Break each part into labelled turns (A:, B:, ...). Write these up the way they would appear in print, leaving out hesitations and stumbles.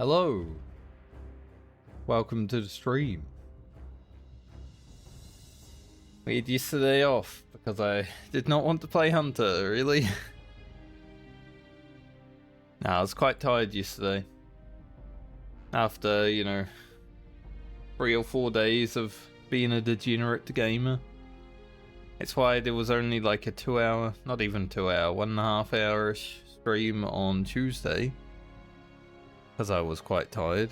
A: Hello, welcome to the stream. We had yesterday off because I did not want to play Hunter, really. Nah, I was quite tired yesterday. After, 3 or 4 days of being a degenerate gamer. That's why there was only like a 2 hour, not even 2 hour, 1.5 hour-ish stream on Tuesday. Because I was quite tired.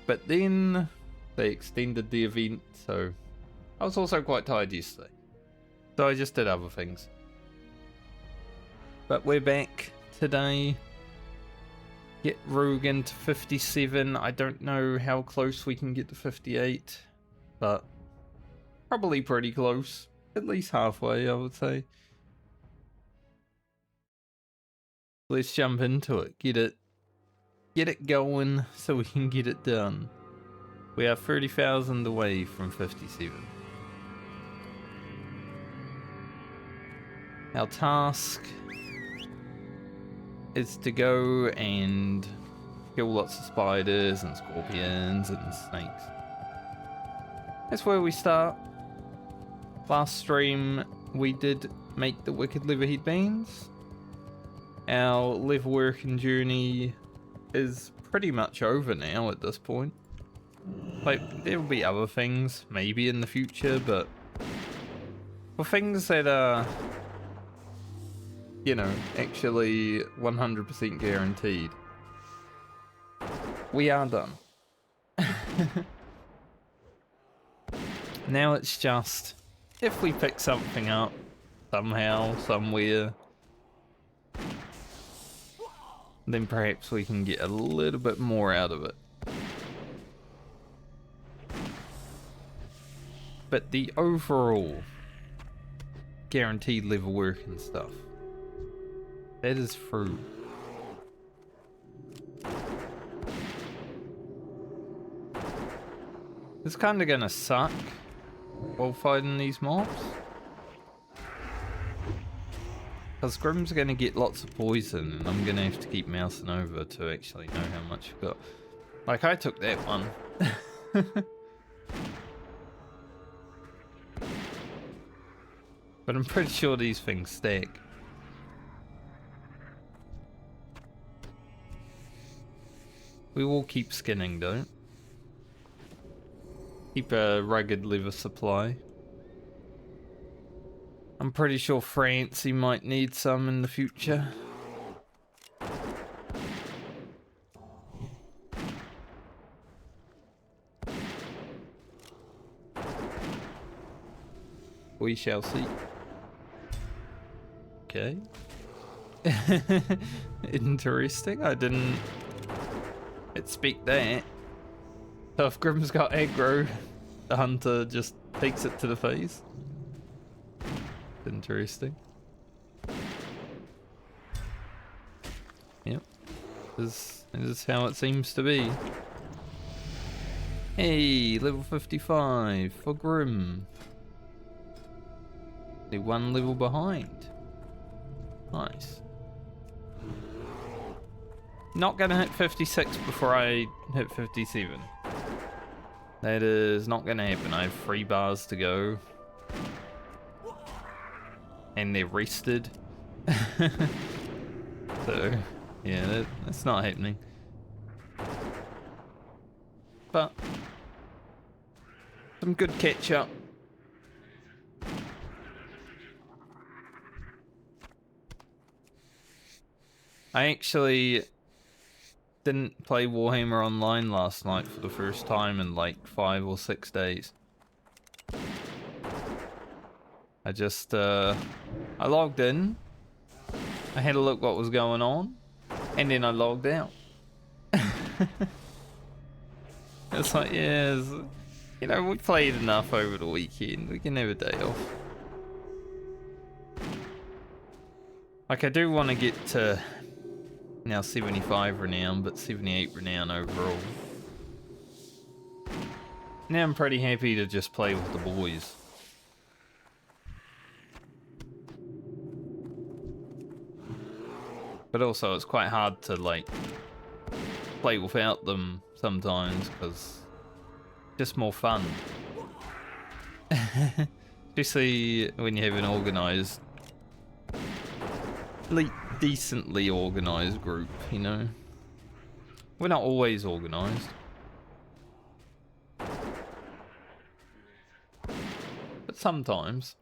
A: But then they extended the event, so I was also quite tired yesterday. So I just did other things. But we're back today. Get Rogue into 57. I don't know how close we can get to 58. But probably pretty close. At least halfway, I would say. Let's jump into it. Get it going so we can get it done. We are 30,000 away from 57. Our task is to go and kill lots of spiders and scorpions and snakes. That's where we start. Last stream we did make the wicked leatherhead bands. Our leather working journey is pretty much over now at this point. Like, there will be other things maybe in the future, but for things that are, actually 100% guaranteed, we are done. Now it's just, if we pick something up somehow, somewhere, then perhaps we can get a little bit more out of it. But the overall guaranteed level work and stuff, that is through. It's kind of gonna suck while fighting these mobs, because Grim's gonna get lots of poison and I'm gonna have to keep mousing over to actually know how much I've got. Like, I took that one. But I'm pretty sure these things stack. We will keep skinning though. Keep a rugged leather supply. I'm pretty sure Francie might need some in the future. We shall see. Okay. Interesting. I didn't expect that. So if Grim's got aggro, the hunter just takes it to the face. Interesting. Yep. This is how it seems to be. Hey, level 55 for Grim. Only one level behind. Nice. Not gonna hit 56 before I hit 57. That is not gonna happen. I have 3 bars to go. And they're rested. So, yeah, that's not happening. But some good catch up. I actually didn't play Warhammer Online last night for the first time in like 5 or 6 days. I just, I logged in, I had a look what was going on, and then I logged out. It's like, yeah, we played enough over the weekend, we can have a day off. Like, I do want to get to now 75 renown, but 78 renown overall. Now I'm pretty happy to just play with the boys. But also it's quite hard to like play without them sometimes because just more fun. Especially when you have an organised, like decently organised group, you know. We're not always organised, but sometimes.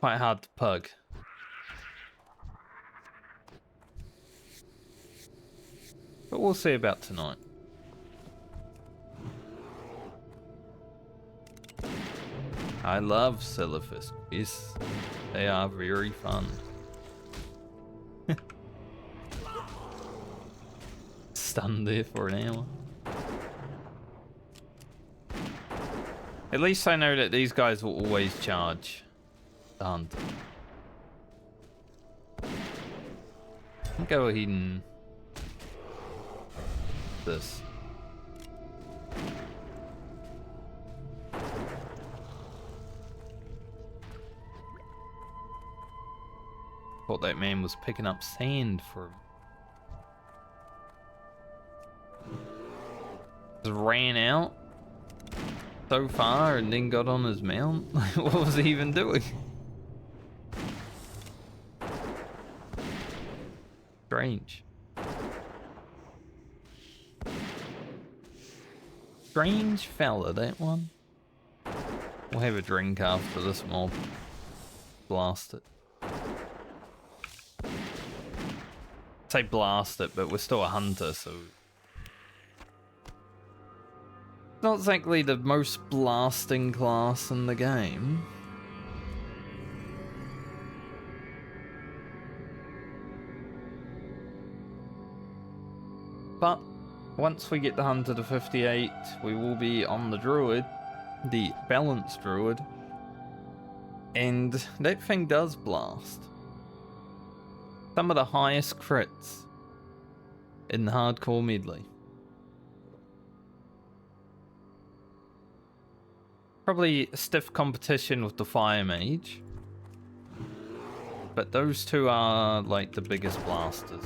A: Quite hard to pug. But we'll see about tonight. I love Silverfish. Yes, they are very fun. Stunned there for an hour. At least I know that these guys will always charge the hunter. Go ahead and this. Thought that man was picking up sand for him. Just ran out so far and then got on his mount. What was he even doing? Strange. Strange fella, that one. We'll have a drink after this mob. Blast it. Say blast it, but we're still a hunter, so... Not exactly the most blasting class in the game. But once we get the hunter to 58, we will be on the druid, the balanced druid, and that thing does blast. Some of the highest crits in the hardcore medley. Probably stiff competition with the fire mage, but those two are like the biggest blasters.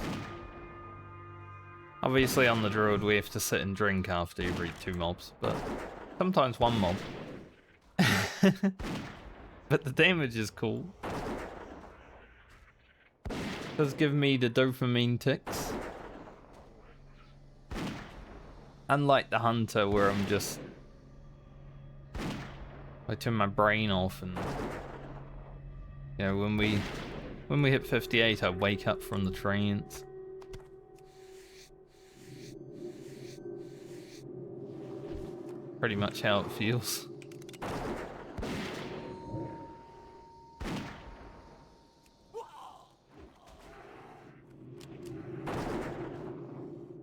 A: Obviously on the druid we have to sit and drink after every 2 mobs, but sometimes 1 mob. But the damage is cool. Does give me the dopamine ticks. Unlike the hunter where I'm just... I turn my brain off and... You know, when we hit 58 I wake up from the trance. Pretty much how it feels.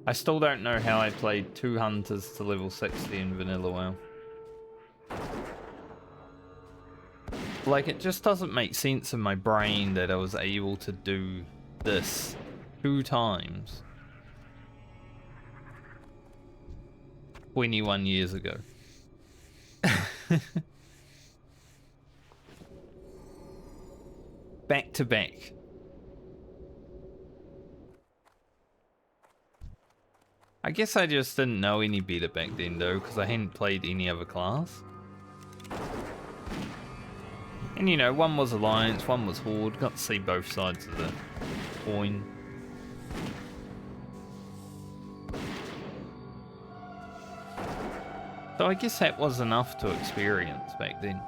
A: I still don't know how I played 2 hunters to level 60 in vanilla WoW. Like, it just doesn't make sense in my brain that I was able to do this 2 times 21 years ago. Back to back. I guess I just didn't know any better back then though, because I hadn't played any other class. And you know, one was Alliance, one was Horde, got to see both sides of the coin. So I guess that was enough to experience back then.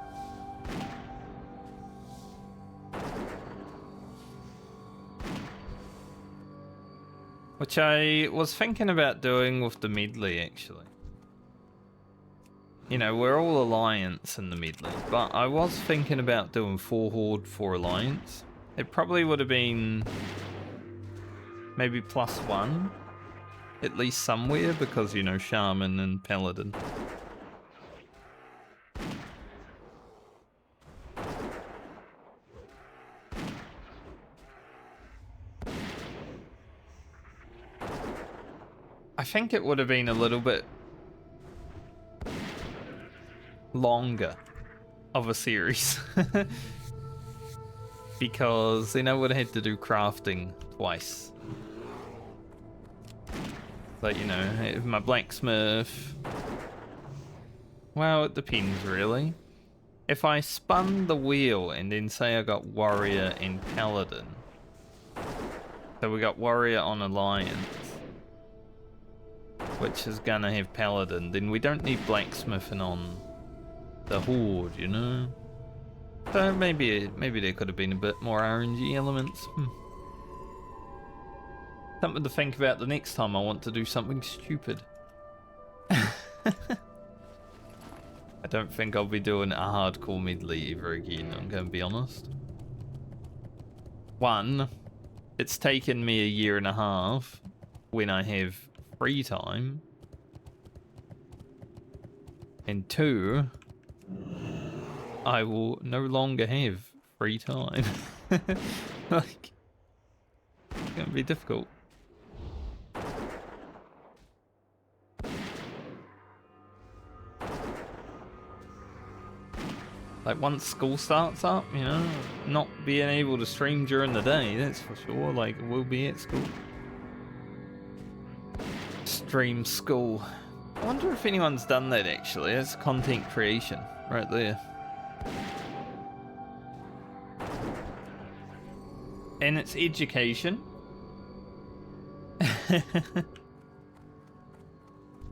A: Which I was thinking about doing with the Medley, actually. You know, we're all Alliance in the Medley, but I was thinking about doing 4 Horde, 4 Alliance. It probably would have been maybe +1, at least somewhere, because, you know, Shaman and Paladin. I think it would have been a little bit longer of a series. because then I would have had to do crafting twice. But, you know, if my blacksmith... Well, it depends, really. If I spun the wheel and then say I got warrior and paladin, so we got warrior on alliance, which is gonna have paladin, then we don't need blacksmithing on the horde, you know? So maybe there could have been a bit more RNG elements. Something to think about the next time I want to do something stupid. I don't think I'll be doing a hardcore medley ever again, I'm going to be honest. One, it's taken me 1.5 years when I have free time. And two, I will no longer have free time. Like, it's going to be difficult. Like, once school starts up, you know, not being able to stream during the day, that's for sure. Like, we'll be at school. Stream school. I wonder if anyone's done that, actually. It's content creation right there. And it's education.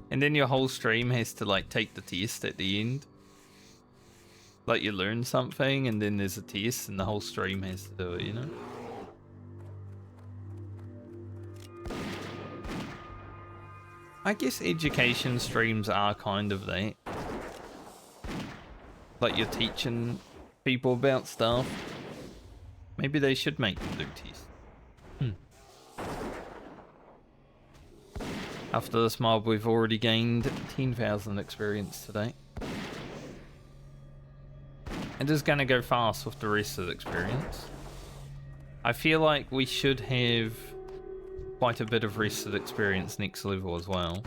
A: And then your whole stream has to, like, take the test at the end. Like, you learn something, and then there's a test, and the whole stream has to do it, you know? I guess education streams are kind of that. Like, you're teaching people about stuff. Maybe they should make them do tests. After this mob, we've already gained 10,000 experience today. It is going to go fast with the rest of the experience. I feel like we should have quite a bit of rested experience next level as well.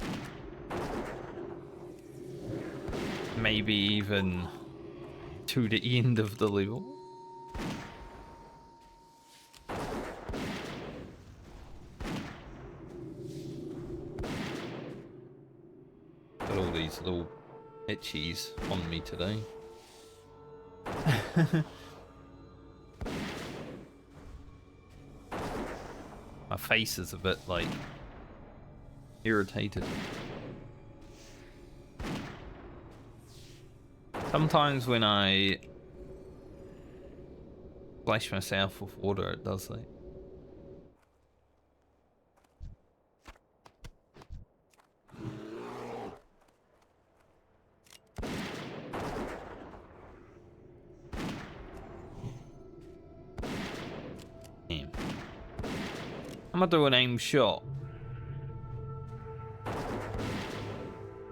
A: Maybe even to the end of the level. Got all these little itchies on me today. My face is a bit, like, irritated. Sometimes when I splash myself with water, it does that. I'm gonna do an aim shot.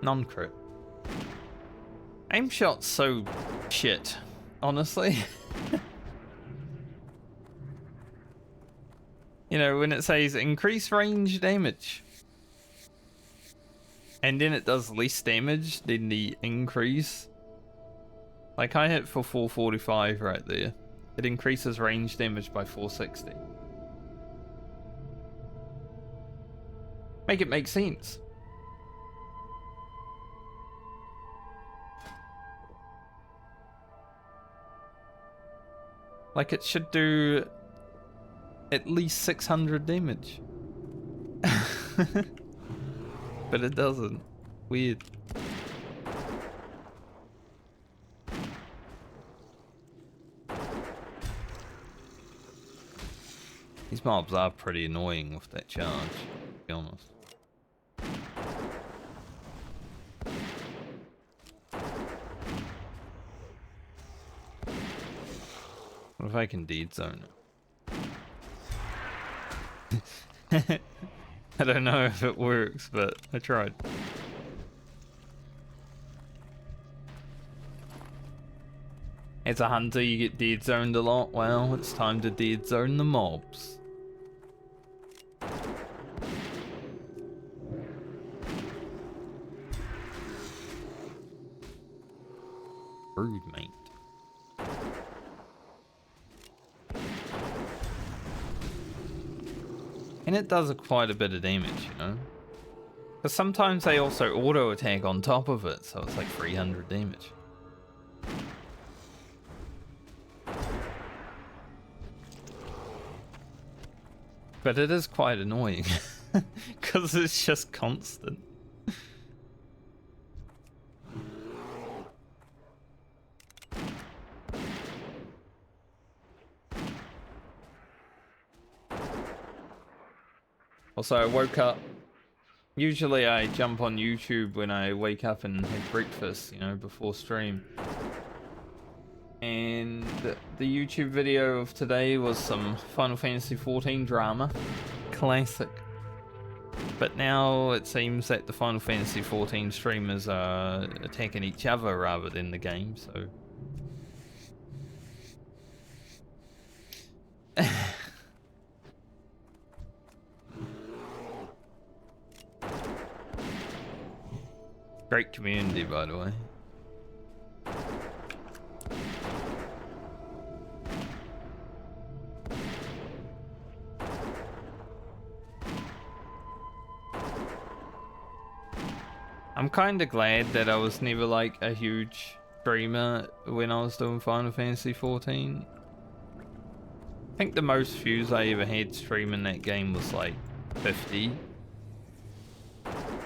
A: Non-crit. Aim shot's so shit, honestly. You know, when it says increase range damage, and then it does less damage than the increase. Like, I hit for 445 right there. It increases range damage by 460. Make it make sense. Like, it should do at least 600 damage. But it doesn't. Weird. These mobs are pretty annoying with that charge, to be honest. What if I can dead zone it? I don't know if it works, but I tried. As a hunter, you get dead zoned a lot. Well, it's time to dead zone the mobs. Rude, mate. And it does quite a bit of damage, you know? Because sometimes they also auto attack on top of it, so it's like 300 damage. But it is quite annoying, because it's just constant. Also, I woke up. Usually I jump on YouTube when I wake up and have breakfast, you know, before stream. And the YouTube video of today was some Final Fantasy XIV drama. Classic. But now it seems that the Final Fantasy XIV streamers are attacking each other rather than the game, so... Great community, by the way. I'm kind of glad that I was never like a huge streamer when I was doing Final Fantasy XIV. I think the most views I ever had streaming that game was like 50.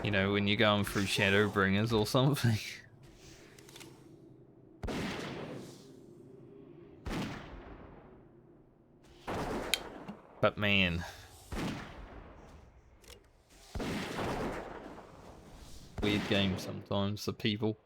A: You know, when you're going through Shadowbringers or something. But man. Weird game sometimes, the people.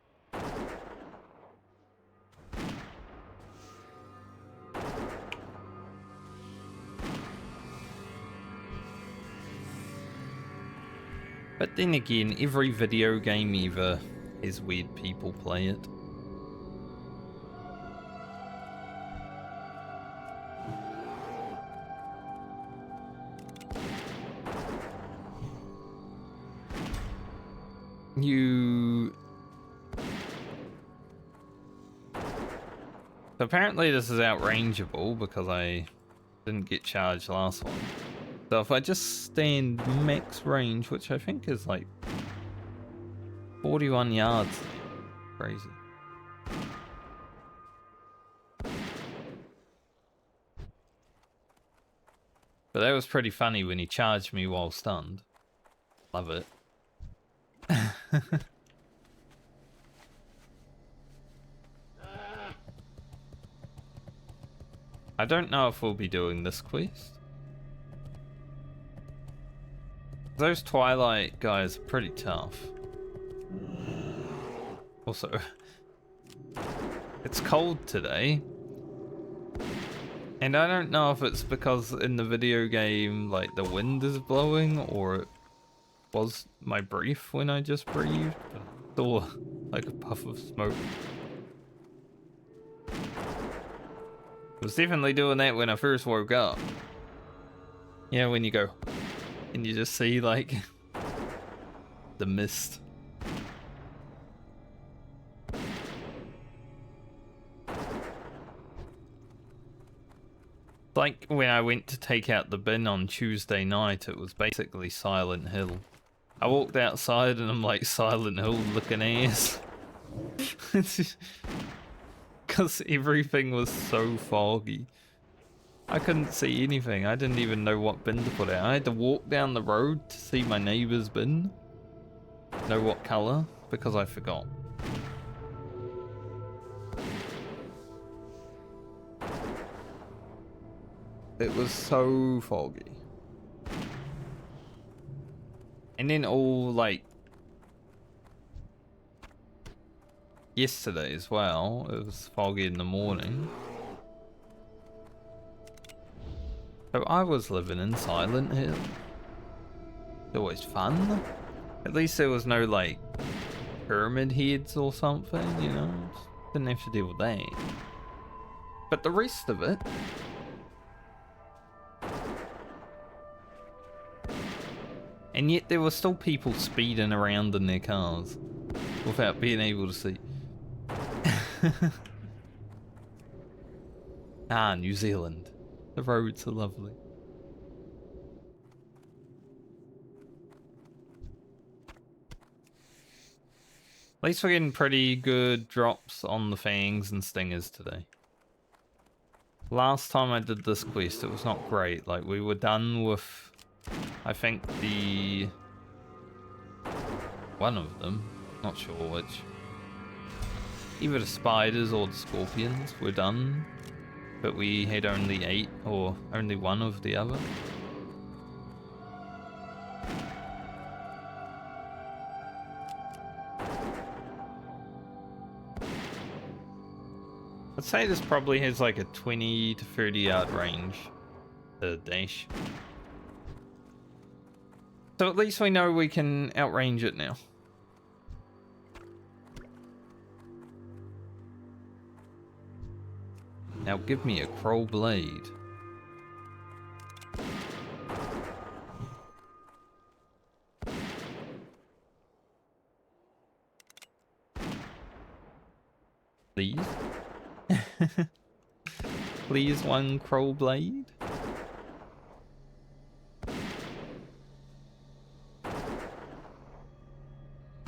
A: But then again, every video game ever has weird people play it. So apparently this is outrangeable because I didn't get charged last one. So if I just stand max range, which I think is like 41 yards, crazy. But that was pretty funny when he charged me while stunned. Love it. I don't know if we'll be doing this quest. Those Twilight guys are pretty tough. Also, it's cold today. And I don't know if it's because in the video game, like, the wind is blowing, or it was my breath when I just breathed. I saw, like, a puff of smoke. I was definitely doing that when I first woke up. Yeah, when you go, and you just see, like, the mist. Like when I went to take out the bin on Tuesday night, it was basically Silent Hill. I walked outside and I'm like, Silent Hill looking ass. Because everything was so foggy. I couldn't see anything. I didn't even know what bin to put out. I had to walk down the road to see my neighbour's bin. Know what colour, because I forgot. It was so foggy. And then all, like, yesterday as well, it was foggy in the morning. So I was living in Silent Hill. It's always fun. At least there was no, like, pyramid heads or something, you know? Just didn't have to deal with that. But the rest of it... And yet there were still people speeding around in their cars without being able to see. Ah, New Zealand. The roads are lovely. At least we're getting pretty good drops on the fangs and stingers today. Last time I did this quest, it was not great. Like, we were done with, I think, the... one of them. Not sure which. Either the spiders or the scorpions were done. But we had only 8, or only one of the other. I'd say this probably has like a 20 to 30 yard range, the dash. So at least we know we can outrange it now. Now give me a crow blade. Please? Please, one crow blade?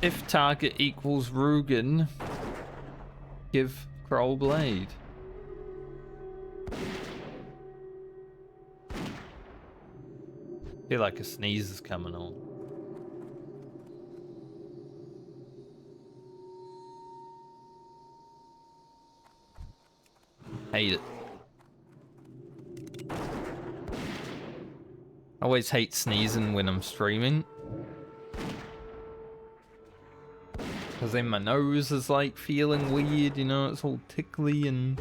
A: If target equals Rugen, give crow blade. Feel like a sneeze is coming on. Hate it. I always hate sneezing when I'm streaming. Because then my nose is like feeling weird, you know, it's all tickly and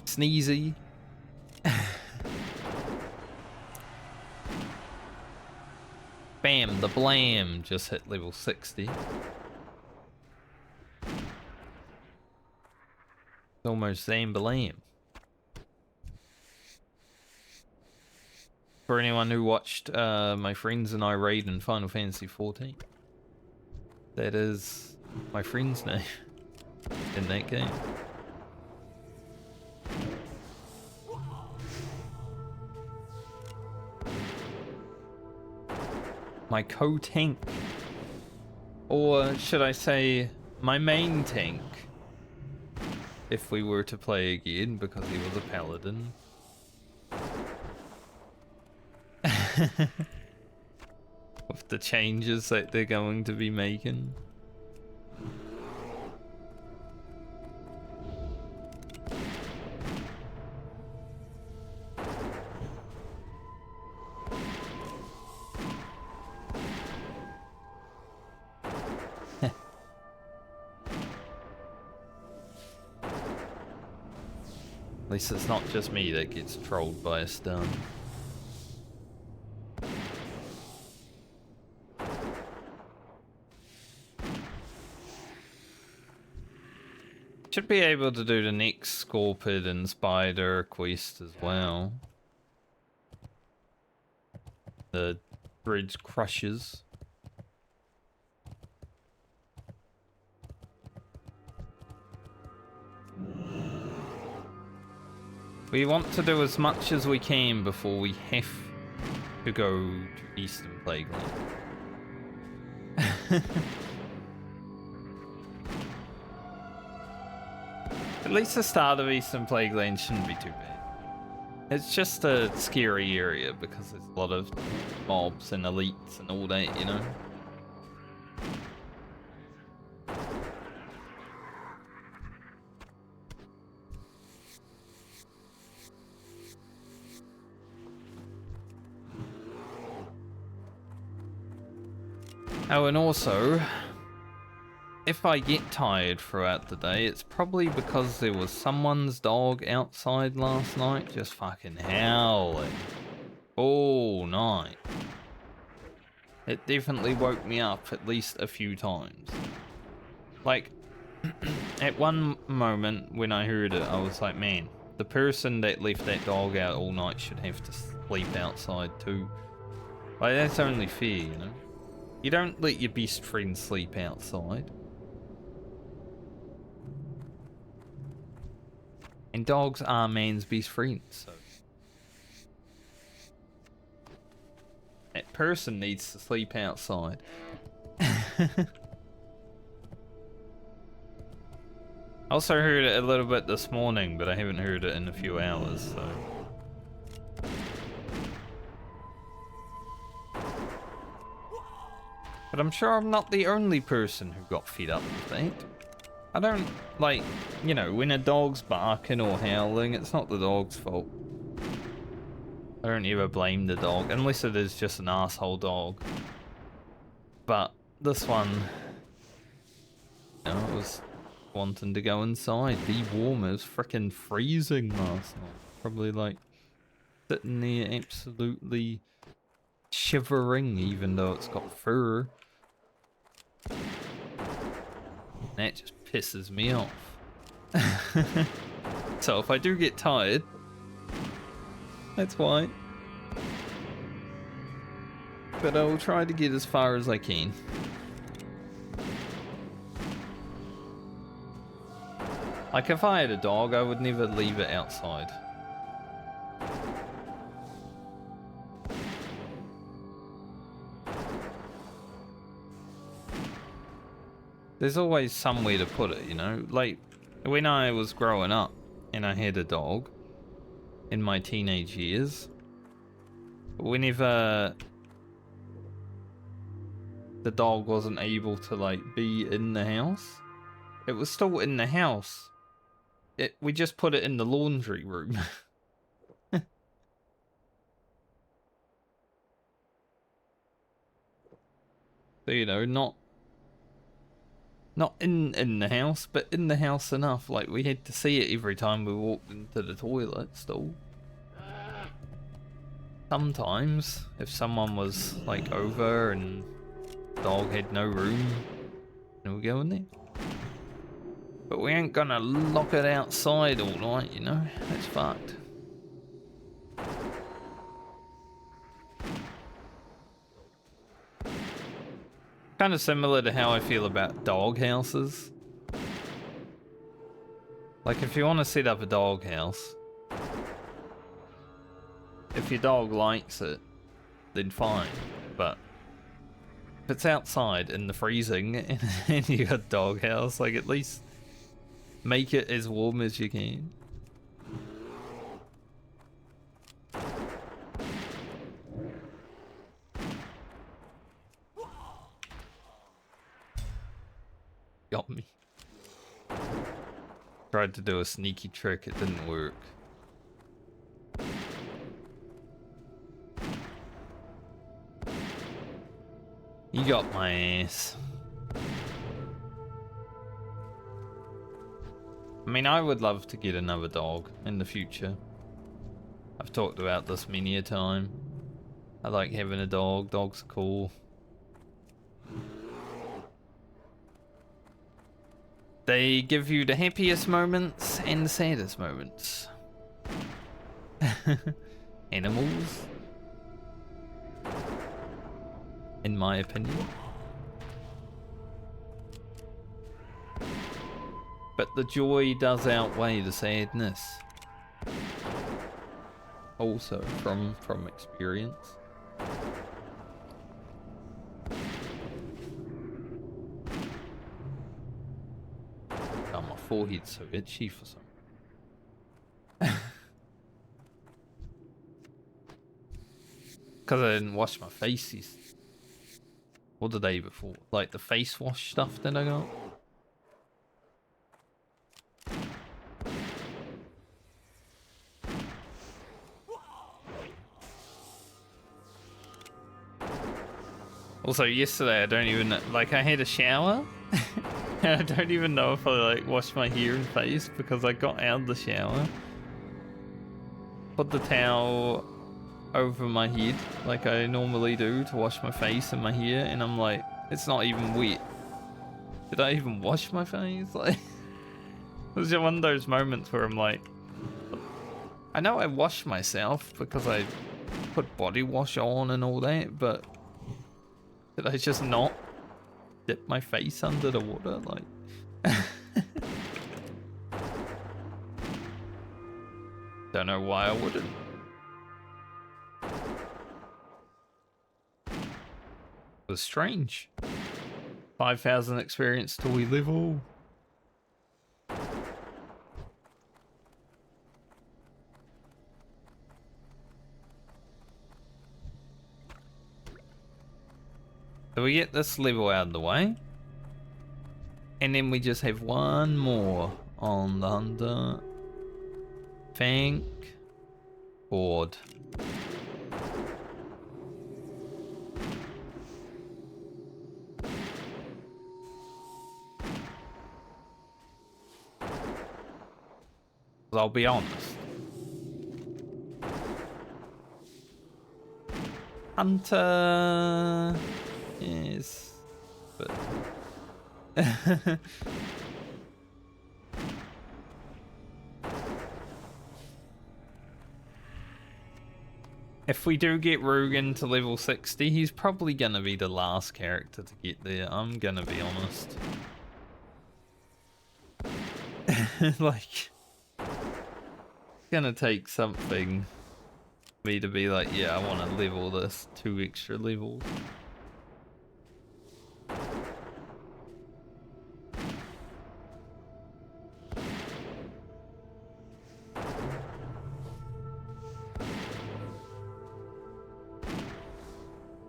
A: sneezy. Bam, the blam just hit level 60. Almost Zambalam. For anyone who watched my friends and I raid in Final Fantasy 14. That is my friend's name in that game. My co-tank. Or should I say, my main tank. If we were to play again, because he was a paladin. With the changes that they're going to be making. At least it's not just me that gets trolled by a stun. Should be able to do the next Scorpid and Spider quest as well. The bridge crushes. We want to do as much as we can before we have to go to Eastern Plagueland. At least the start of Eastern Plagueland shouldn't be too bad. It's just a scary area because there's a lot of mobs and elites and all that, you know? Oh, and also, if I get tired throughout the day, it's probably because there was someone's dog outside last night just fucking howling all night. It definitely woke me up at least a few times. Like, at one moment when I heard it, I was like, man, the person that left that dog out all night should have to sleep outside too. Like, that's only fair, you know? You don't let your best friend sleep outside. And dogs are man's best friends, so that person needs to sleep outside. Also heard it a little bit this morning, but I haven't heard it in a few hours, so. But I'm sure I'm not the only person who got fed up with that. I don't, like, you know, when a dog's barking or howling, it's not the dog's fault. I don't ever blame the dog, unless it is just an asshole dog. But this one, you know, it was wanting to go inside, be warm. It was freaking freezing last night. Probably like sitting there absolutely shivering, even though it's got fur. That just pisses me off. So if I do get tired, that's why. But I will try to get as far as I can. Like if I had a dog, I would never leave it outside. There's always somewhere to put it, you know? Like, when I was growing up and I had a dog in my teenage years, whenever the dog wasn't able to, like, be in the house, it was still in the house. We just put it in the laundry room. So, you know, not in the house, but in the house enough. Like, we had to see it every time we walked into the toilet still. Sometimes, if someone was, like, over and the dog had no room, then we go in there. But we ain't gonna lock it outside all night, you know? That's fucked. Kind of similar to how I feel about dog houses. Like, if you want to set up a dog house, if your dog likes it, then fine. But if it's outside in the freezing and you got a dog house, like, at least make it as warm as you can. Got me. Tried to do a sneaky trick, it didn't work. You got my ass. I mean, I would love to get another dog in the future. I've talked about this many a time. I like having a dog. Dogs are cool. They give you the happiest moments and the saddest moments. Animals, in my opinion. But the joy does outweigh the sadness. Also, from experience. Oh, my forehead's so itchy for some. Because I didn't wash my faces. Or the day before. Like the face wash stuff that I got. Also, yesterday I don't even, like, I had a shower. And I don't even know if I, like, washed my hair and face because I got out of the shower. Put the towel over my head like I normally do to wash my face and my hair, and I'm like, it's not even wet. Did I even wash my face? Like, it was just one of those moments where I'm like, I know I washed myself because I put body wash on and all that, but did I just not dip my face under the water? Like, don't know why I wouldn't. It was strange. 5,000 experience till we level. we get this level out of the way. And then we just have one more on the hunter. Thank God. I'll be honest. Hunter is, but if we do get Rugen to level 60, he's probably gonna be the last character to get there. I'm gonna be honest. Like, it's gonna take something for me to be like, yeah, I want to level this 2 extra levels.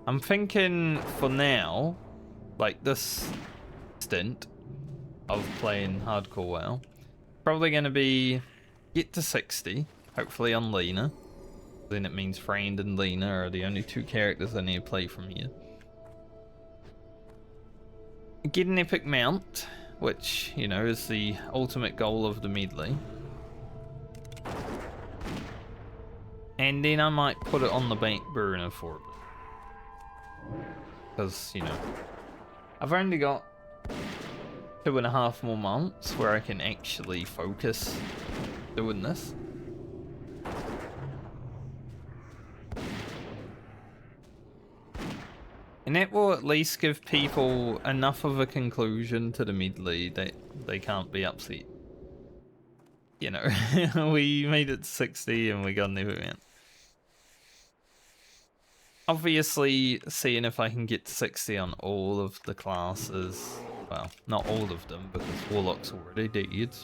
A: I'm thinking for now, like this stint of playing hardcore WoW, probably going to be get to 60, hopefully on Lena. Then it means Friend and Lena are the only 2 characters I need to play from here. Get an epic mount, which, you know, is the ultimate goal of the Medley. And then I might put it on the back burner for a bit. Because, you know, I've only got 2.5 more months where I can actually focus doing this. And that will at least give people enough of a conclusion to the Medley that they can't be upset. You know, we made it to 60 and we got an event. Obviously, seeing if I can get to 60 on all of the classes. Well, not all of them, because Warlock's already dead.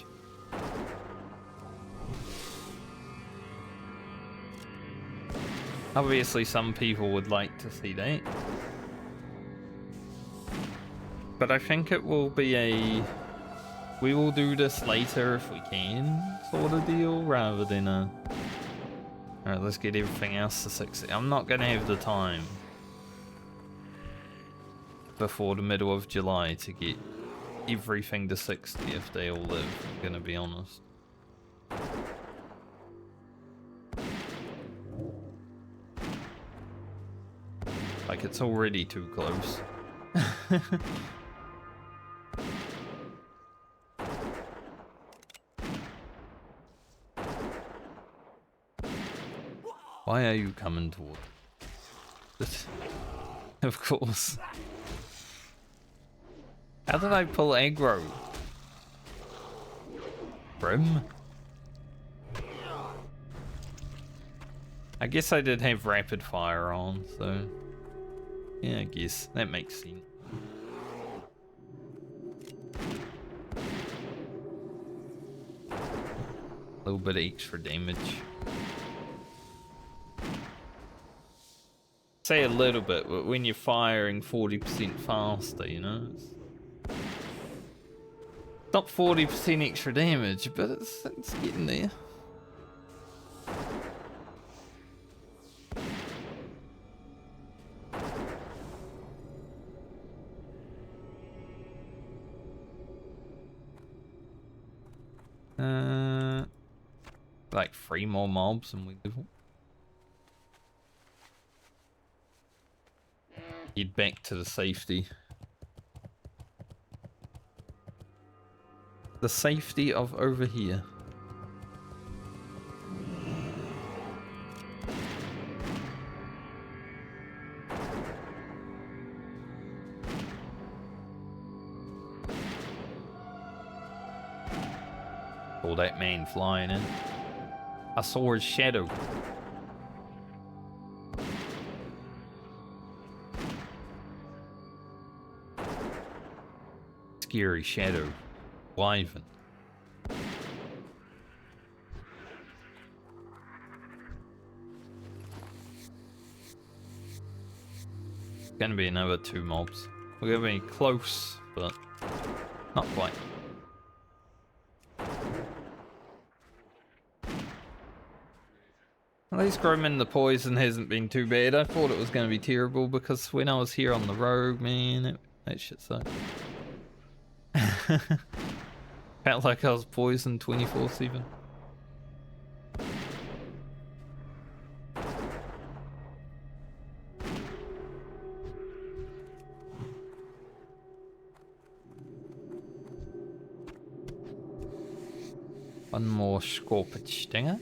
A: Obviously, some people would like to see that. But I think it will be a... we will do this later if we can sort of deal, rather than a... alright, let's get everything else to 60. I'm not going to have the time before the middle of July to get everything to 60 if they all live, I'm going to be honest. Like, it's already too close. Why are you coming toward it? Of course. How did I pull aggro? Brim? I guess I did have rapid fire on, so... yeah, I guess. That makes sense. A little bit of extra damage. Say a little bit, but when you're firing 40% faster, you know? It's not 40% extra damage, but it's getting there. Like 3 more mobs and we level. Head back to the safety. The safety of over here. Oh, that man flying in. I saw his shadow. Scary shadow. Wyvern. gonna be another 2 mobs. We're gonna be close, but not quite. At least grooming the poison hasn't been too bad. I thought it was going to be terrible because when I was here on the rogue, man, that shit sucked. Felt like I was poisoned 24/7. One more scorpion stinger.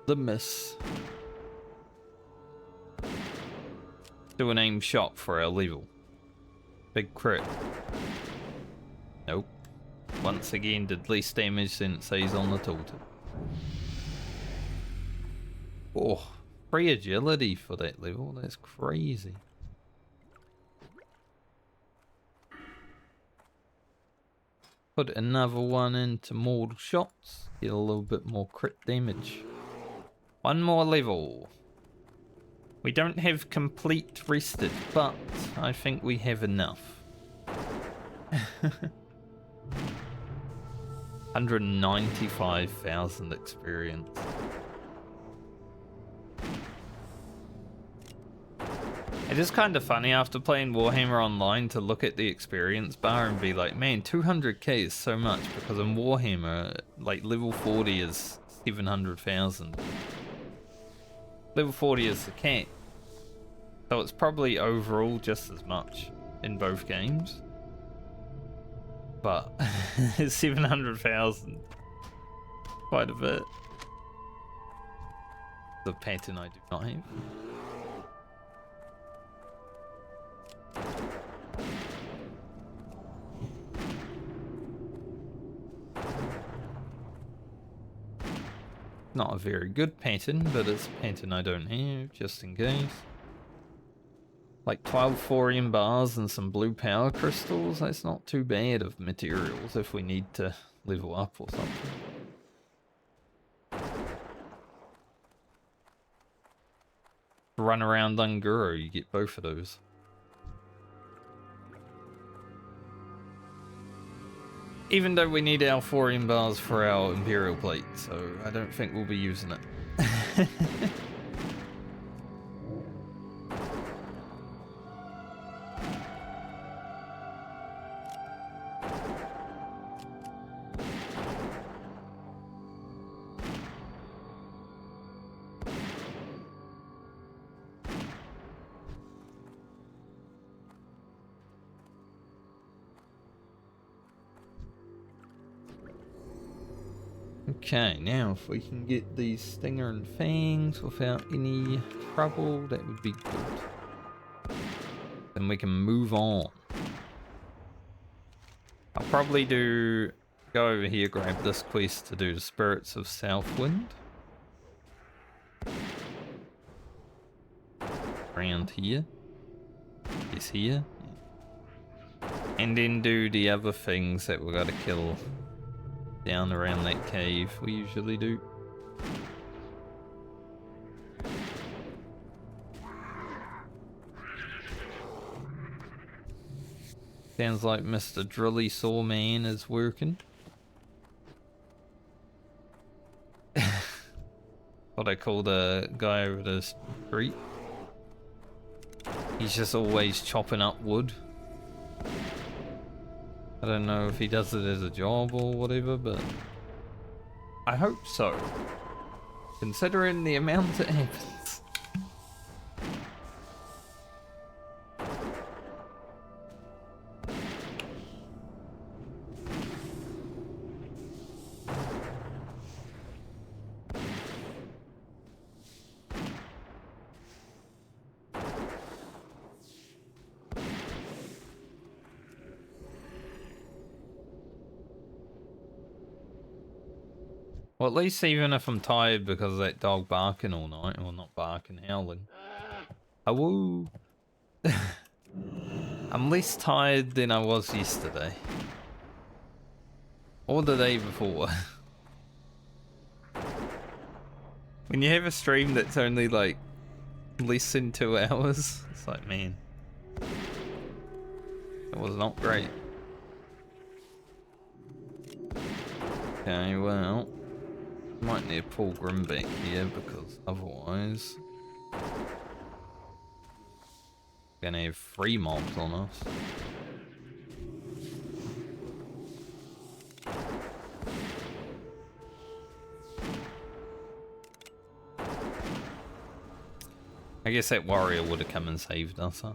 A: The miss. Do an aim shot for our level. Big crit. Nope. Once again, did least damage than it says on the tooltip. Oh, free agility for that level. That's crazy. Put another one into mortal shots. Get a little bit more crit damage. One more level. We don't have complete rested, but I think we have enough. 195,000 experience. It is kind of funny after playing Warhammer Online to look at the experience bar and be like, man, 200k is so much, because in Warhammer, like level 40 is 700,000. Level 40 is the cap. So it's probably overall just as much in both games. But it's 700,000. Quite a bit. The pattern I do not have. Not a very good pattern, but it's a pattern I don't have, just in case. Like 12 thorium bars and some blue power crystals, that's not too bad of materials if we need to level up or something. Run around Unguro, you get both of those. Even though we need our thorium bars for our Imperial plate, so I don't think we'll be using it. Okay, now if we can get these Stinger and Fangs without any trouble, that would be good. Then we can move on. I'll probably go over here, grab this quest to do the Spirits of Southwind. Around here. Yes, here. And then do the other things that we gotta kill down around that cave we usually do. Sounds like Mr. Drilly Saw Man is working. What I call the guy over the street. He's just always chopping up wood. I don't know if he does it as a job or whatever, but I hope so, considering the amount it happens. Well, at least even if I'm tired because of that dog barking all night, well, not barking, howling. Awoo! I'm less tired than I was yesterday. Or the day before. When you have a stream that's only like less than 2 hours, it's like, man, it was not great. Okay, well, might need to pull Grim back here because otherwise we're gonna have 3 mobs on us. I guess that warrior would have come and saved us, huh?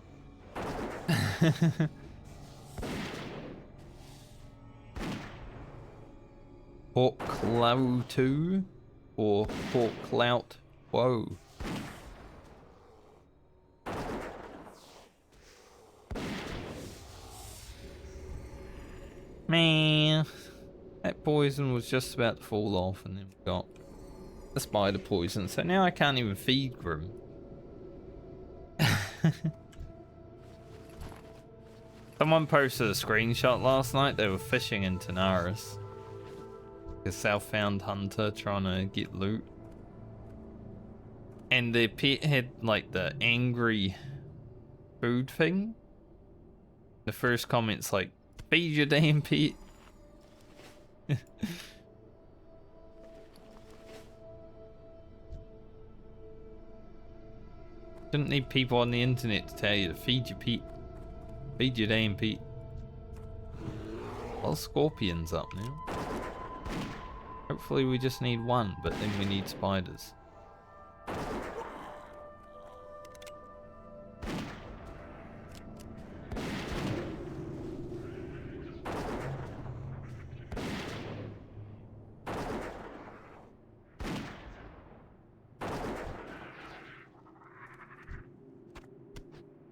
A: Hawk Clout 2 or Hawk Clout WoW? Man, that poison was just about to fall off and then we got the spider poison, so now I can't even feed Grim. Someone posted a screenshot last night. They were fishing in Tanaris. A southbound hunter trying to get loot. And their pet had like the angry food thing. The first comment's like, feed your damn pet. Shouldn't need people on the internet to tell you to feed your pet. Feed your damn pet. Well, scorpions up now. Hopefully we just need one, but then we need spiders.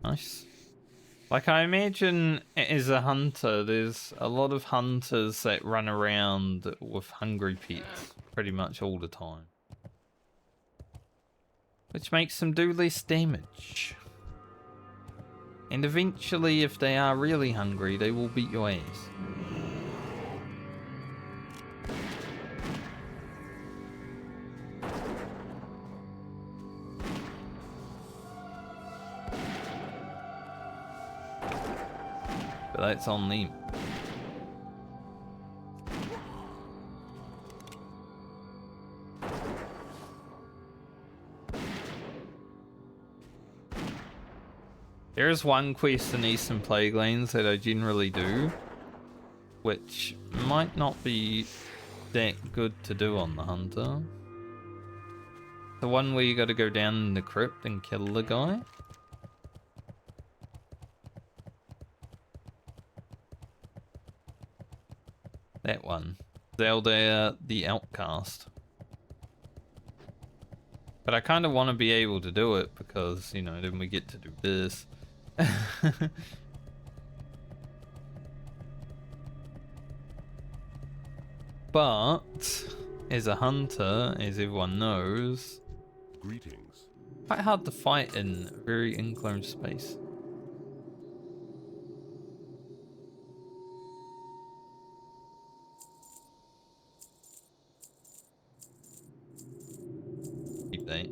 A: Nice. Like, I imagine as a hunter, there's a lot of hunters that run around with hungry pets pretty much all the time. Which makes them do less damage. And eventually, if they are really hungry, they will beat your ass. But that's on them. There is one quest in Eastern Plaguelands that I generally do, which might not be that good to do on the hunter. The one where you gotta go down in the crypt and kill the guy. That one. Zelda the Outcast. But I kind of want to be able to do it because, you know, then we get to do this. But, as a hunter, as everyone knows,
B: greetings.
A: Quite hard to fight in a very enclosed space. Keep that.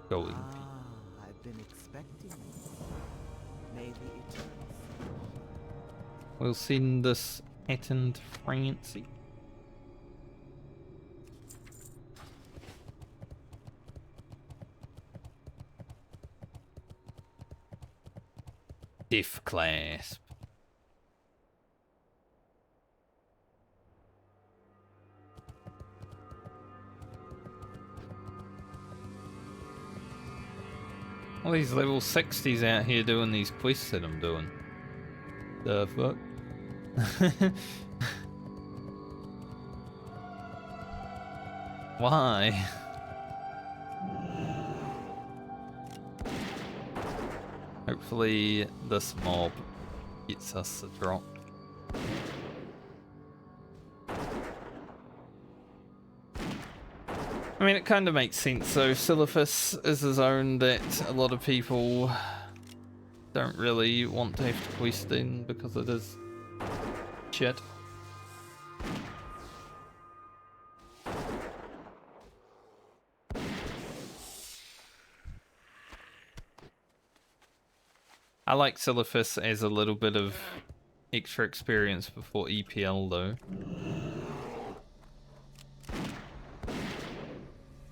A: Go in peace.
C: I've been expecting you. May the eternal.
A: We'll send this patterned Francie. Death clasp. All these level 60s out here doing these quests that I'm doing. The fuck? Why? Hopefully this mob gets us the drop. I mean, it kind of makes sense though. Silithus is a zone that a lot of people don't really want to have to quest in because it is shit. I like Silphus as a little bit of extra experience before EPL though.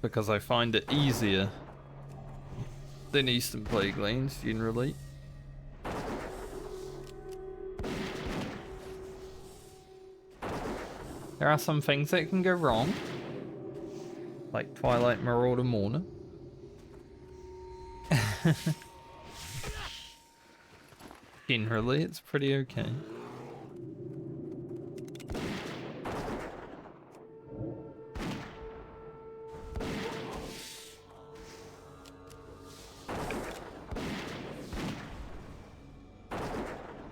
A: Because I find it easier than Eastern Plague Lands generally. There are some things that can go wrong. Like Twilight Marauder Mourner. Generally, it's pretty okay.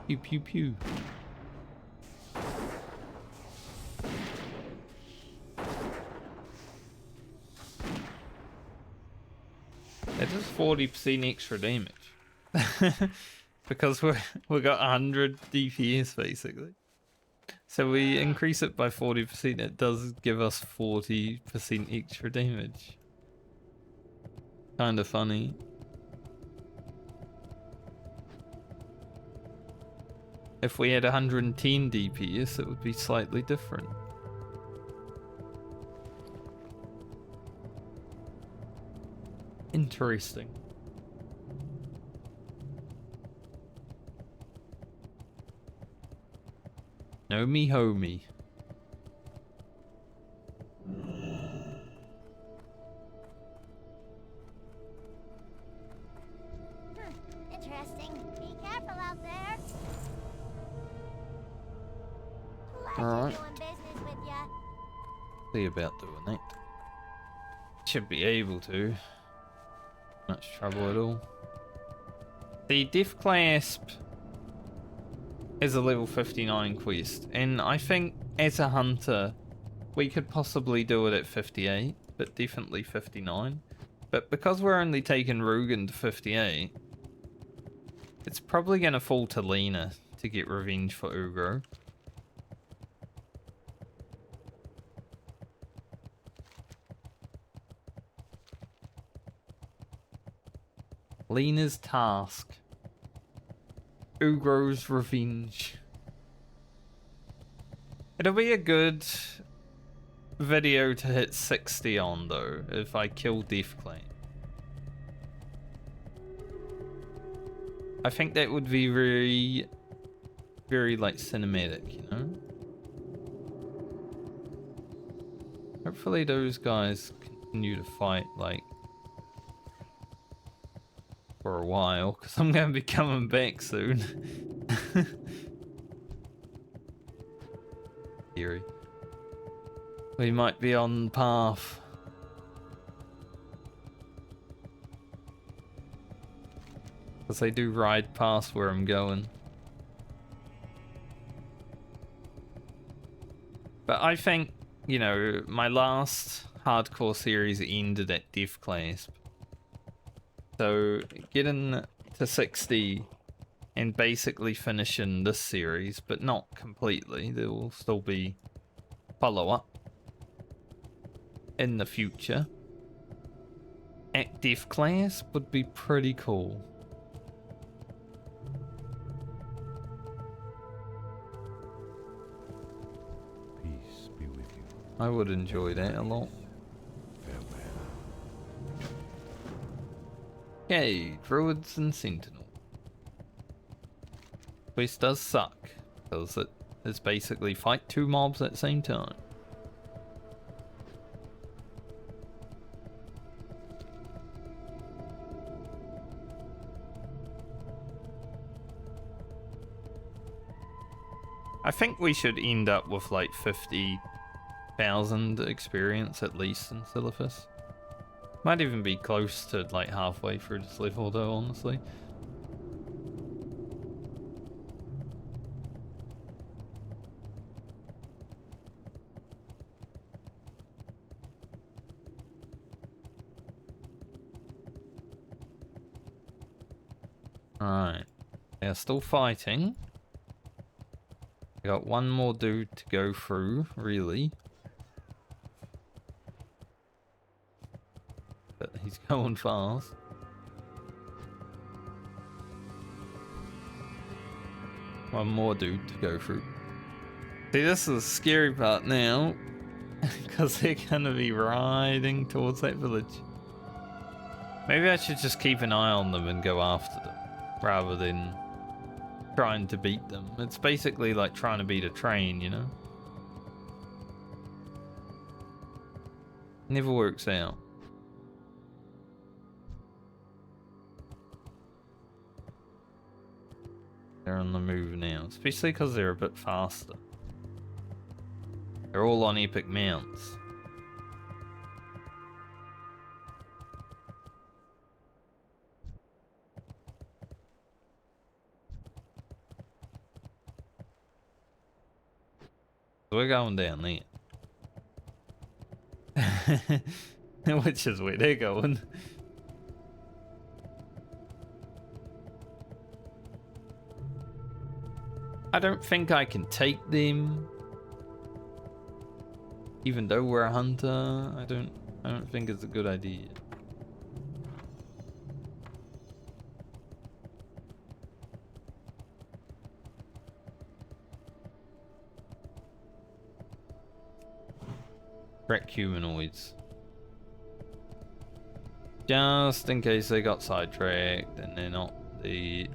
A: Pew pew pew. It is 40% extra damage. Because we got 100 DPS basically. So we increase it by 40%, it does give us 40% extra damage. Kinda funny. If we had 110 DPS, it would be slightly different. Interesting. Know me, homie.
B: Interesting. Be careful out there.
A: Alright.
B: Doing business with ya.
A: See about doing that. Should be able to. Much trouble at all. The Death Clasp is a level 59 quest, and I think as a hunter we could possibly do it at 58, but definitely 59. But because we're only taking Rugen to 58, it's probably going to fall to Lena to get revenge for Ugro. Lena's task. Ugro's revenge. It'll be a good video to hit 60 on though, if I kill Death Clan. I think that would be very, very like cinematic, you know? Hopefully those guys continue to fight like for a while, because I'm going to be coming back soon. Theory. We might be on path. Because they do ride past where I'm going. But I think, you know, my last hardcore series ended at Death Clasp. So getting to 60 and basically finishing this series, but not completely. There will still be follow-up in the future. At Death Clasp would be pretty cool.
D: Peace be with you.
A: I would enjoy that a lot. Okay, Druids and Sentinel. Quest does suck, because it is basically fight two mobs at the same time. I think we should end up with like 50,000 experience at least in Silphus. Might even be close to like halfway through this level though, honestly. Alright. They're still fighting. We got one more dude to go through, really. But he's going fast. One more dude to go through. See, this is the scary part now. Because they're going to be riding towards that village. Maybe I should just keep an eye on them and go after them. Rather than trying to beat them. It's basically like trying to beat a train, you know? Never works out. They're on the move now. Especially because they're a bit faster. They're all on epic mounts. So we're going down there. Which is where they're going. I don't think I can take them. Even though we're a hunter, I don't think it's a good idea. Wreck humanoids. Just in case they got sidetracked and they're not dead.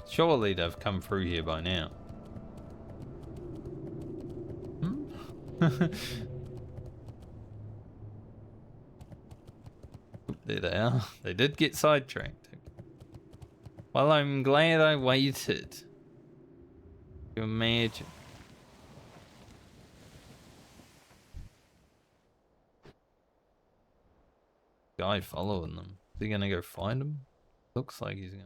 A: Surely they've come through here by now. There they are. They did get sidetracked. Well, I'm glad I waited. You imagine. Guy following them. Is he gonna go find him? Looks like he's gonna.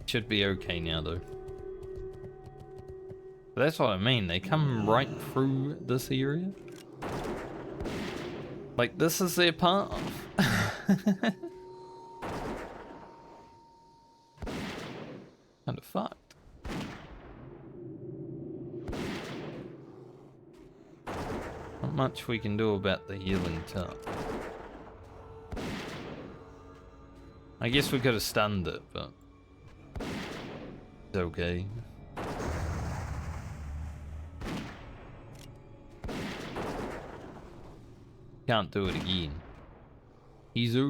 A: Should be okay now though. But that's what I mean, they come right through this area. Like this is their path. Kind of fucked. Not much we can do about the healing tub. I guess we could have stunned it, but it's okay. Can't do it again. Easy.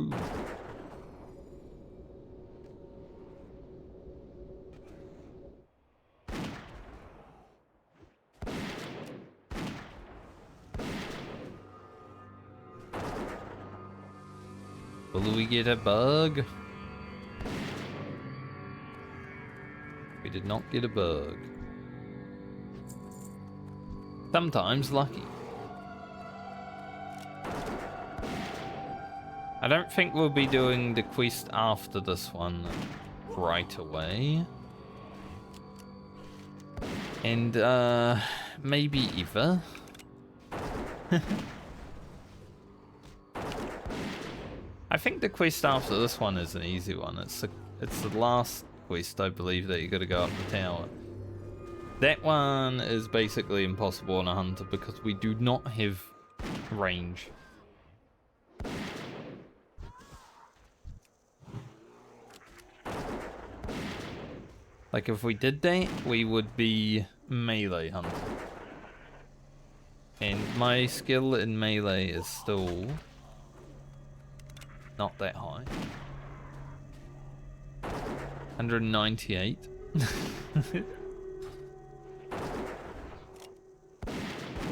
A: Will we get a bug? We did not get a bug. Sometimes lucky. I don't think we'll be doing the quest after this one right away. And maybe ever. I think the quest after this one is an easy one. It's the last quest, I believe, that you got to go up the tower. That one is basically impossible on a hunter because we do not have range. Like if we did that, we would be melee hunter. And my skill in melee is still not that high. 198.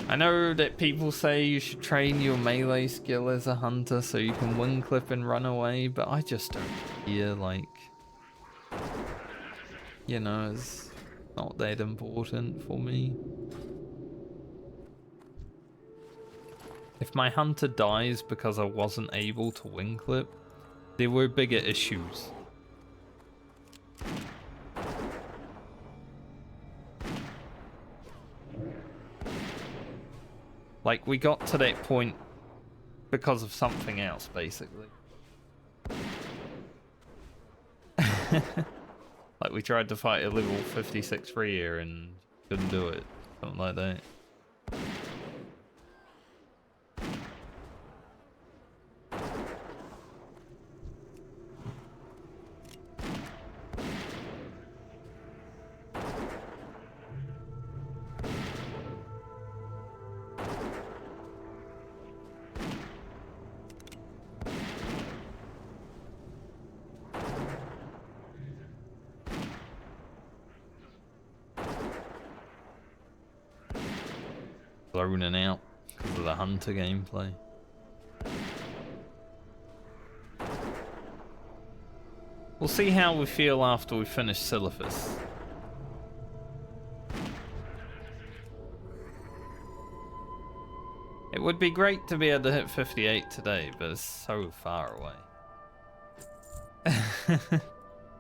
A: I know that people say you should train your melee skill as a hunter so you can wing clip and run away, but I just don't hear, like, you know, it's not that important for me. If my hunter dies because I wasn't able to wing clip, there were bigger issues. Like, we got to that point because of something else, basically. Like, we tried to fight a level 56 freer and couldn't do it. Something like that. Zoning out because of the hunter gameplay. We'll see how we feel after we finish Silithus. It would be great to be able to hit 58 today, but it's so far away.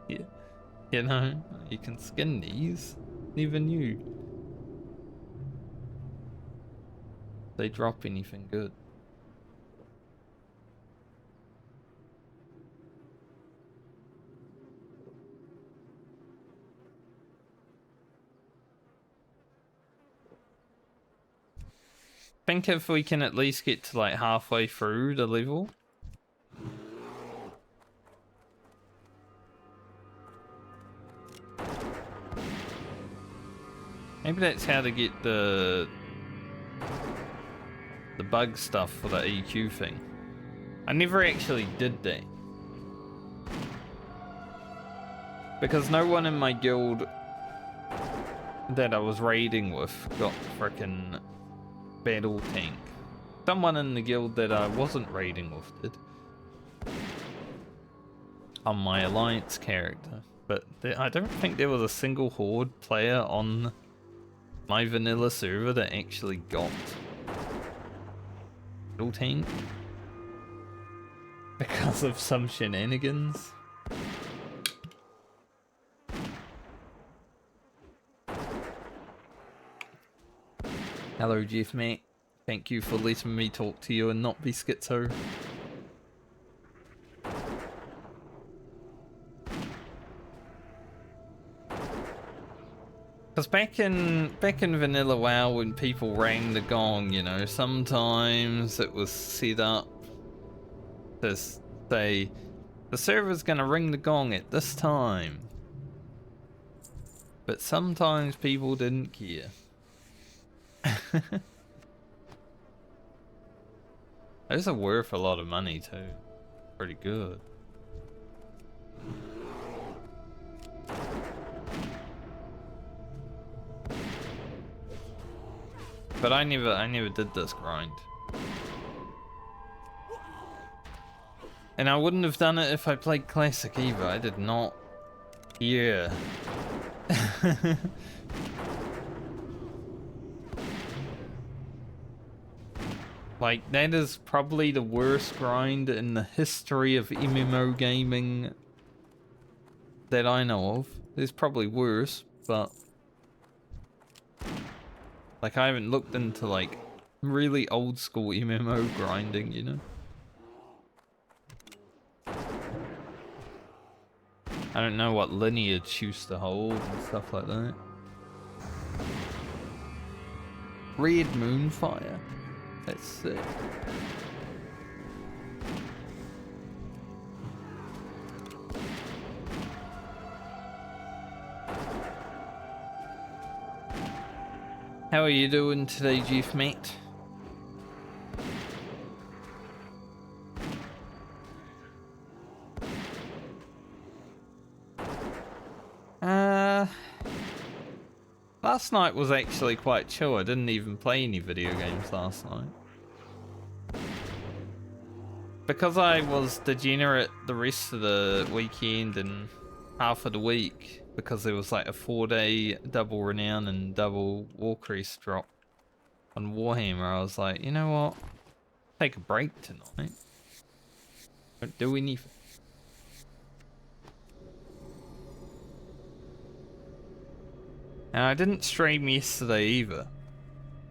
A: Yeah. You know, you can skin these. Even you. They drop anything good. Think if we can at least get to like halfway through the level. Maybe that's how to get the bug stuff for the EQ thing. I never actually did that. Because no one in my guild that I was raiding with got frickin' battle tank. Someone in the guild that I wasn't raiding with did. On my alliance character. But I don't think there was a single horde player on my vanilla server that actually got battle tank. Because of some shenanigans. Hello, Jeff, mate. Thank you for letting me talk to you and not be schizo. Because back in vanilla WoW, when people rang the gong, you know, sometimes it was set up to say the server's gonna ring the gong at this time. But sometimes people didn't care. Those are worth a lot of money too. Pretty good. But I never did this grind. And I wouldn't have done it if I played Classic either. I did not. Yeah. Like, that is probably the worst grind in the history of MMO gaming that I know of. There's probably worse, but like, I haven't looked into like really old school MMO grinding, you know? I don't know what lineage used to hold and stuff like that. Red Moonfire. That's sick. How are you doing today, Jeff, mate? Last night was actually quite chill. I didn't even play any video games last night. Because I was degenerate the rest of the weekend and half of the week, because there was like a 4-day double renown and double Warcrest drop on Warhammer, I was like, you know what? take a break tonight. Don't do anything. And I didn't stream yesterday either.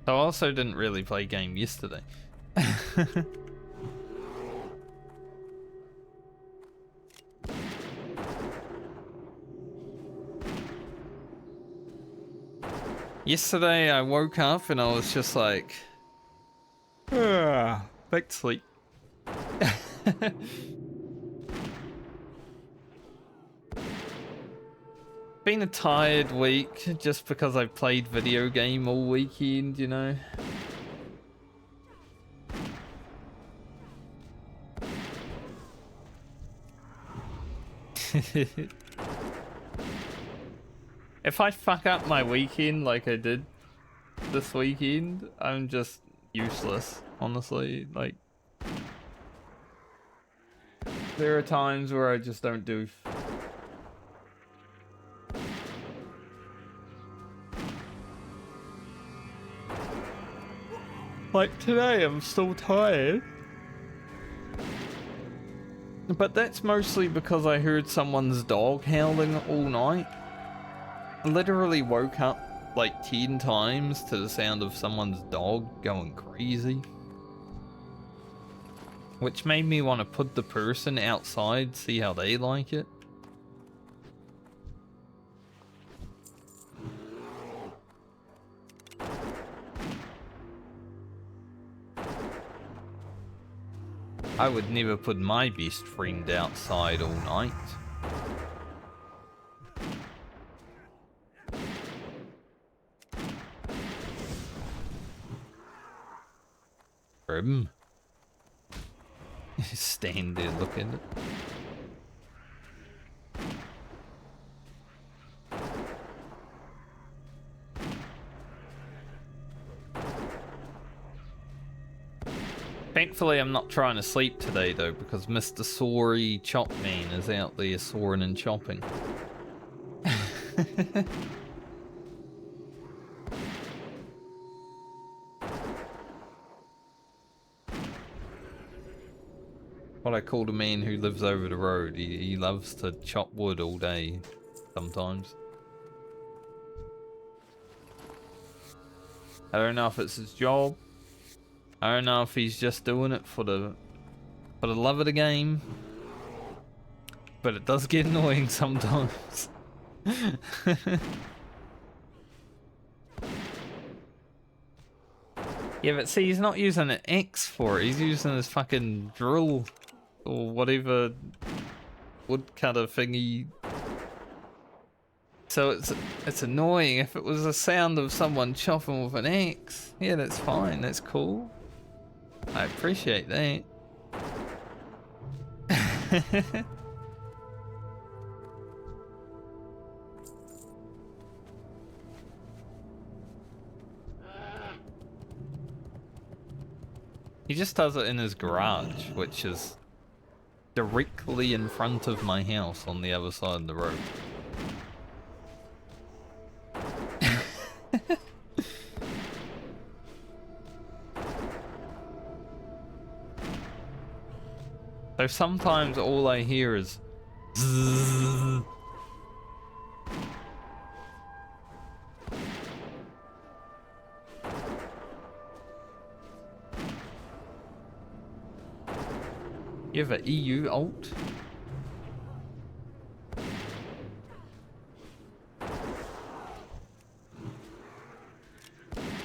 A: So I also didn't really play game yesterday. Yesterday I woke up and I was just like, back to sleep. Been a tired week just because I played video game all weekend, you know. If I fuck up my weekend like I did this weekend, I'm just useless, honestly. Like, there are times where I just don't do. Like today, I'm still tired. But that's mostly because I heard someone's dog howling all night. I literally woke up like 10 times to the sound of someone's dog going crazy. Which made me want to put the person outside, see how they like it. I would never put my best friend outside all night. Grim. Stand there looking at it. Thankfully, I'm not trying to sleep today, though, because Mr. Sorry Chop Man is out there soaring and chopping. What I call the man who lives over the road. He loves to chop wood all day, sometimes. I don't know if it's his job. I don't know if he's just doing it for the love of the game. But it does get annoying sometimes. Yeah, but see, he's not using an axe for it. He's using his fucking drill or whatever woodcutter thingy. So it's annoying. If it was a sound of someone chopping with an axe, yeah, that's fine. That's cool. I appreciate that. He just does it in his garage, which is directly in front of my house on the other side of the road. So sometimes all I hear is zzz. You have an EU alt?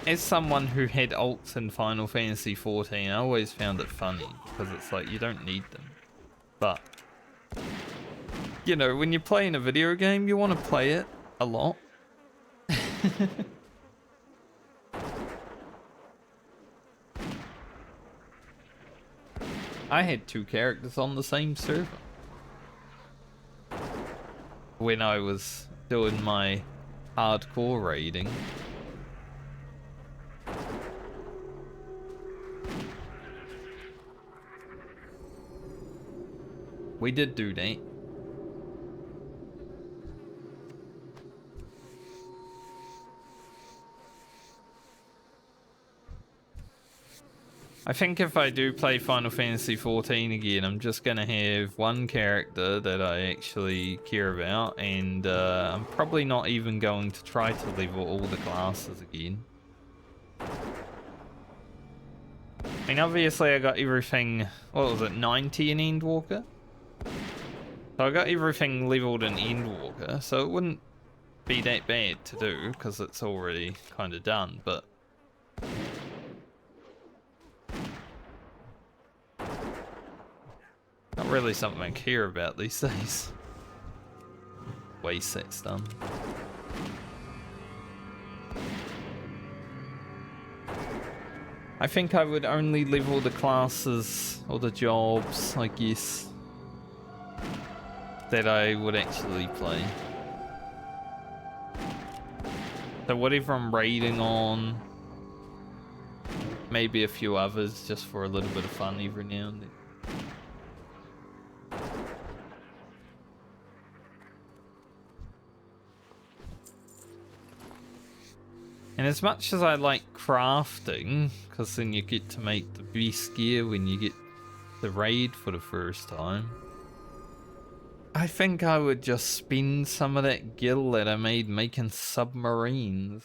A: As someone who had alts in Final Fantasy XIV, I always found it funny because it's like you don't need them. But, you know, when you're playing a video game, you want to play it a lot. I had 2 characters on the same server when I was doing my hardcore raiding. We did do that. I think if I do play Final Fantasy XIV again, I'm just gonna have one character that I actually care about, and I'm probably not even going to try to level all the classes again. I mean, obviously I got everything, what was it, 90 in Endwalker? So I got everything leveled in Endwalker, so it wouldn't be that bad to do, because it's already kind of done, but... not really something I care about these days. Waste set's done. I think I would only level the classes or the jobs, I guess, that I would actually play. So whatever I'm raiding on, maybe a few others just for a little bit of fun every now and then. And as much as I like crafting, because then you get to make the best gear when you get the raid for the first time, I think I would just spend some of that gil that I made making submarines.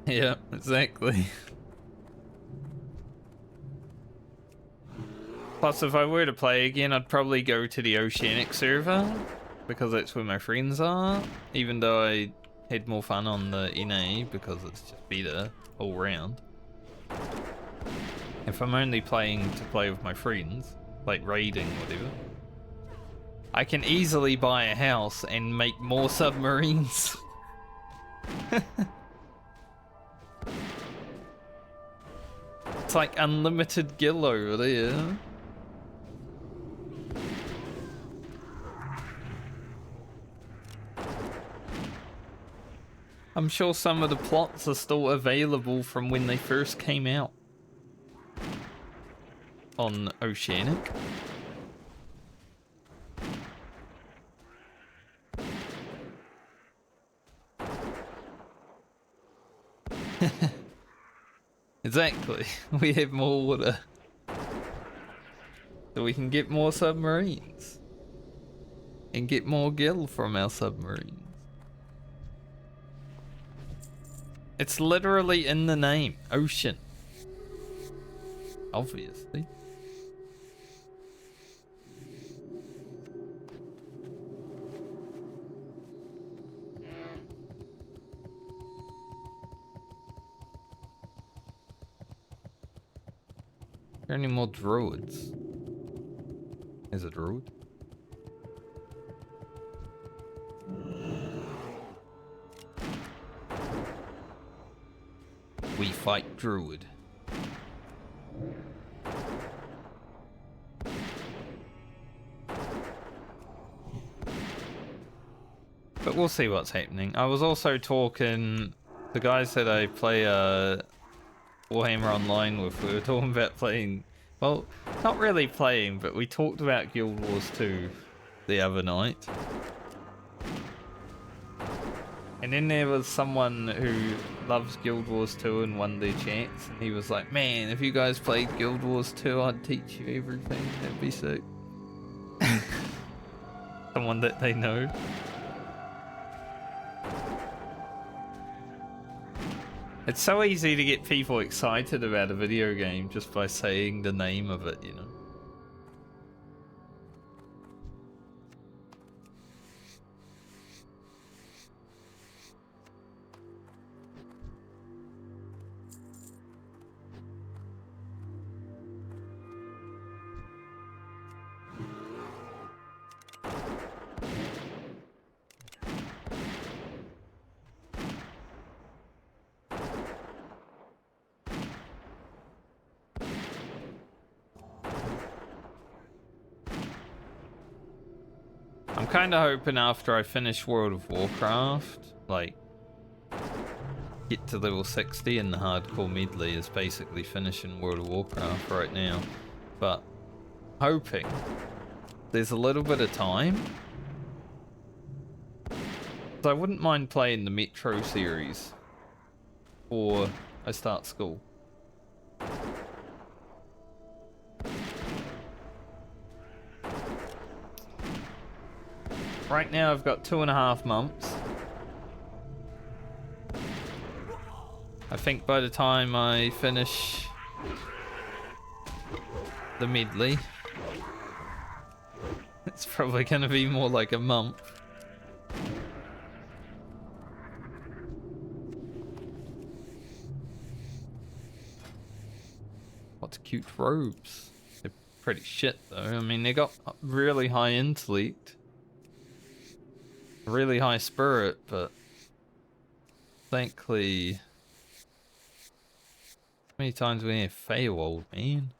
A: Yeah, exactly. Plus, if I were to play again, I'd probably go to the Oceanic server, because that's where my friends are, even though I had more fun on the NA, because it's just better all round. If I'm only playing to play with my friends, like raiding, whatever, I can easily buy a house and make more submarines. It's like unlimited gil over there. I'm sure some of the plots are still available from when they first came out on Oceanic. Exactly. We have more water. So we can get more submarines. And get more gil from our submarines. It's literally in the name. Ocean. Obviously. Are there any more druids? Is it a druid? We fight druid. But we'll see what's happening. I was also talking, the guys that I play Warhammer Online with, we were talking about playing, well, not really playing, but we talked about Guild Wars 2 the other night. And then there was someone who loves Guild Wars 2 in one of their chats, and he was like, man, if you guys played Guild Wars 2, I'd teach you everything. That'd be sick. Someone that they know. It's so easy to get people excited about a video game just by saying the name of it, you know? I'm kind of hoping after I finish World of Warcraft, like get to level 60 in the hardcore medley is basically finishing World of Warcraft right now. But hoping there's a little bit of time. So I wouldn't mind playing the Metro series before I start school. Right now I've got 2.5 months. I think by the time I finish the medley, it's probably going to be more like a month. What's cute robes? They're pretty shit though. I mean, they got really high intellect, really high spirit, but thankfully, how many times we have fail, old man?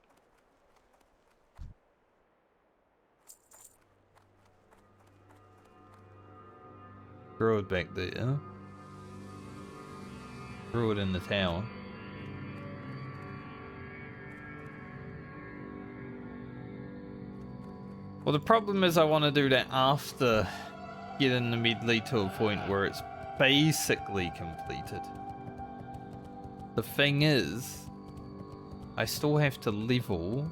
A: Druid back there. Druid in the tower. Well, the problem is I want to do that after getting the medley to a point where it's basically completed. The thing is, I still have to level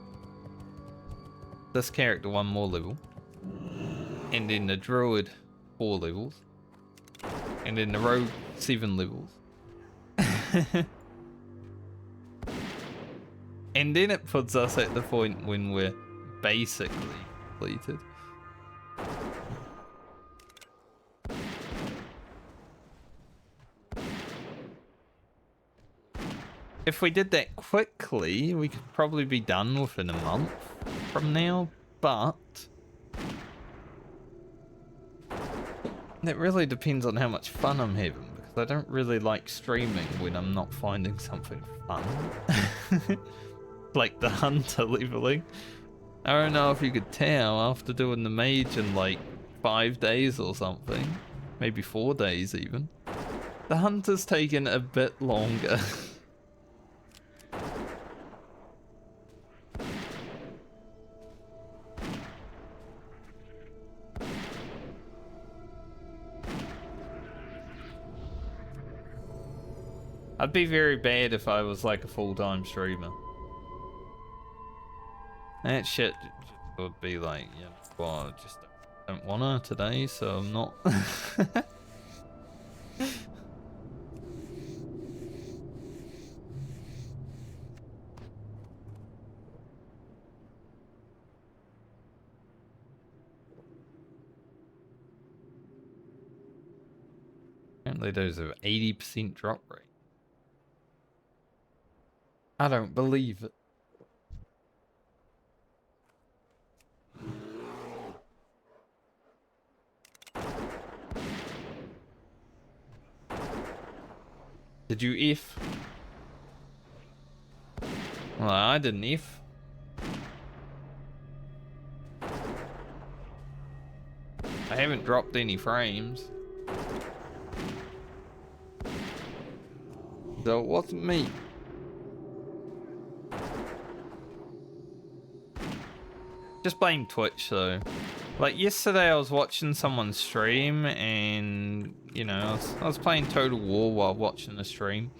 A: this character 1 more level, and then the druid 4 levels, and then the rogue 7 levels. And then it puts us at the point when we're basically completed. If we did that quickly, we could probably be done within a month from now, but it really depends on how much fun I'm having, because I don't really like streaming when I'm not finding something fun. Like the hunter leveling. I don't know if you could tell after doing the mage in like 5 days or something, maybe 4 days even. The hunter's taken a bit longer. I'd be very bad if I was like a full-time streamer. That shit would be like, yeah, well, I just don't wanna today, so I'm not. Apparently there's an 80% drop rate. I don't believe it. Did you F? Well, I didn't F. I haven't dropped any frames. So it wasn't me. Just blame Twitch though. Like yesterday I was watching someone stream and, you know, I was playing Total War while watching the stream.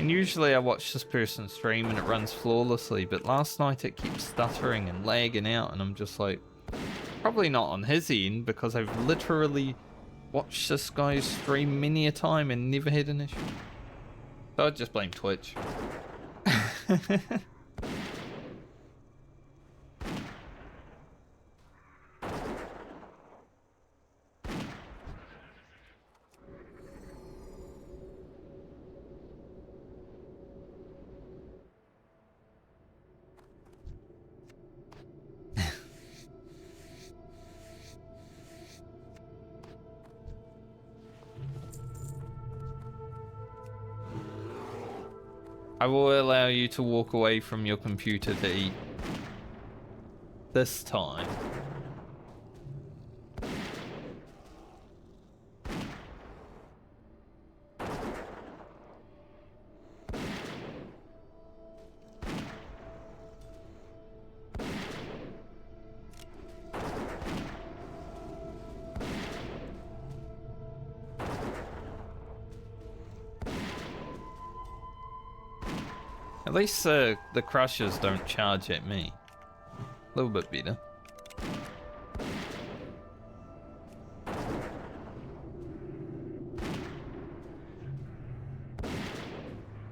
A: And usually I watch this person stream and it runs flawlessly, but last night it keeps stuttering and lagging out and I'm just like, probably not on his end because I've literally watched this guy stream many a time and never had an issue. So I'd just blame Twitch. I will allow you to walk away from your computer to eat. This time. At least the crushers don't charge at me. A little bit better.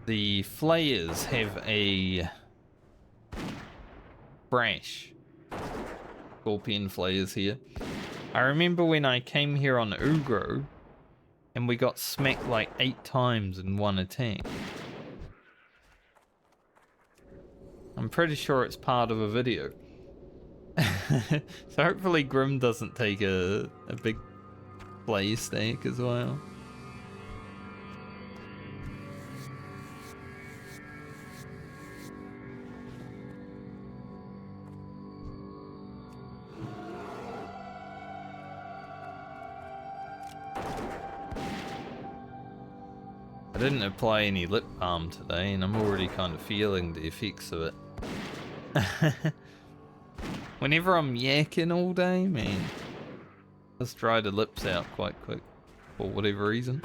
A: The flayers have a brash. Scorpion flayers here. I remember when I came here on Ugro and we got smacked like 8 times in one attack. I'm pretty sure it's part of a video. So hopefully Grim doesn't take a big flay stack as well. I didn't apply any lip balm today and I'm already kind of feeling the effects of it. Whenever I'm yakking all day, man, just dry the lips out quite quick for whatever reason.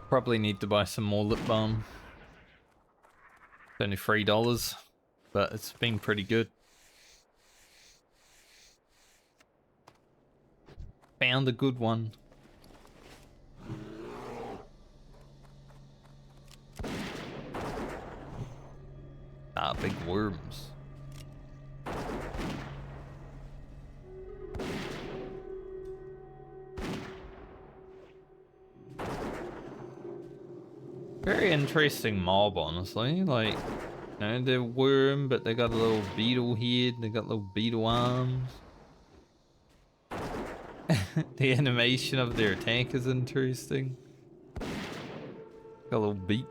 A: Probably need to buy some more lip balm. It's only $3, but it's been pretty good. Found a good one. Ah, big worms. Very interesting mob, honestly. Like, you know, they're worm, but they got a little beetle head, they got little beetle arms. The animation of their attack is interesting. Got a little beak.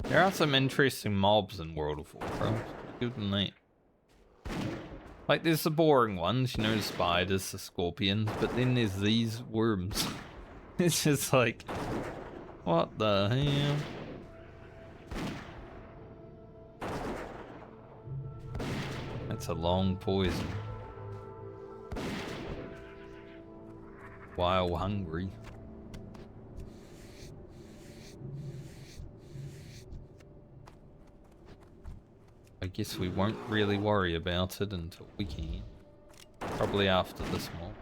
A: There are some interesting mobs in World of Warcraft. Good than that. Like, there's the boring ones, you know, the spiders, the scorpions, but then there's these worms. It's just like, what the hell? That's a long poison. While hungry. I guess we won't really worry about it until we can. Probably after this mob.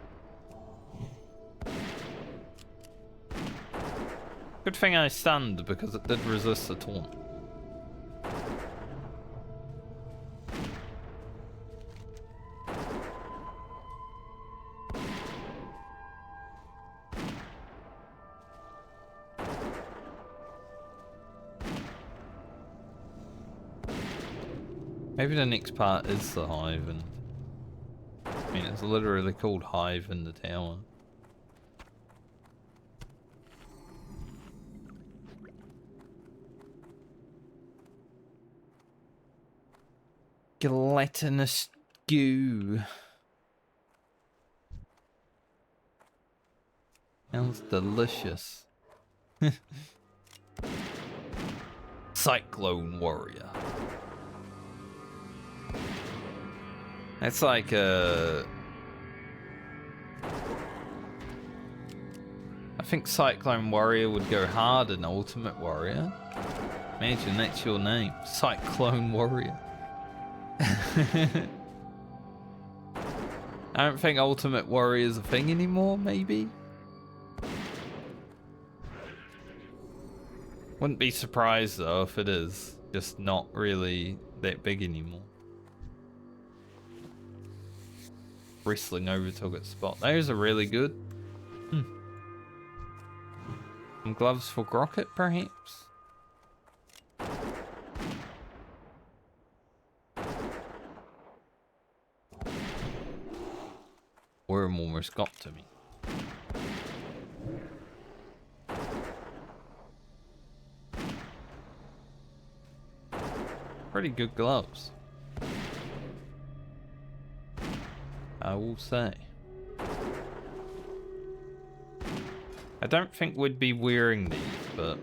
A: Good thing I stunned because it did resist the taunt. Maybe the next part is the hive, and I mean, it's literally called Hive in the tower. Gelatinous goo. Sounds delicious. Cyclone Warrior. That's like a... I think Cyclone Warrior would go hard in Ultimate Warrior. Imagine that's your name. Cyclone Warrior. I don't think Ultimate Warrior is a thing anymore, maybe? Wouldn't be surprised though if it is. Just not really that big anymore. Wrestling overtook its spot. Those are really good. Some gloves for Grocket, perhaps? Worm almost got to me. Pretty good gloves, I will say. I don't think we'd be wearing these, but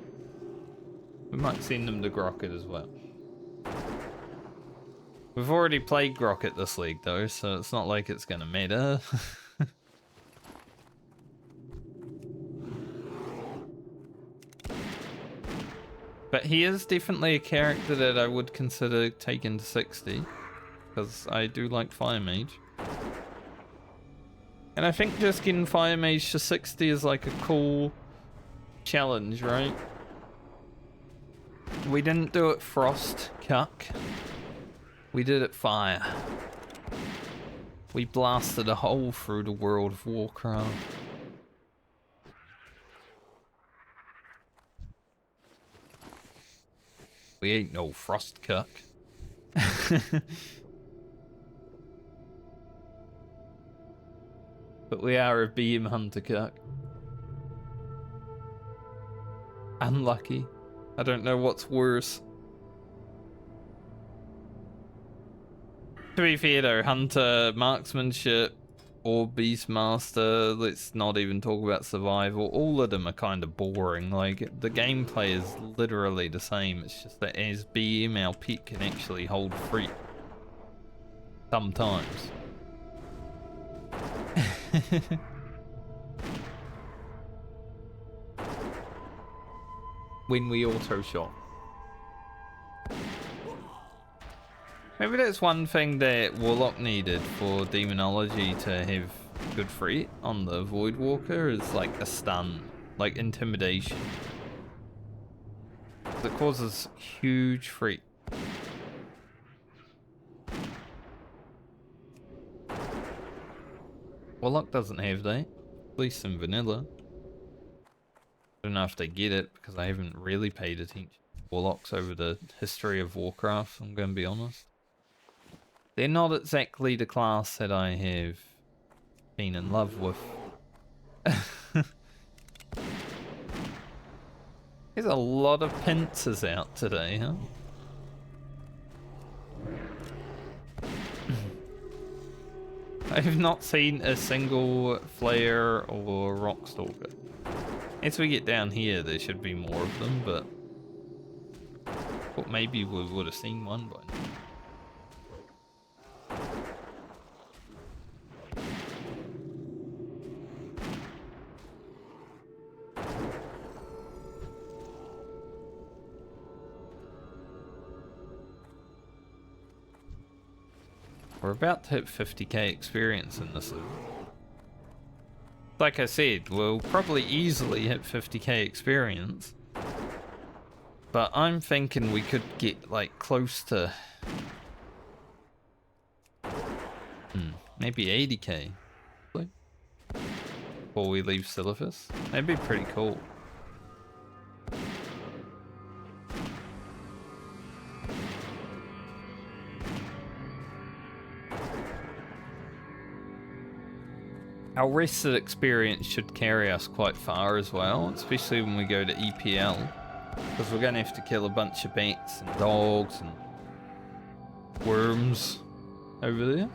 A: we might send them to Grocket as well. We've already played Grocket this league though, so it's not like it's gonna matter. But he is definitely a character that I would consider taking to 60, because I do like Fire Mage. And I think just getting Fire Mage to 60 is like a cool challenge, right? We didn't do it Frost, cuck. We did it Fire. We blasted a hole through the World of Warcraft. We ain't no Frost cuck. But we are a beam hunter cuck. Unlucky. I don't know what's worse. To be fair though, hunter, marksmanship, or beastmaster, let's not even talk about survival, all of them are kind of boring. Like, the gameplay is literally the same, it's just that as BM our pet can actually hold free. Sometimes. When we auto shot. Maybe that's one thing that Warlock needed for Demonology to have good threat on the Voidwalker, is like a stun, like intimidation. That causes huge threat. Warlock doesn't have that, at least in vanilla. I don't know if they get it because I haven't really paid attention to Warlocks over the history of Warcraft, I'm going to be honest. They're not exactly the class that I have been in love with. There's a lot of pincers out today, huh? I have not seen a single Flare or Rockstalker. As we get down here, there should be more of them, but maybe we would have seen one by now. We're about to hit 50k experience in this loop. Like I said, we'll probably easily hit 50k experience. But I'm thinking we could get like close to... maybe 80k. Before we leave Silithus. That'd be pretty cool. Our rested experience should carry us quite far as well, especially when we go to EPL, because we're going to have to kill a bunch of bats and dogs and worms over there.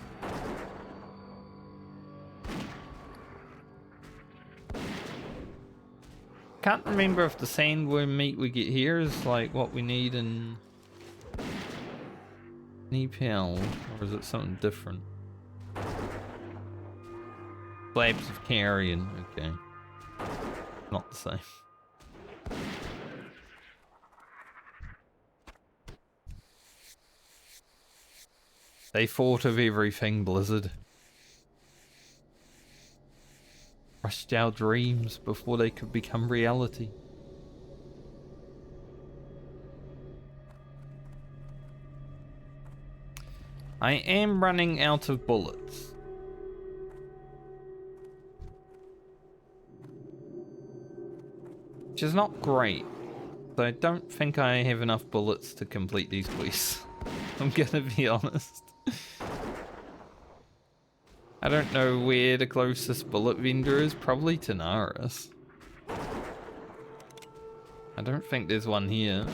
A: Can't remember if the sandworm meat we get here is like what we need in EPL, or is it something different? Slabs of carrion, okay. Not the same. They thought of everything, Blizzard. Crushed our dreams before they could become reality. I am running out of bullets. Which is not great. So I don't think I have enough bullets to complete these quests. I'm gonna be honest. I don't know where the closest bullet vendor is. Probably Tanaris. I don't think there's one here.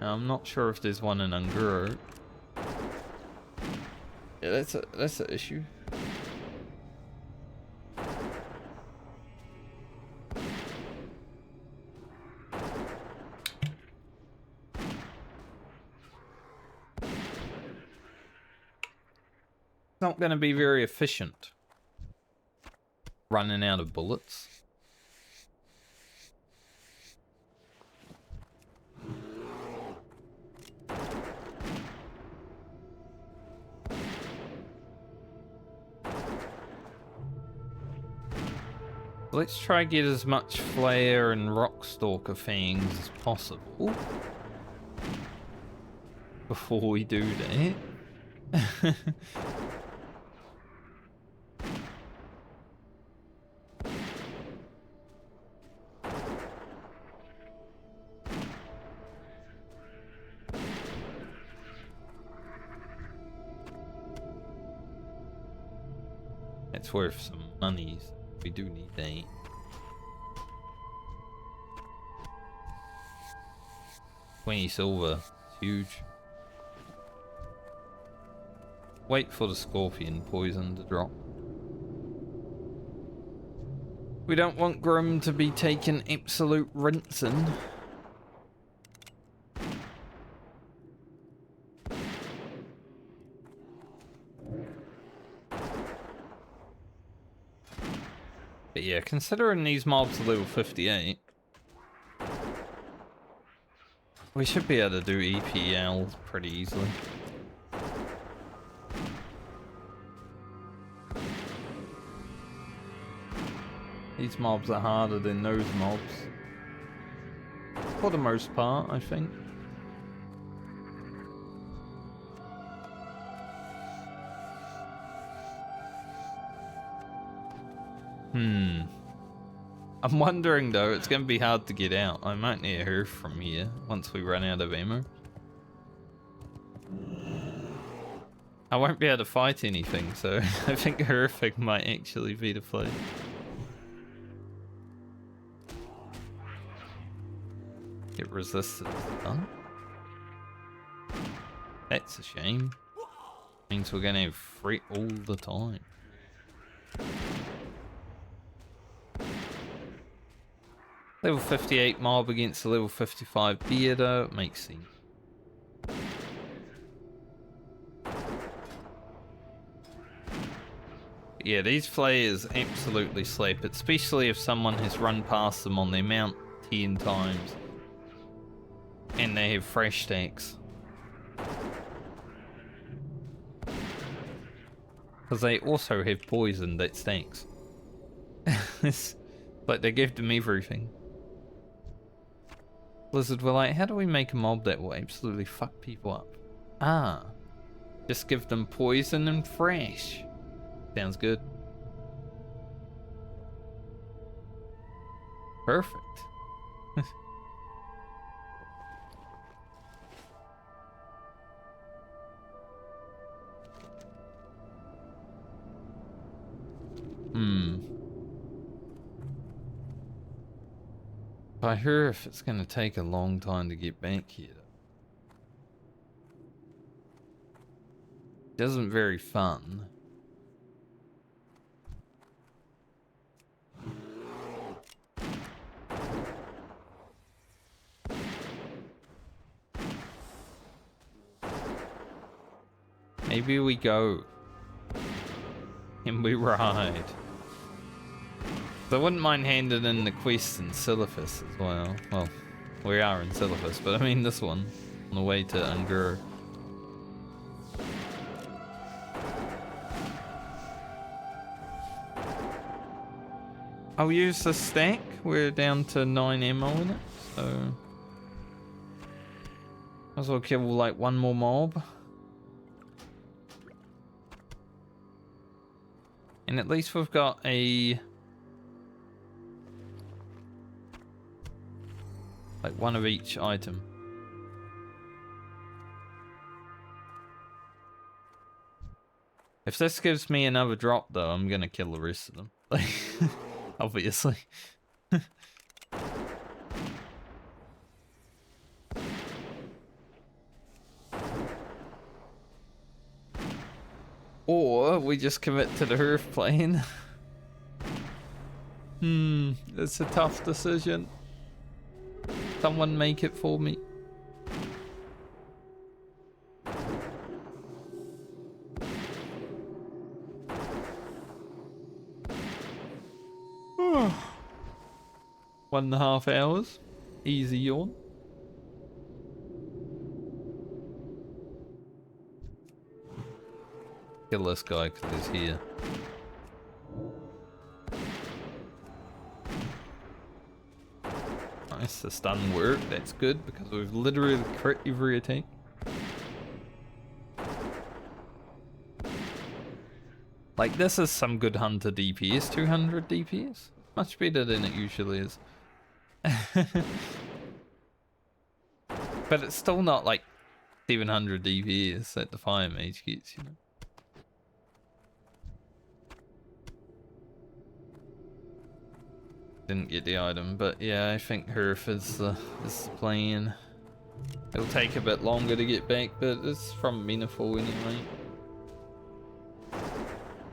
A: Now, I'm not sure if there's one in Unguro. Yeah, that's an issue. It's not going to be very efficient. Running out of bullets. Let's try get as much flare and rockstalker fangs as possible before we do that. It's worth some monies. We do need that. $20 silver. It's huge. Wait for the scorpion poison to drop. We don't want Grim to be taking absolute rinsing. But yeah, considering these mobs are level 58, we should be able to do EPL pretty easily. These mobs are harder than those mobs. For the most part, I think. I'm wondering though, it's going to be hard to get out. I might need a hearth from here once we run out of ammo. I won't be able to fight anything, so I think horrific might actually be the play. Get resisted. Huh? That's a shame. Means we're gonna have free all the time. Level 58 mob against the level 55 bearder makes sense. Yeah, these flayers absolutely slap, especially if someone has run past them on their mount 10 times and they have fresh stacks. Because they also have poison that stinks. It's like they give them everything. Blizzard were like, how do we make a mob that will absolutely fuck people up? Ah, just give them poison and fresh. Sounds good. Perfect. I hear if it's going to take a long time to get back here. It isn't very fun. Maybe we go and we ride. So I wouldn't mind handing in the quest in Silithus as well. Well, we are in Silithus, but I mean this one on the way to Ungur. I'll use the stack. We're down to 9 ammo in it, so might as well kill like one more mob. And at least we've got a like one of each item. If this gives me another drop though, I'm gonna kill the rest of them. Like, obviously. Or we just commit to the Earth plane. It's a tough decision. Someone make it for me. One and a half hours. Easy yawn. Kill this guy because he's here. Nice, the stun worked. That's good because we've literally crit every attack. Like, this is some good hunter DPS. 200 DPS. Much better than it usually is. But it's still not like 700 DPS that the fire mage gets, you know. Didn't get the item, but yeah, I think Herf is the plan. It'll take a bit longer to get back, but it's from Meaningful anyway.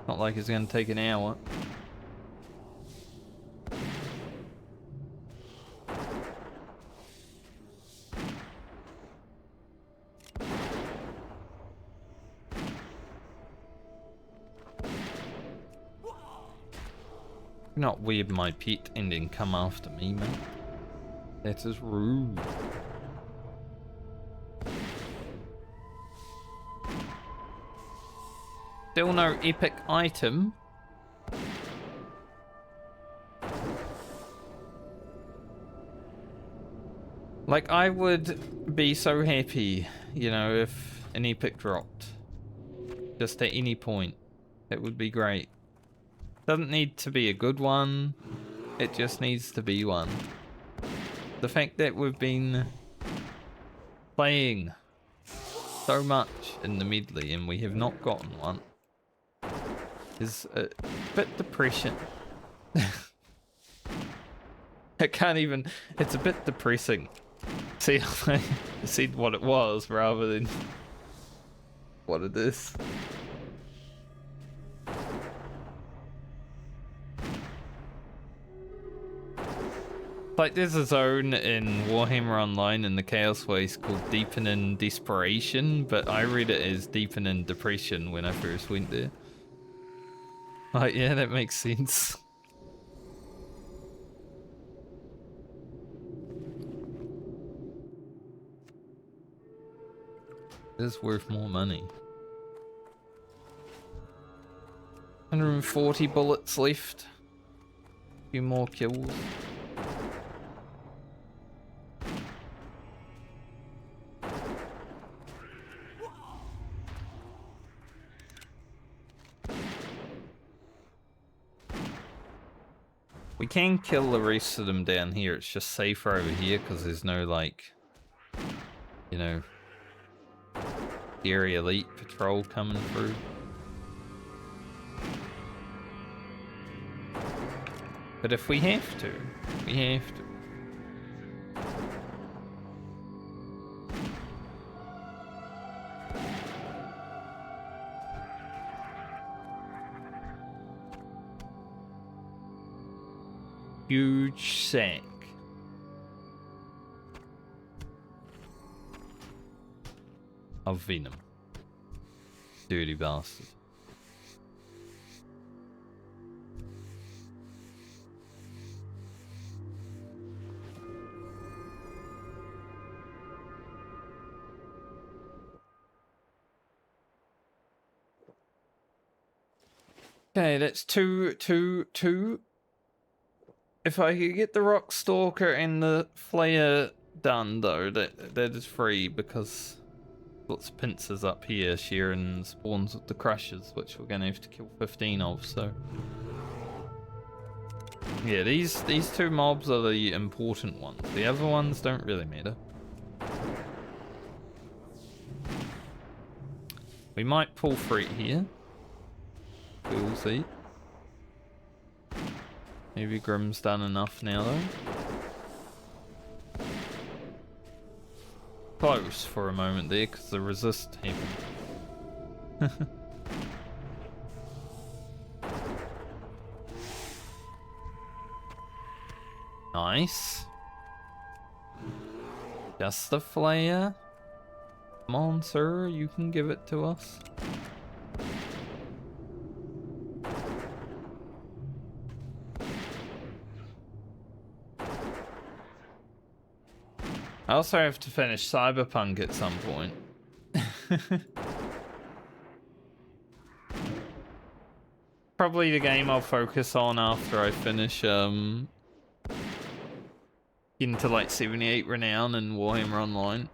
A: Not like it's gonna take an hour. Not weird my pet and then come after me, man. That is rude. Still no epic item. Like, I would be so happy, you know, if an epic dropped. Just at any point. That would be great. Doesn't need to be a good one, it just needs to be one. The fact that we've been playing so much in the Medley and we have not gotten one is a bit depressing. I can't even, it's a bit depressing. See, I said what it was rather than what it is. Like, there's a zone in Warhammer Online in the Chaos Waste called Deepen in Desperation, but I read it as Deepen in Depression when I first went there. Like, yeah, that makes sense. It's worth more money. 140 bullets left. A few more kills. We can kill the rest of them down here. It's just safer over here because there's no, like, you know, scary elite patrol coming through. But if we have to, we have to. Huge sack. Of venom. Dirty bastard. Okay, that's two. If I could get the Rock Stalker and the Flayer done, though, that is free because lots of pincers up here sharing spawns with the Crushers, which we're gonna have to kill 15 of. So yeah, these two mobs are the important ones. The other ones don't really matter. We might pull fruit here. We will see. Maybe Grim's done enough now, though. Close for a moment there, because the resist happened. Nice. Just the flare. Come on, sir, you can give it to us. I also have to finish Cyberpunk at some point. Probably the game I'll focus on after I finish into like 78 Renown and Warhammer Online.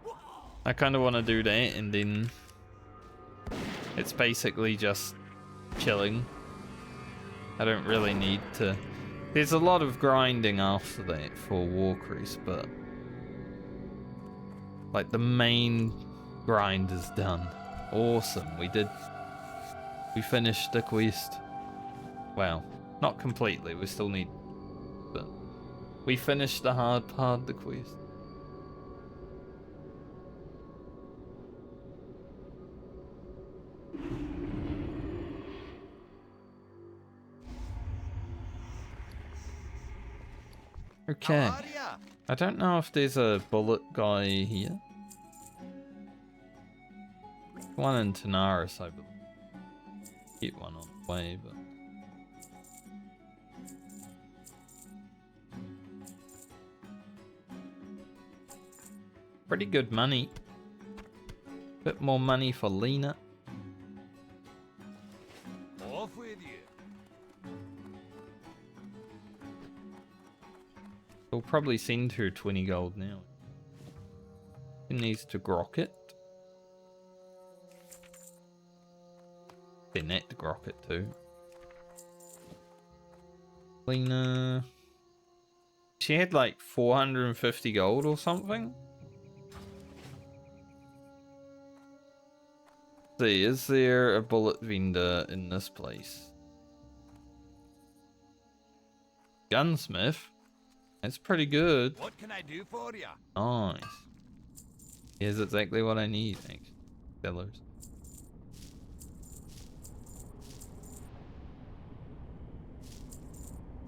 A: I kind of want to do that, and then it's basically just chilling. I don't really need to... There's a lot of grinding after that for Warcrest, but like the main grind is done. Awesome, we finished the quest. Well, not completely, we still need, but we finished the hard part of the quest. Okay. I don't know if there's a bullet guy here. One in Tanaris, I believe. Get one on the way, but... Pretty good money. Bit more money for Lena.
E: Off with you.
A: We'll probably send her 20 gold now. She needs to grok it. Then that to grok it too. Lena. She had like 450 gold or something. See, is there a bullet vendor in this place? Gunsmith? That's pretty good.
E: What can I do for you?
A: Nice. Here's exactly what I need, thanks. Sellers.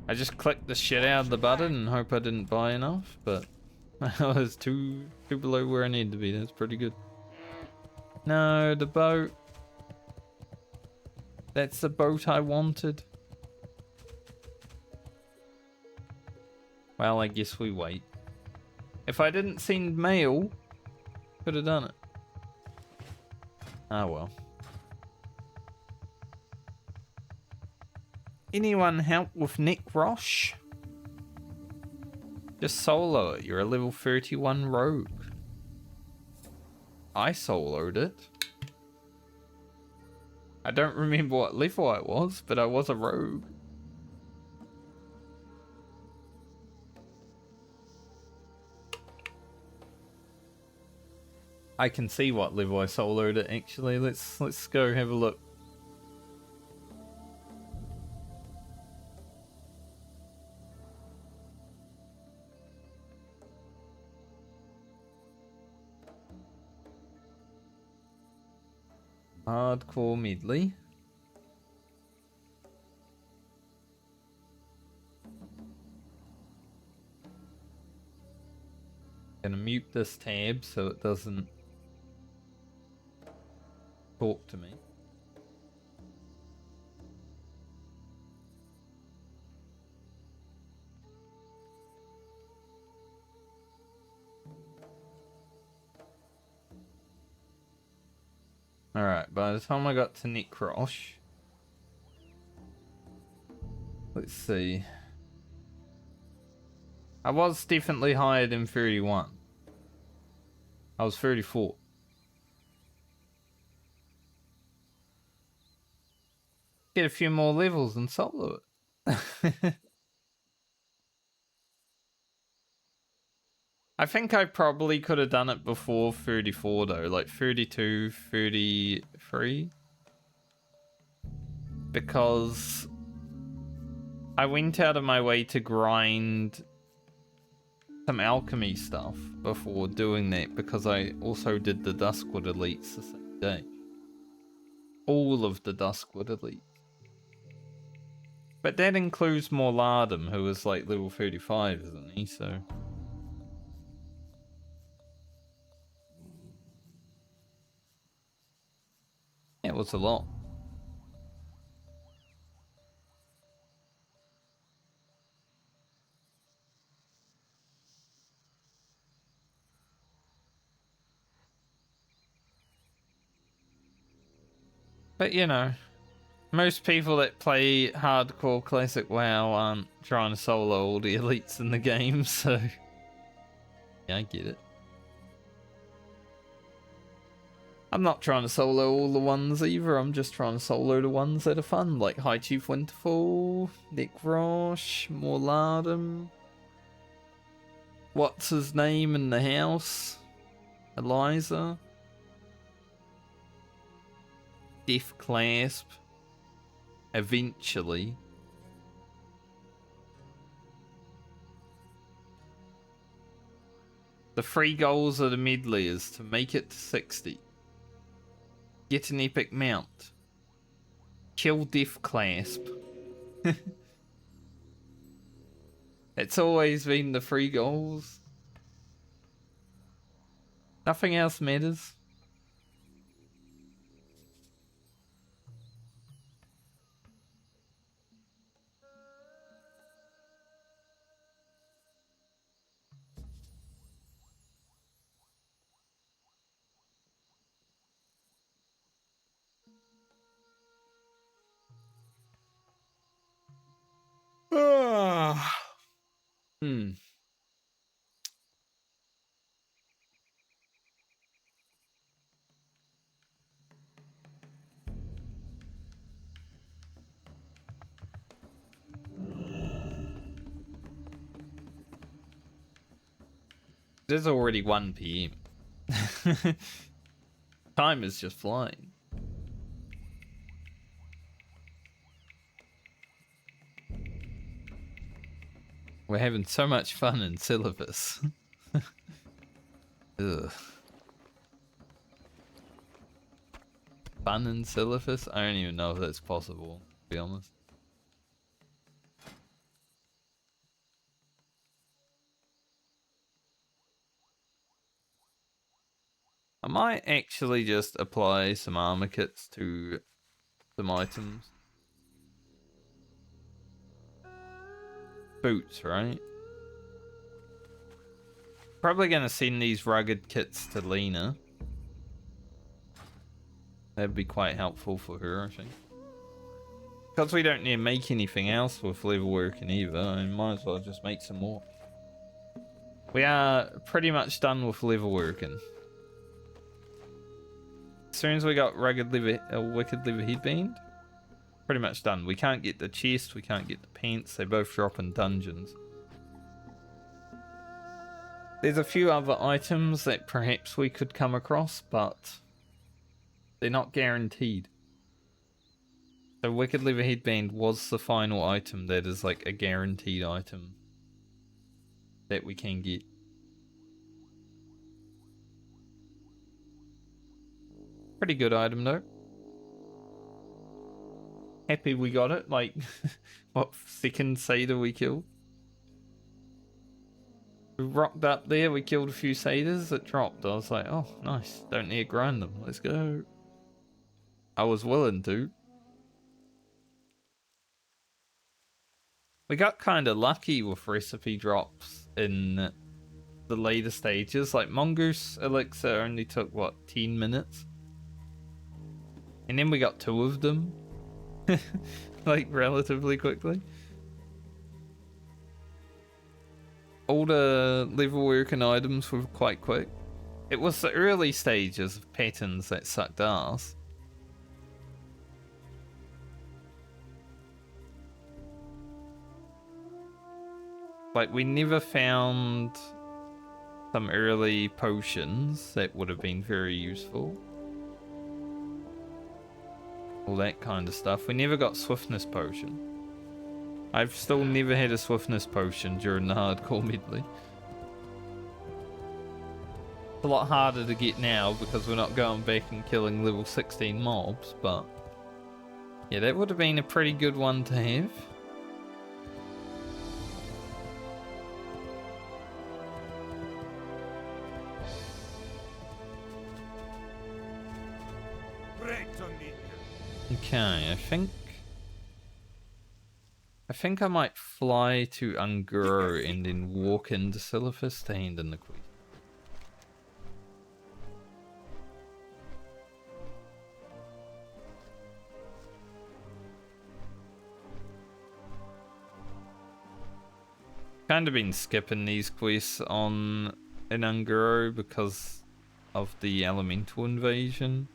A: I just clicked the shit out of the button and hope I didn't buy enough, but I was too below where I need to be. That's pretty good. No, the boat. That's the boat I wanted. Well, I guess we wait. If I didn't send mail, could have done it. Ah well. Anyone help with Nick Roche? Just solo it. You're a level 31 rogue. I soloed it. I don't remember what level I was, but I was a rogue. I can see what level I soloed it actually. Let's go have a look. Hardcore Medley. Gonna mute this tab so it doesn't talk to me. Alright, by the time I got to Necrosh, let's see. I was definitely higher than 31. I was 34. Get a few more levels and solo it. I think I probably could have done it before 34 though, like 32, 33. Because I went out of my way to grind some alchemy stuff before doing that, because I also did the Duskwood Elites the same day. All of the Duskwood Elites. But that includes Morladum, who is like level 35, isn't he? So. Yeah, it was a lot. But you know, most people that play hardcore classic WoW aren't trying to solo all the elites in the game, so yeah, I get it. I'm not trying to solo all the ones either, I'm just trying to solo the ones that are fun, like High Chief Winterfall, Nekrosh, Morladum, what's his name in the house? Eliza. Death Clasp. Eventually. The 3 goals of the Medley is to make it to 60. Get an epic mount. Kill Death Clasp. It's always been the 3 goals. Nothing else matters. Hmm. It is already 1 PM. Time is just flying. We're having so much fun in syllabus. Ugh. Fun in syllabus? I don't even know if that's possible, to be honest. I might actually just apply some armor kits to some items. Boots, right? Probably gonna send these rugged kits to Lena. That'd be quite helpful for her, I think. Because we don't need to make anything else with level working either, I might as well just make some more. We are pretty much done with level working. As soon as we got Wicked Liver Headband, pretty much done. We can't get the chest, we can't get the pants, they both drop in dungeons. There's a few other items that perhaps we could come across, but they're not guaranteed. So Wicked Liver Headband was the final item that is like a guaranteed item that we can get. Pretty good item though. Happy we got it. Like, what second satyr we killed? We rocked up there, we killed a few satyrs, it dropped. I was like, oh, nice. Don't need to grind them. Let's go. I was willing to. We got kind of lucky with recipe drops in the later stages. Like, Mongoose Elixir only took, what, 10 minutes? And then we got 2 of them. Like, relatively quickly. All the level working items were quite quick. It was the early stages of patterns that sucked ass. Like, we never found some early potions that would have been very useful. All that kind of stuff. We never got swiftness potion. I've still never had a swiftness potion during the hardcore medley. It's a lot harder to get now because we're not going back and killing level 16 mobs, but yeah, that would have been a pretty good one to have.
E: Great to meet you.
A: Okay, I think I might fly to Unguro and then walk into Silithus to hand in the quest. Kind of been skipping these quests in Unguro because of the elemental invasion.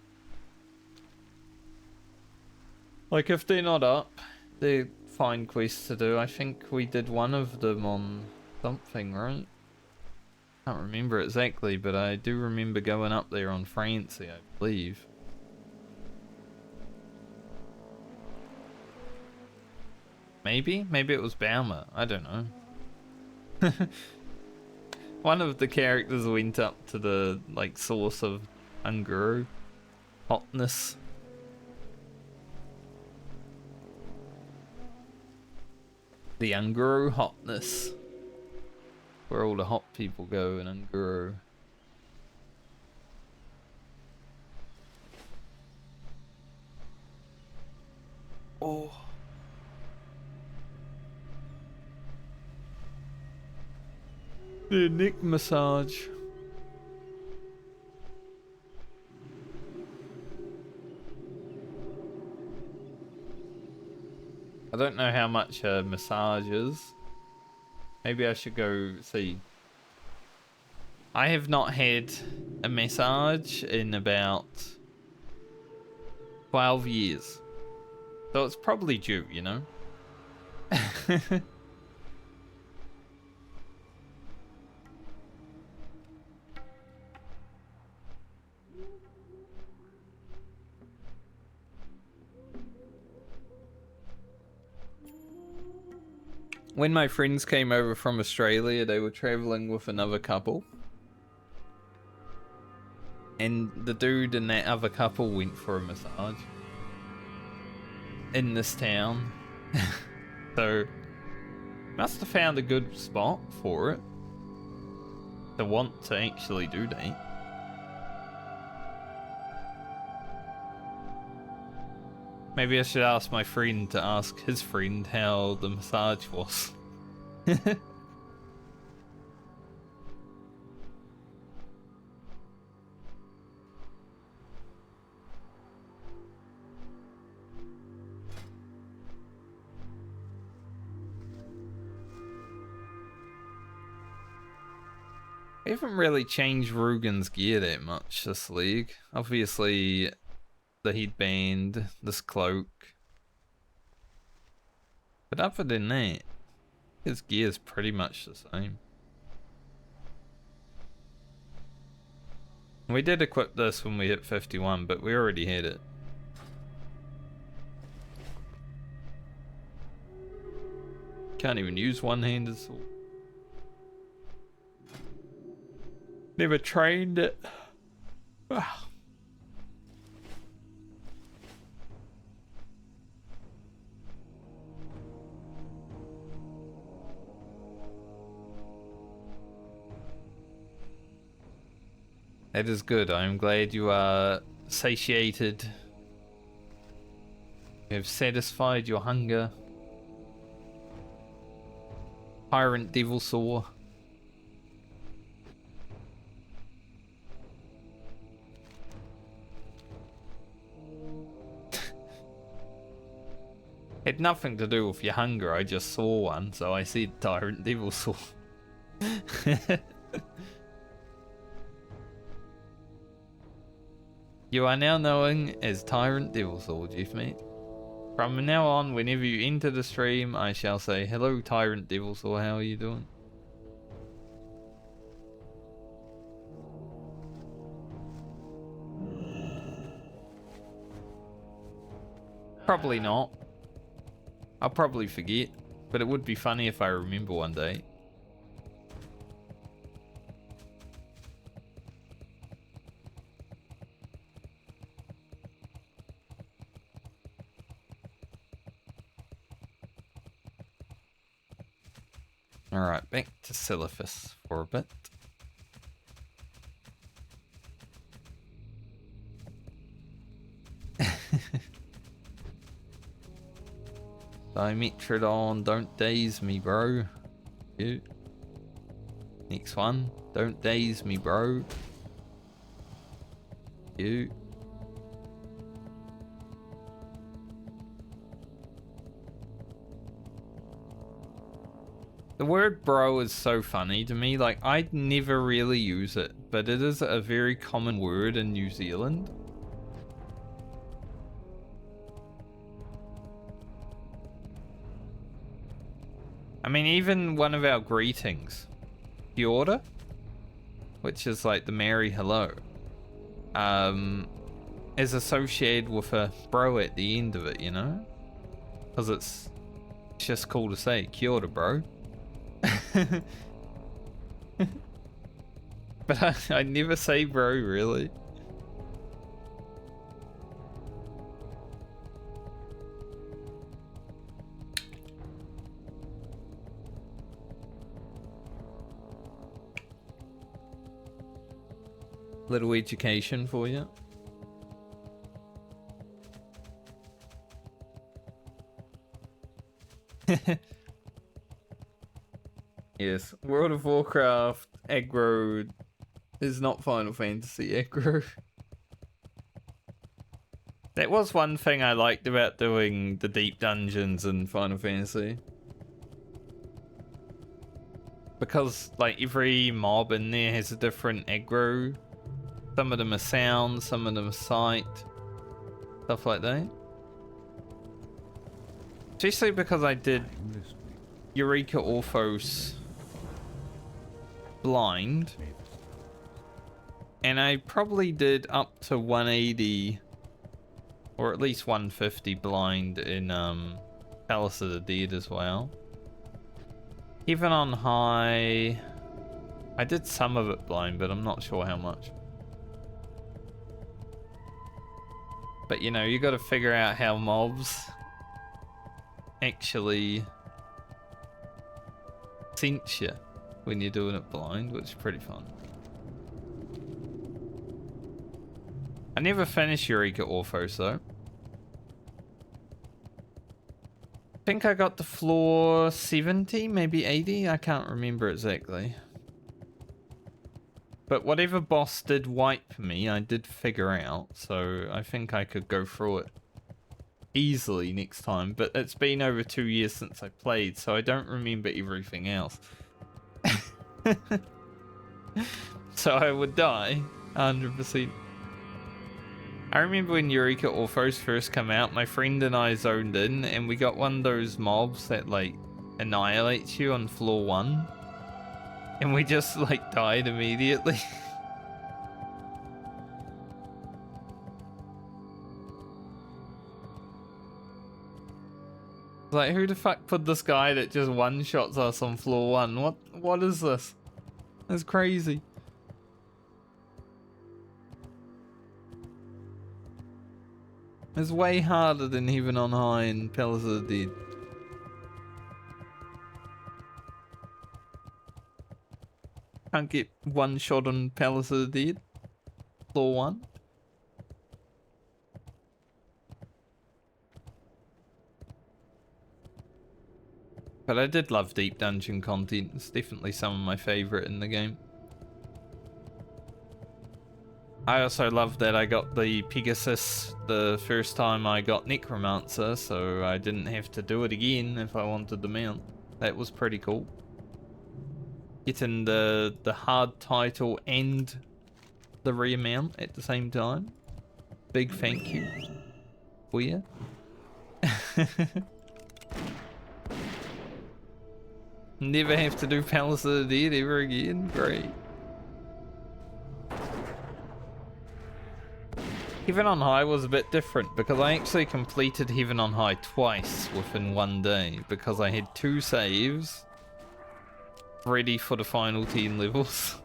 A: Like if they're not up, they're fine quests to do. I think we did one of them on something, right? Can't remember exactly, but I do remember going up there on Francie, I believe. Maybe it was Baumer. I don't know. One of the characters went up to the like source of Unguro hotness. The Unguro hotness. Where all the hot people go in Unguro. Oh. The neck massage. I don't know how much a massage is. Maybe I should go see. I have not had a massage in about 12 years. So it's probably due, you know? When my friends came over from Australia, they were traveling with another couple. And the dude and that other couple went for a massage. In this town. So, must have found a good spot for it. To want to actually do that. Maybe I should ask my friend to ask his friend how the massage was. I haven't really changed Rugen's gear that much this league. Obviously, the headband, this cloak. But other than that, his gear's pretty much the same. We did equip this when we hit 51, but we already had it. Can't even use one-handed sword. Never trained it. That is good. I am glad you are satiated. You have satisfied your hunger. Tyrant Devil Saw. Had nothing to do with your hunger, I just saw one, so I said Tyrant Devil Saw. You are now known as Tyrant Devil Saw, Chief Mate. From now on, whenever you enter the stream, I shall say, hello Tyrant Devil Saw, how are you doing? Probably not. I'll probably forget, but it would be funny if I remember one day. Alright, back to Silithus for a bit. Dimetrodon, don't daze me, bro. You. Next one. Don't daze me, bro. You. The word bro is so funny to me. Like, I'd never really use it, but it is a very common word in New Zealand. I mean, even one of our greetings, kia ora, which is like the merry hello, is associated with a bro at the end of it, you know? Because it's just cool to say, kia ora, bro. But I never say bro, really. Little education for you. Yes, World of Warcraft aggro is not Final Fantasy aggro. That was one thing I liked about doing the deep dungeons in Final Fantasy. Because, like, every mob in there has a different aggro. Some of them are sound, some of them are sight. Stuff like that. Especially because I did Eureka Orphos blind. And I probably did up to 180 or at least 150 blind in Palace of the Dead as well. Even on high, I did some of it blind, but I'm not sure how much. But you know, you got to figure out how mobs actually sense you when you're doing it blind, which is pretty fun. I never finished Eureka Orphos though. I think I got to floor 70, maybe 80, I can't remember exactly. But whatever boss did wipe me, I did figure out, so I think I could go through it easily next time. But it's been over 2 years since I played, so I don't remember everything else. So I would die, 100%. I remember when Eureka Orphos first came out, my friend and I zoned in, and we got one of those mobs that, like, annihilates you on floor 1. And we just, like, died immediately. Like, who the fuck put this guy that just one-shots us on floor 1? What is this? That's crazy. It's way harder than Heaven on High and Palace of the Dead. Can't get one shot on Palace of the Dead. Floor 1. But I did love deep dungeon content. It's definitely some of my favorite in the game. I also love that I got the Pegasus the first time I got Necromancer, so I didn't have to do it again if I wanted the mount. That was pretty cool. Getting the hard title and the rare mount at the same time. Big thank you for you. Never have to do Palace of the Dead ever again. Great. Heaven on High was a bit different because I actually completed Heaven on High twice within one day because I had 2 saves ready for the final 10 levels.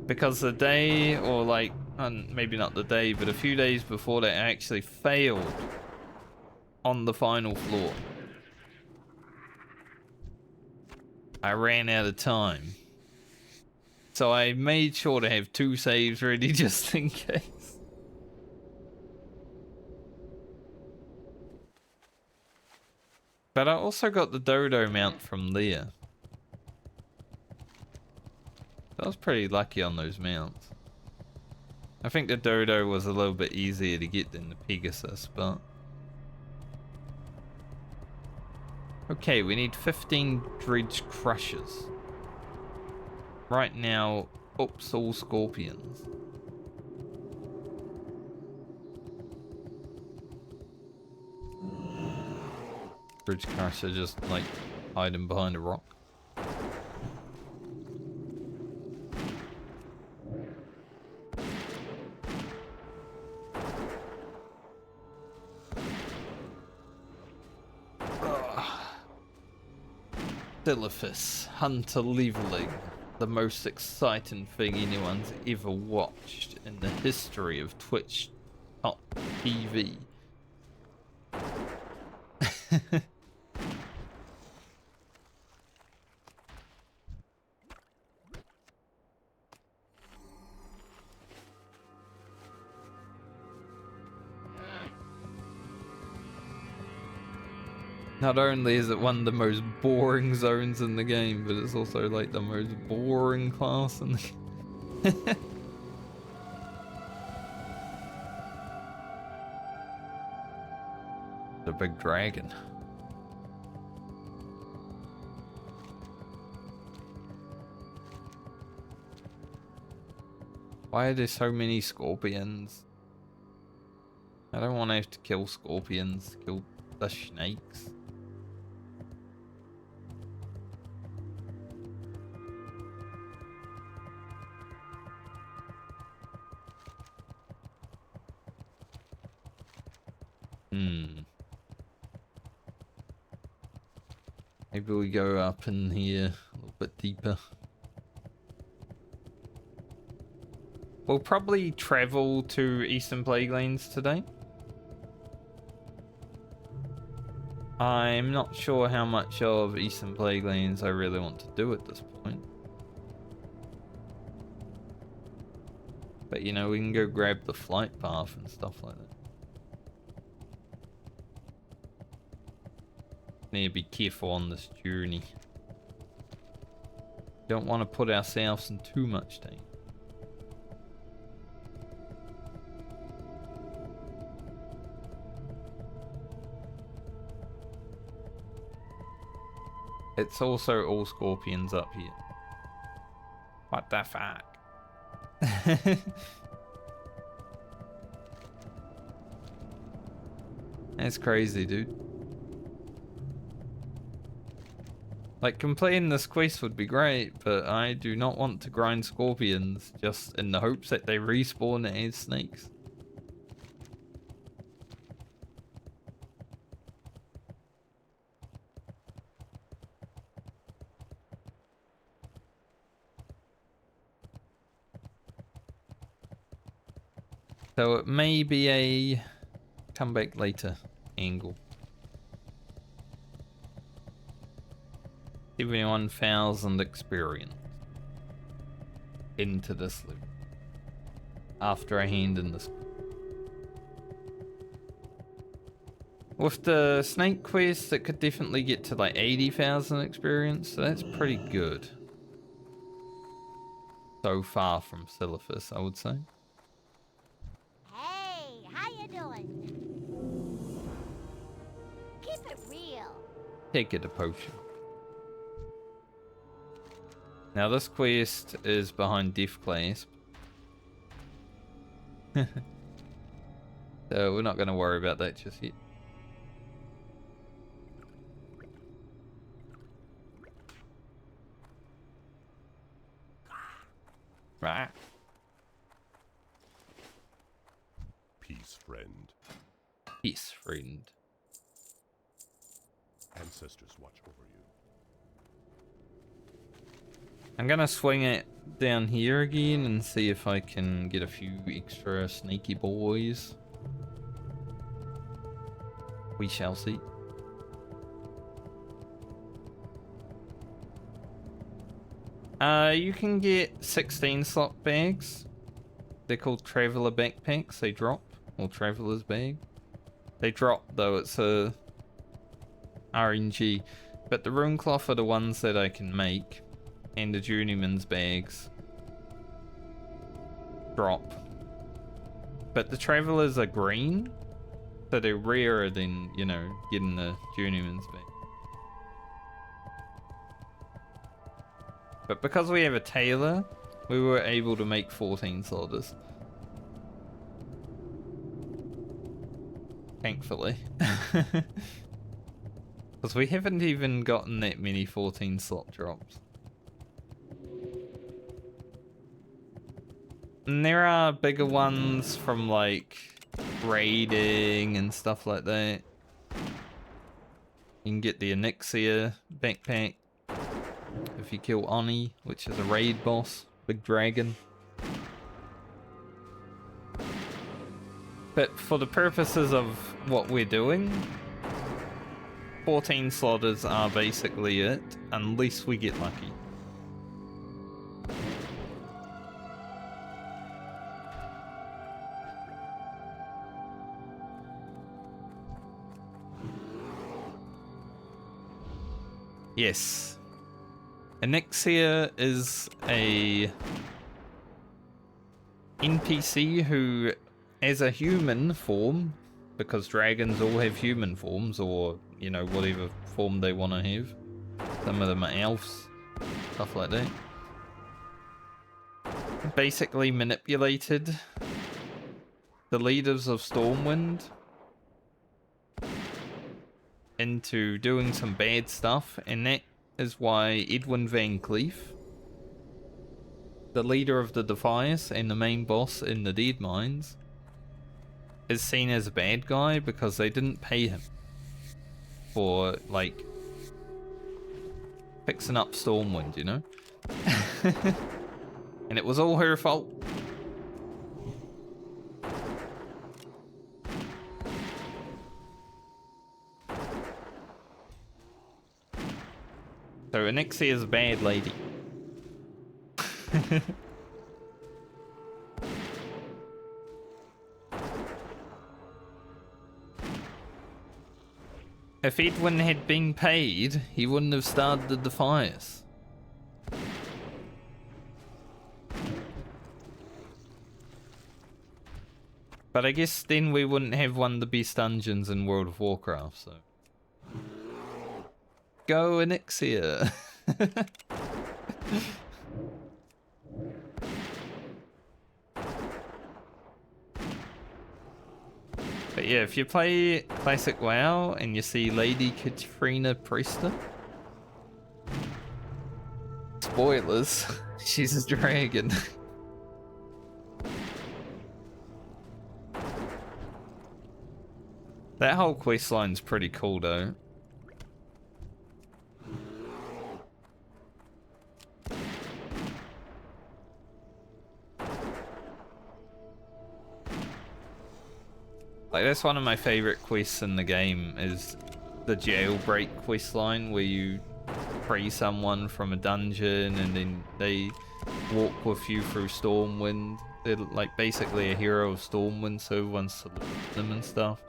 A: Because the day, or like, maybe not the day, but a few days before that, I actually failed on the final floor. I ran out of time. So I made sure to have 2 saves ready just in case. But I also got the dodo mount from Leah. I was pretty lucky on those mounts. I think the dodo was a little bit easier to get than the Pegasus, but... Okay, we need 15 dredge crushers. Right now, oops, all scorpions. Dredge crusher just like hiding behind a rock. Silphus, hunter leveling, the most exciting thing anyone's ever watched in the history of Twitch top TV. Not only is it one of the most boring zones in the game, but it's also like the most boring class in the game. The big dragon. Why are there so many scorpions? I don't want to have to kill scorpions, kill the snakes. Maybe we go up in here a little bit deeper. We'll probably travel to Eastern Plaguelands today. I'm not sure how much of Eastern Plaguelands I really want to do at this point. But you know, we can go grab the flight path and stuff like that. Need to be careful on this journey. Don't want to put ourselves in too much danger. It's also all scorpions up here. What the fuck? That's crazy, dude. Like, completing this quest would be great, but I do not want to grind scorpions just in the hopes that they respawn as snakes. So it may be a come back later angle. 71,000 experience into this loop after a hand in this. With the snake quest, it could definitely get to like 80,000 experience, so that's pretty good. So far from Silphus, I would say.
B: Hey, how you doing? Keep it real.
A: Take it a potion. Now this quest is behind Death Clasp. So we're not going to worry about that just yet. Right.
D: Peace, friend.
A: Peace, friend.
D: Ancestors watch over you.
A: I'm gonna swing it down here again and see if I can get a few extra sneaky boys. We shall see. You can get 16 slot bags. They're called traveler backpacks. They drop, or traveler's bag. They drop though. It's a RNG. But the rune cloth are the ones that I can make. And the journeyman's bags drop. But the travelers are green. So they're rarer than, you know, getting the journeyman's bag. But because we have a tailor, we were able to make 14 slaughters. Thankfully. Because we haven't even gotten that many 14 slot drops. And there are bigger ones from like raiding and stuff like that. You can get the Onyxia backpack if you kill Oni, which is a raid boss, big dragon. But for the purposes of what we're doing, 14 slaughters are basically it, unless we get lucky. Yes. Onyxia is a NPC who, as a human form, because dragons all have human forms, or, you know, whatever form they want to have. Some of them are elves, stuff like that. Basically manipulated the leaders of Stormwind into doing some bad stuff, and that is why Edwin Van Cleef, the leader of the Defias and the main boss in the Dead Mines, is seen as a bad guy because they didn't pay him for, like, fixing up Stormwind, you know? And it was all her fault. So Onyxia is a bad lady. If Edwin had been paid, he wouldn't have started the Defias. But I guess then we wouldn't have one of the best dungeons in World of Warcraft, so... Go Onyxia! But yeah, if you play Classic WoW and you see Lady Katrina Presta, spoilers, she's a dragon. That whole questline's pretty cool though. Like, that's one of my favorite quests in the game, is the jailbreak questline, where you free someone from a dungeon and then they walk with you through Stormwind. They're like basically a hero of Stormwind, so everyone salutes them and stuff.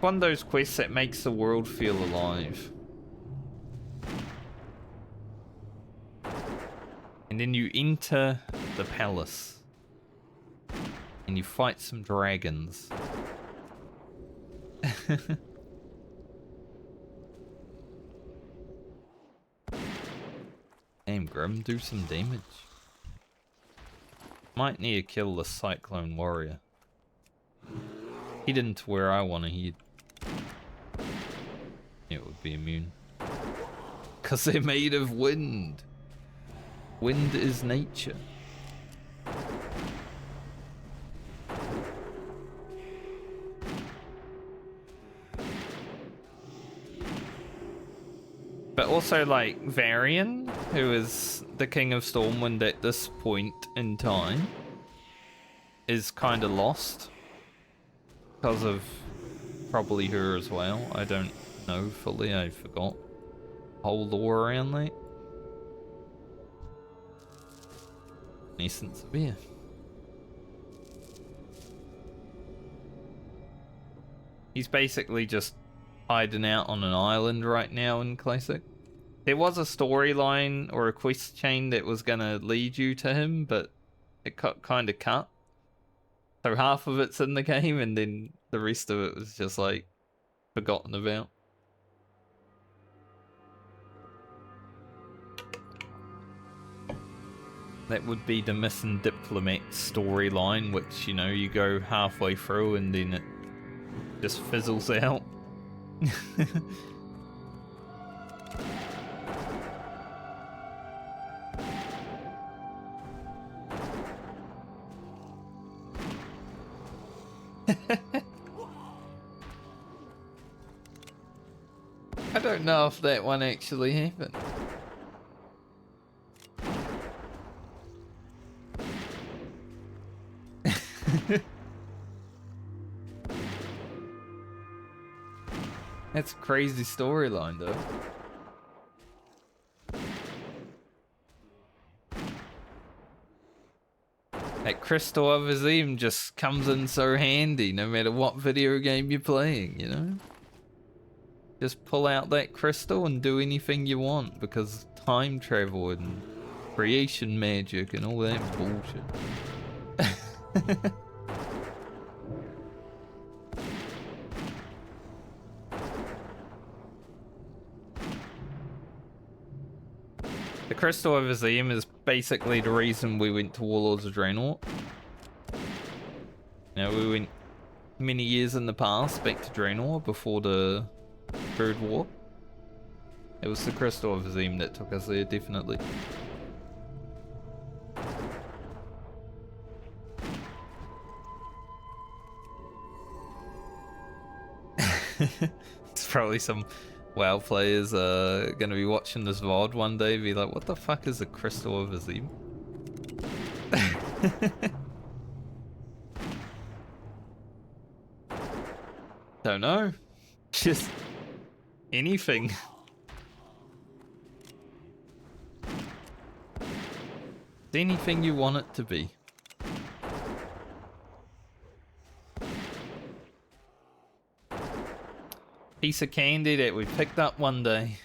A: One of those quests that makes the world feel alive. And then you enter the palace. And you fight some dragons. Damn, Grim, do some damage. Might need to kill the Cyclone Warrior. Head into where I want to head. It would be immune. Because they're made of wind. Wind is nature. But also, like, Varian, who is the king of Stormwind at this point in time, is kind of lost. Because of probably her as well. I don't know fully, I forgot. Whole lore around that. Essence of beer. He's basically just hiding out on an island right now in Classic. There was a storyline or a quest chain that was gonna lead you to him, but it kind of cut. So half of it's in the game, and then the rest of it was just like forgotten about. That would be the missing diplomat storyline, which, you know, you go halfway through and then it just fizzles out. I don't know if that one actually happened. That's a crazy storyline, though. That crystal of Azim just comes in so handy no matter what video game you're playing, you know? Just pull out that crystal and do anything you want, because time travel and creation magic and all that bullshit. The Crystal of Azim is basically the reason we went to Warlords of Draenor. Now, we went many years in the past back to Draenor before the Third War. It was the Crystal of Azim that took us there, definitely. It's probably some WoW players gonna be watching this VOD one day, be like, what the fuck is a Crystal of Azim? Don't know. Just anything. Anything you want it to be. Piece of candy that we picked up one day.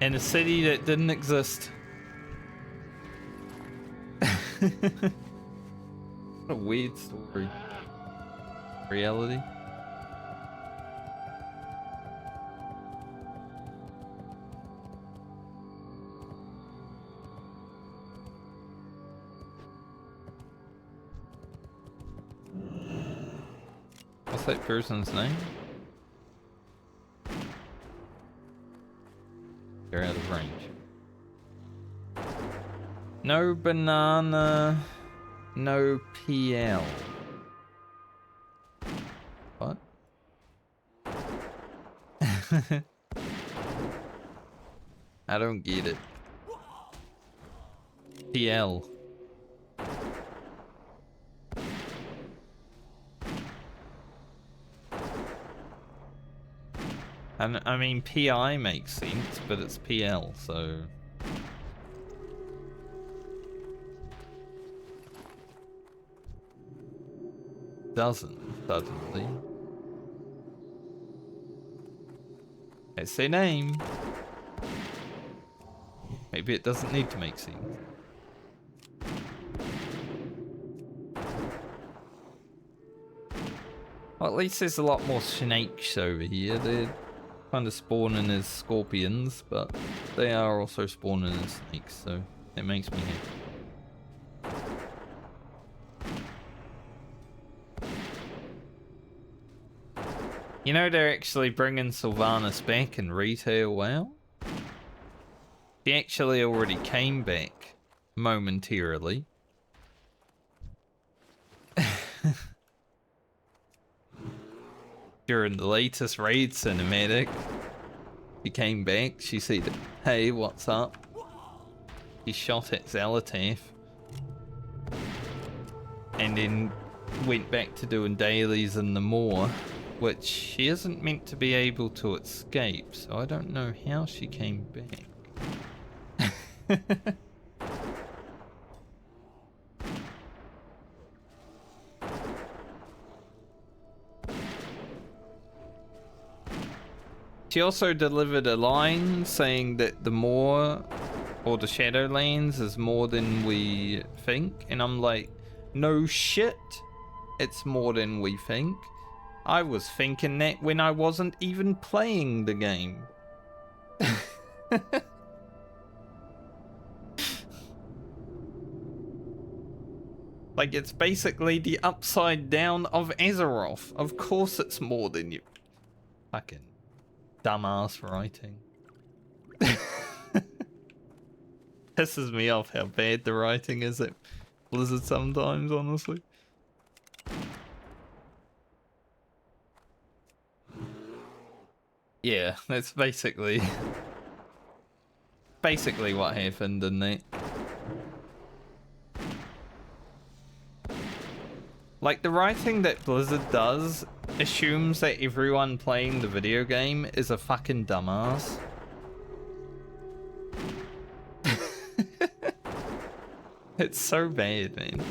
A: In a city that didn't exist. What a weird story. Reality. What's that person's name? They're out of range. No banana, no PL. What? I don't get it. PL. And I mean, PI makes sense, but it's PL, so... Doesn't, suddenly. It's their name. Maybe it doesn't need to make sense. Well, at least there's a lot more snakes over here. They're kind of spawning as scorpions, but they are also spawning as snakes, so it makes me happy. You know, they're actually bringing Sylvanas back in retail WoW. He actually already came back momentarily. During the latest raid cinematic, she came back, she said, hey, what's up? He shot at Xalatath. And then went back to doing dailies in the moor, which she isn't meant to be able to escape, so I don't know how she came back. She also delivered a line saying that the Moor or the Shadowlands is more than we think, and I'm like, no shit, it's more than we think. I was thinking that when I wasn't even playing the game. Like, it's basically the upside down of Azeroth. Of course it's more than you. Fucking dumbass writing. Pisses me off how bad the writing is at Blizzard sometimes, honestly. Yeah, that's basically what happened, didn't it? Like, the writing that Blizzard does assumes that everyone playing the video game is a fucking dumbass. It's so bad, man.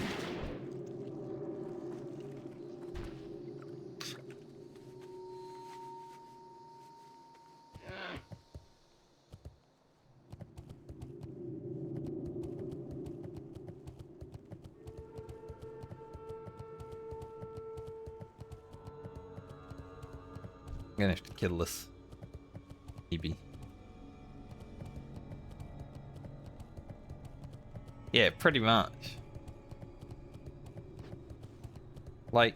A: I'm gonna have to kill this. Maybe. Yeah, pretty much. Like,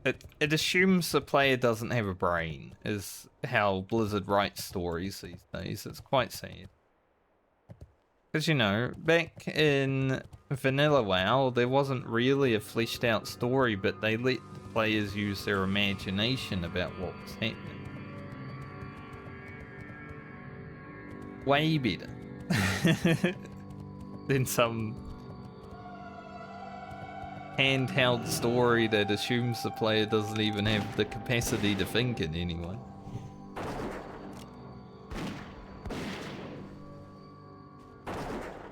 A: it assumes the player doesn't have a brain, is how Blizzard writes stories these days. It's quite sad. Because, you know, back in vanilla WoW, there wasn't really a fleshed out story, but they let the players use their imagination about what was happening. Way better than some handheld story that assumes the player doesn't even have the capacity to think in any way.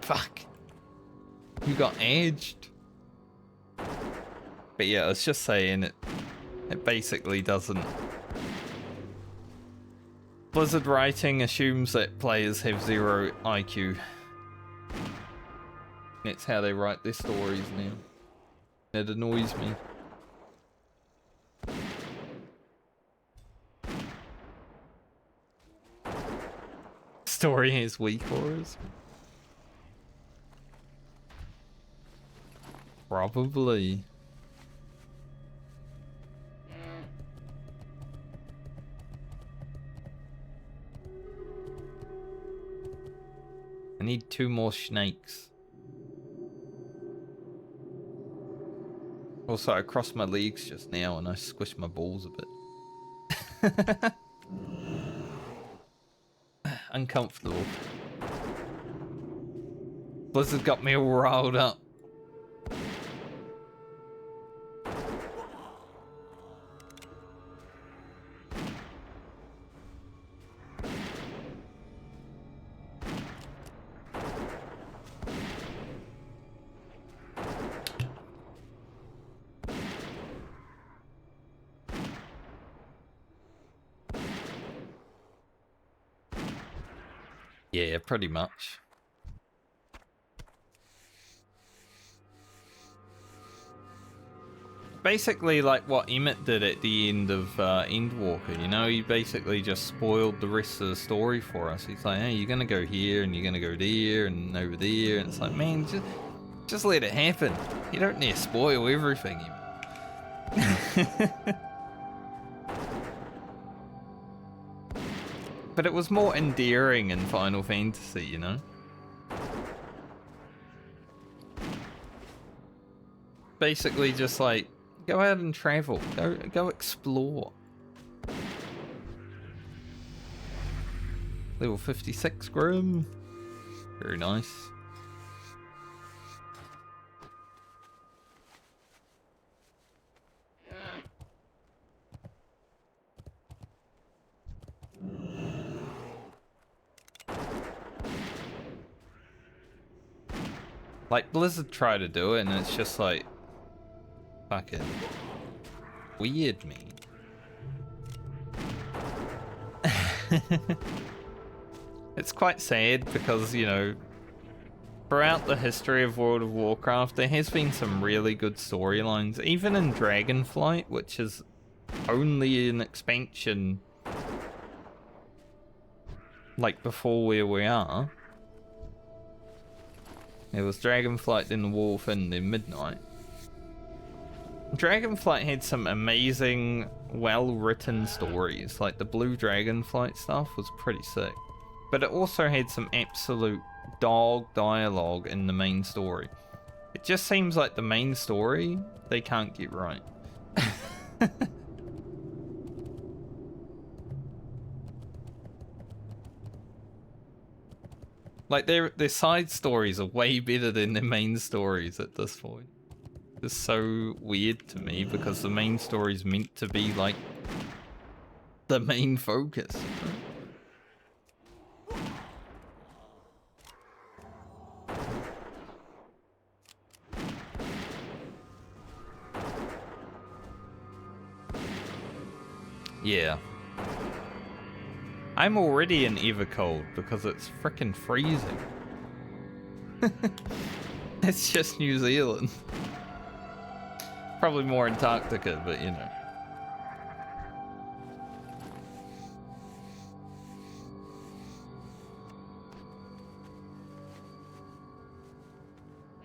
A: Fuck. You got edged. But yeah, I was just saying it basically doesn't. Blizzard writing assumes that players have 0 IQ. That's how they write their stories now. It annoys me. Story has weak auras. Probably. I need 2 more snakes. Also, I crossed my legs just now and I squished my balls a bit. Uncomfortable. Blizzard got me all riled up. Yeah, pretty much. Basically like what Emmett did at the end of Endwalker, you know? He basically just spoiled the rest of the story for us. He's like, hey, you're gonna go here, and you're gonna go there, and over there, and it's like, man, just let it happen. You don't need to spoil everything, Emmett. But it was more endearing in Final Fantasy, you know? Basically just like, go out and travel. Go explore. Level 56 Grim. Very nice. Like, Blizzard tried to do it, and it's just like, fucking weird, me. It's quite sad because, you know, throughout the history of World of Warcraft, there has been some really good storylines, even in Dragonflight, which is only an expansion, like, before where we are. It was Dragonflight, then the Wolf, and then Midnight. Dragonflight had some amazing, well-written stories, like the Blue Dragonflight stuff was pretty sick. But it also had some absolute dog dialogue in the main story. It just seems like the main story, they can't get right. Like, their side stories are way better than their main stories at this point. It's so weird to me because the main story's meant to be, like, the main focus. Yeah. I'm already in Evercold because it's frickin' freezing. It's just New Zealand. Probably more Antarctica, but you know.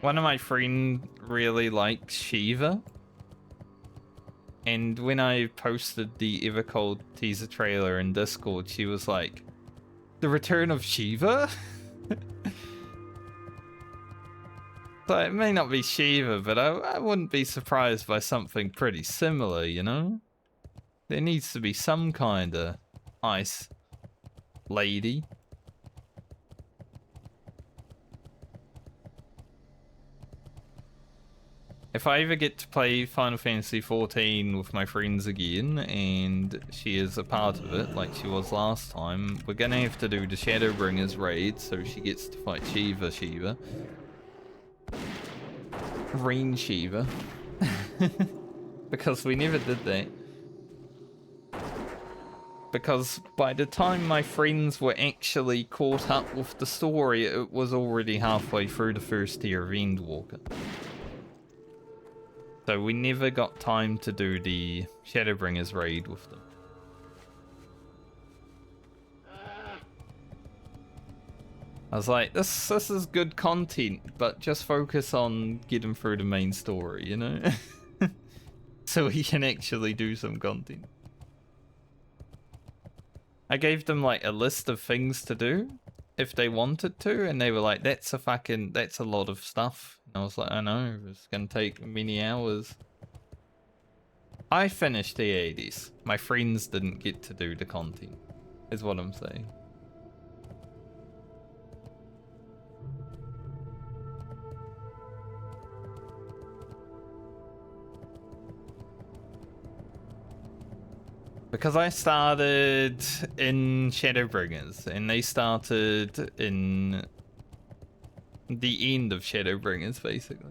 A: One of my friends really likes Shiva. And when I posted the Evercold teaser trailer in Discord, she was like, "The return of Shiva?" So it may not be Shiva, but I wouldn't be surprised by something pretty similar, you know? There needs to be some kind of ice lady. If I ever get to play Final Fantasy XIV with my friends again, and she is a part of it, like she was last time, we're gonna have to do the Shadowbringers raid, so she gets to fight Shiva. Rain Shiva. Because we never did that. Because by the time my friends were actually caught up with the story, it was already halfway through the first tier of Endwalker. So we never got time to do the Shadowbringers raid with them. I was like, this is good content, but just focus on getting through the main story, you know? So we can actually do some content. I gave them like a list of things to do if they wanted to, and they were like, that's a lot of stuff. And I was like, I know, it's gonna take many hours. I finished the 80s. My friends didn't get to do the content, is what I'm saying. Because I started in Shadowbringers, and they started in the end of Shadowbringers, basically.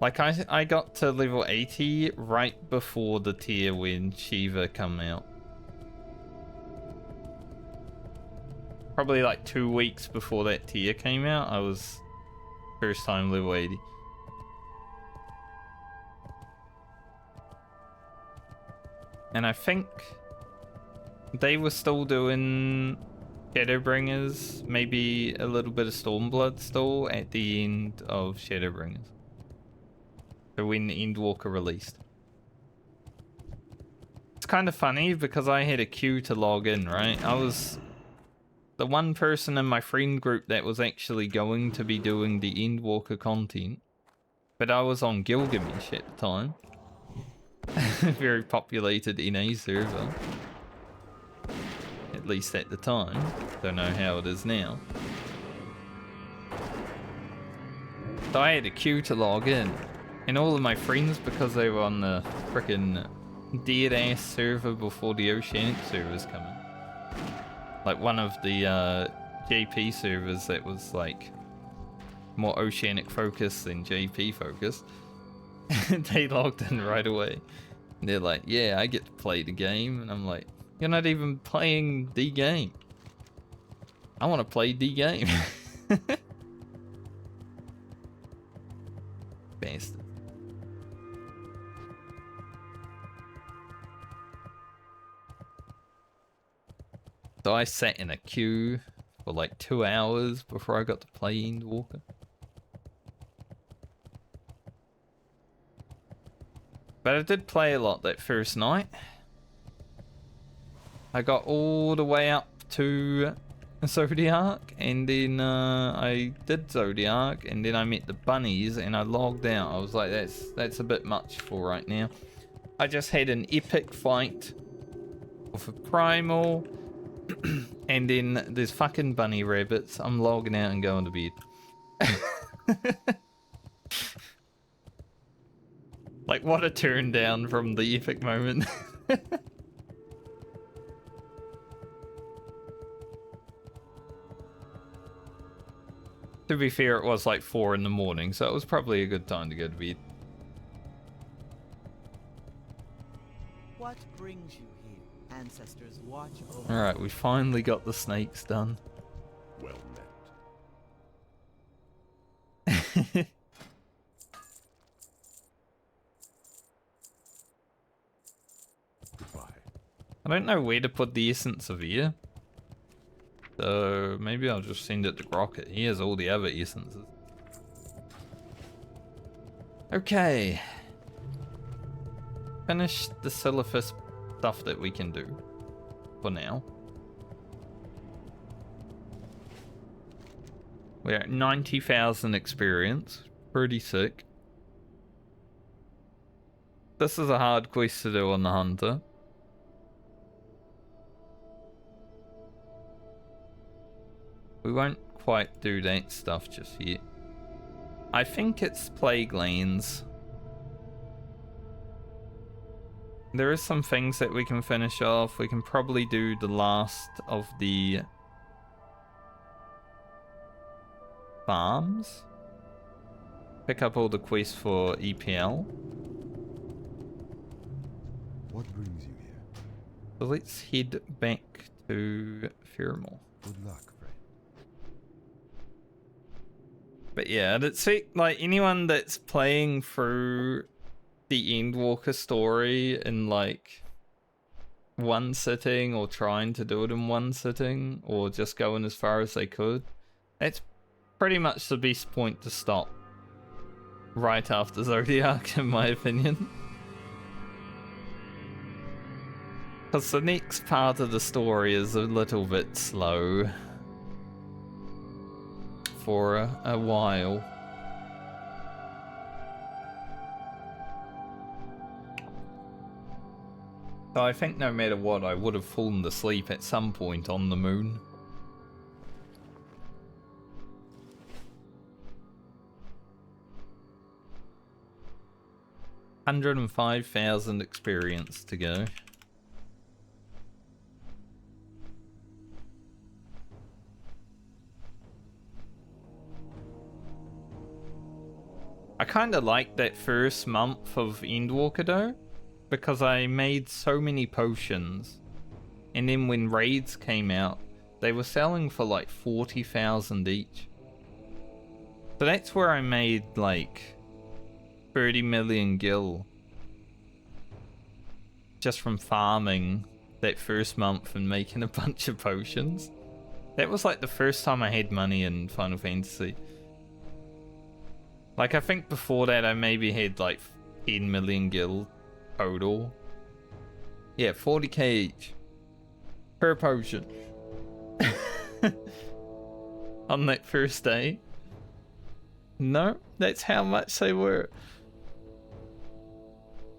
A: Like, I got to level 80 right before the tier when Shiva come out. Probably like 2 weeks before that tier came out, I was first time level 80. And I think they were still doing Shadowbringers, maybe a little bit of Stormblood still at the end of Shadowbringers. So when Endwalker released. It's kind of funny because I had a queue to log in, right? I was the one person in my friend group that was actually going to be doing the Endwalker content. But I was on Gilgamesh at the time. Very populated NA server. At least at the time. Don't know how it is now. So I had a queue to log in. And all of my friends, because they were on the frickin' dead ass server before the Oceanic servers come in. Like one of the JP servers that was like more Oceanic focused than JP focused. They logged in right away. And they're like, yeah, I get to play the game. And I'm like, You're not even playing the game. I want to play the game. Bastard. So I sat in a queue for like 2 hours before I got to play Endwalker. But I did play a lot that first night. I got all the way up to Zodiac, and then I did Zodiac, and then I met the bunnies, and I logged out. I was like, that's a bit much for right now. I just had an epic fight with a primal, and then there's fucking bunny rabbits. I'm logging out and going to bed. Like, what a turn down from the epic moment. To be fair, it was like 4 in the morning, so it was probably a good time to go to bed.
C: What brings you here? Ancestors watch over.
A: Alright, we finally got the snakes done.
D: Well met. Goodbye.
A: I don't know where to put the essence of air. So maybe I'll just send it to Rocket. He has all the other essences. Okay. Finish the Silphus stuff that we can do. For now. We're at 90,000 experience. Pretty sick. This is a hard quest to do on the Hunter. We won't quite do that stuff just yet. I think it's Plague Lands. There is some things that we can finish off. We can probably do the last of the farms. Pick up all the quests for EPL.
F: What brings you here?
A: So let's head back to Pheromore.
F: Good luck, friend.
A: But yeah, it's like anyone that's playing through the Endwalker story in like one sitting, or trying to do it in one sitting, or just going as far as they could, that's pretty much the best point to stop right after Zodiac, in my opinion. Because the next part of the story is a little bit slow for a while. So I think no matter what, I would have fallen asleep at some point on the moon. $105,000 experience to go. I kind of liked that first month of Endwalker though, because I made so many potions, and then when raids came out, they were selling for like 40,000 each. So that's where I made like 30 million gil just from farming that first month and making a bunch of potions. That was like the first time I had money in Final Fantasy. Like, I think before that I maybe had like 10 million gil total. Yeah, 40k each per potion on that first day. No, that's how much they were.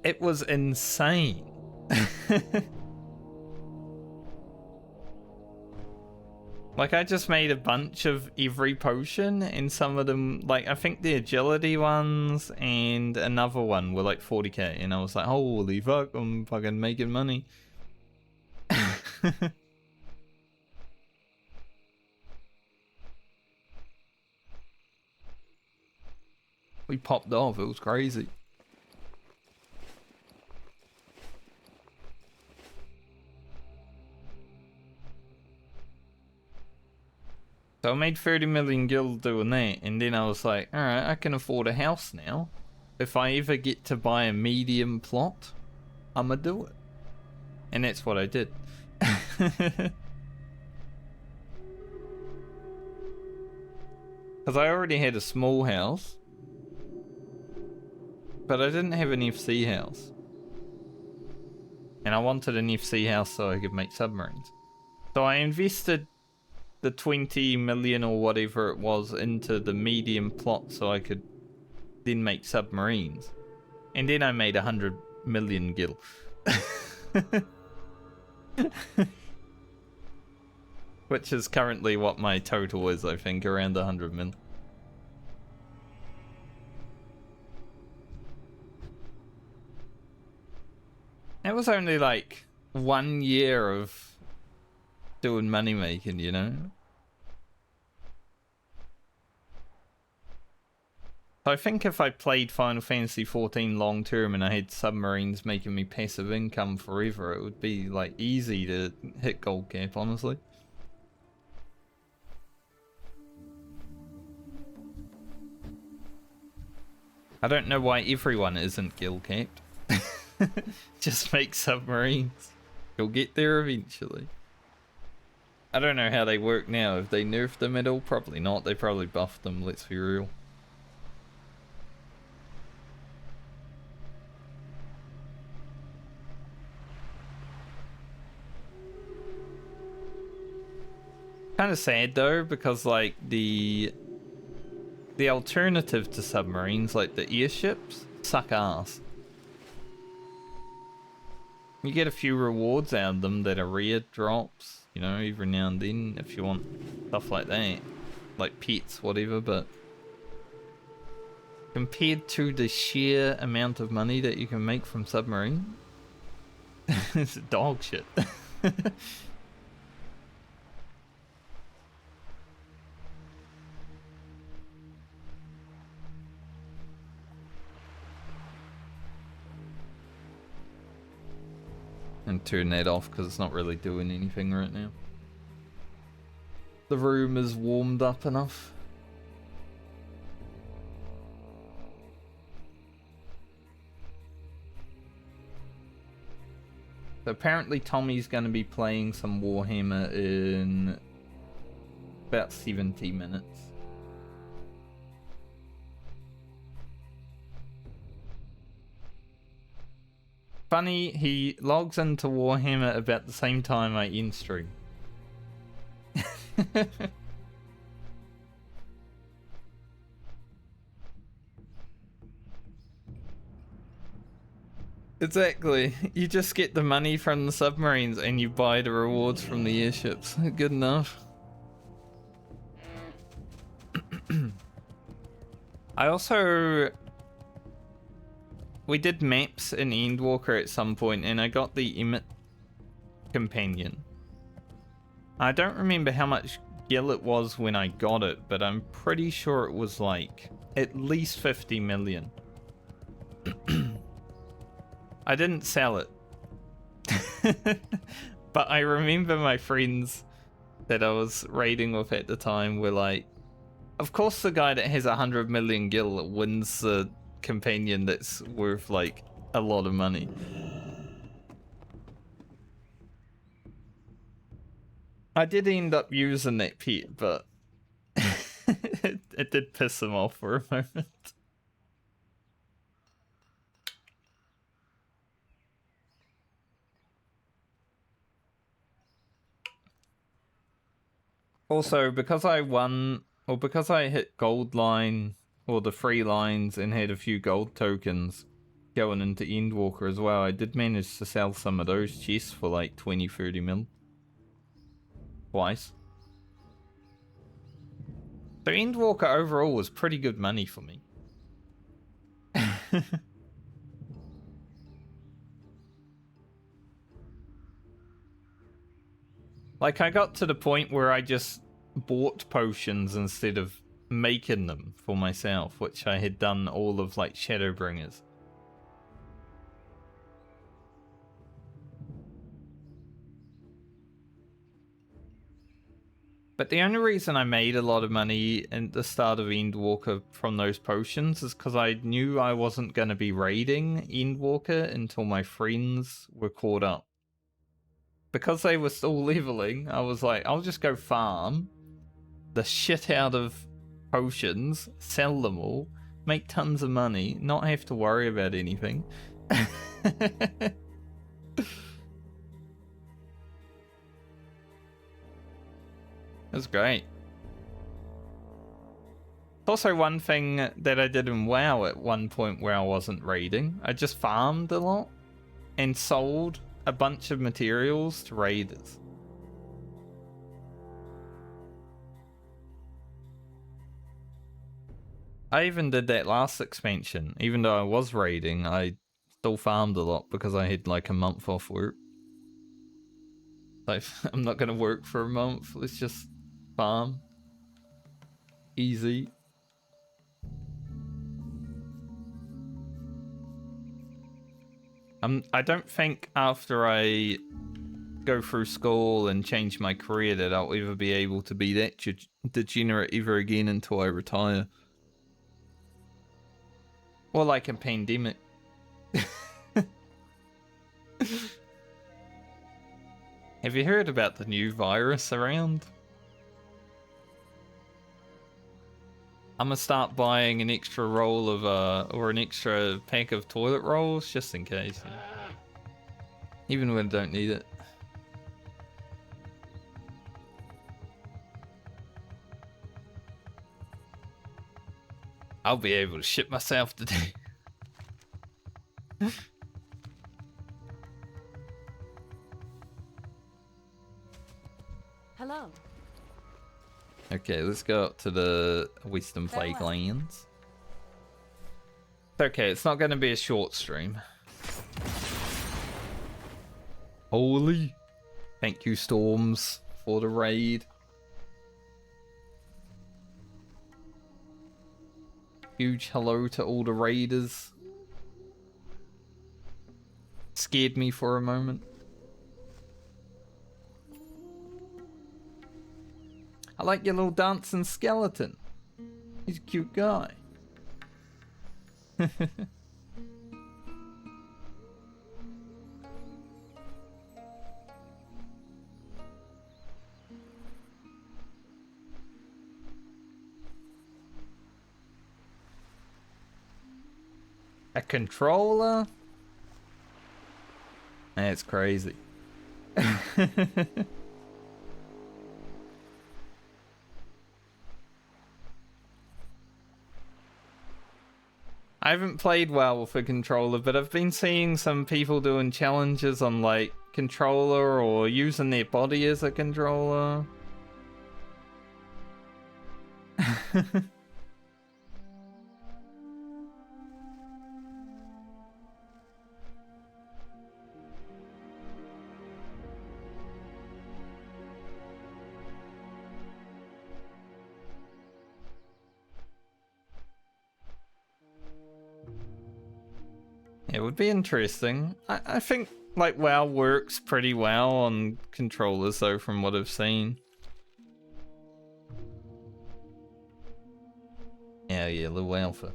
A: It was insane. Like, I just made a bunch of every potion, and some of them, like, I think the agility ones and another one were like 40k, and I was like, holy fuck, I'm fucking making money. We popped off, it was crazy. So I made 30 million gil doing that, and then I was like, alright, I can afford a house now. If I ever get to buy a medium plot, I'ma do it. And that's what I did. Because I already had a small house, but I didn't have an FC house. And I wanted an FC house so I could make submarines. So I invested the 20 million or whatever it was into the medium plot so I could then make submarines. And then I made 100 million gil. Which is currently what my total is, I think, around 100 mil. That was only like 1 year of doing money making, you know? I think if I played Final Fantasy XIV long term and I had submarines making me passive income forever, it would be like easy to hit gold cap, honestly. I don't know why everyone isn't guild capped. Just make submarines. You'll get there eventually. I don't know how they work now. Have they nerfed them at all? Probably not. They probably buffed them, let's be real. Kind of sad though, because like the alternative to submarines, like the airships, suck ass. You get a few rewards out of them that are rare drops, you know, every now and then if you want stuff like that, like pets, whatever, but compared to the sheer amount of money that you can make from submarine, it's dog shit. And turn that off because it's not really doing anything right now. The room is warmed up enough. So apparently Tommy's going to be playing some Warhammer in about 70 minutes. Funny, he logs into Warhammer about the same time I end stream. Exactly. You just get the money from the submarines and you buy the rewards from the airships. Good enough. I also... We did maps in Endwalker at some point, and I got the Emmett companion. I don't remember how much gil it was when I got it, but I'm pretty sure it was like at least 50 million. I didn't sell it. But I remember my friends that I was raiding with at the time were like, of course the guy that has 100 million gil wins the companion that's worth like a lot of money. I did end up using that pet, but it did piss him off for a moment. Also, because I won, or because I hit gold line or the free lines and had a few gold tokens going into Endwalker as well, I did manage to sell some of those chests for like 20-30 mil. Twice. So Endwalker overall was pretty good money for me. Like, I got to the point where I just bought potions instead of making them for myself, which I had done all of like Shadowbringers. But the only reason I made a lot of money at the start of Endwalker from those potions is because I knew I wasn't going to be raiding Endwalker until my friends were caught up. Because they were still leveling, I was like, I'll just go farm the shit out of potions, sell them all, make tons of money, not have to worry about anything. It was great. Also, one thing that I did in WoW at one point where I wasn't raiding, I just farmed a lot and sold a bunch of materials to raiders. I even did that last expansion. Even though I was raiding, I still farmed a lot because I had like a month off work. Like, I'm not going to work for a month. Let's just farm. Easy. I don't think after I go through school and change my career that I'll ever be able to be that degenerate ever again until I retire. Or like a pandemic. Have you heard about the new virus around? I'm gonna start buying an extra roll of or an extra pack of toilet rolls just in case. Even when I don't need it. I'll be able to shit myself today.
G: Hello.
A: Okay, let's go up to the Western Plague Lands. Okay, it's not going to be a short stream. Holy. Thank you, Storms, for the raid. Huge hello to all the raiders. Scared me for a moment. I like your little dancing skeleton. He's a cute guy. A controller? That's crazy. I haven't played WoW with a controller, but I've been seeing some people doing challenges on like controller or using their body as a controller. It would be interesting. I think like WoW works pretty well on controllers though, from what I've seen. Yeah, little alpha.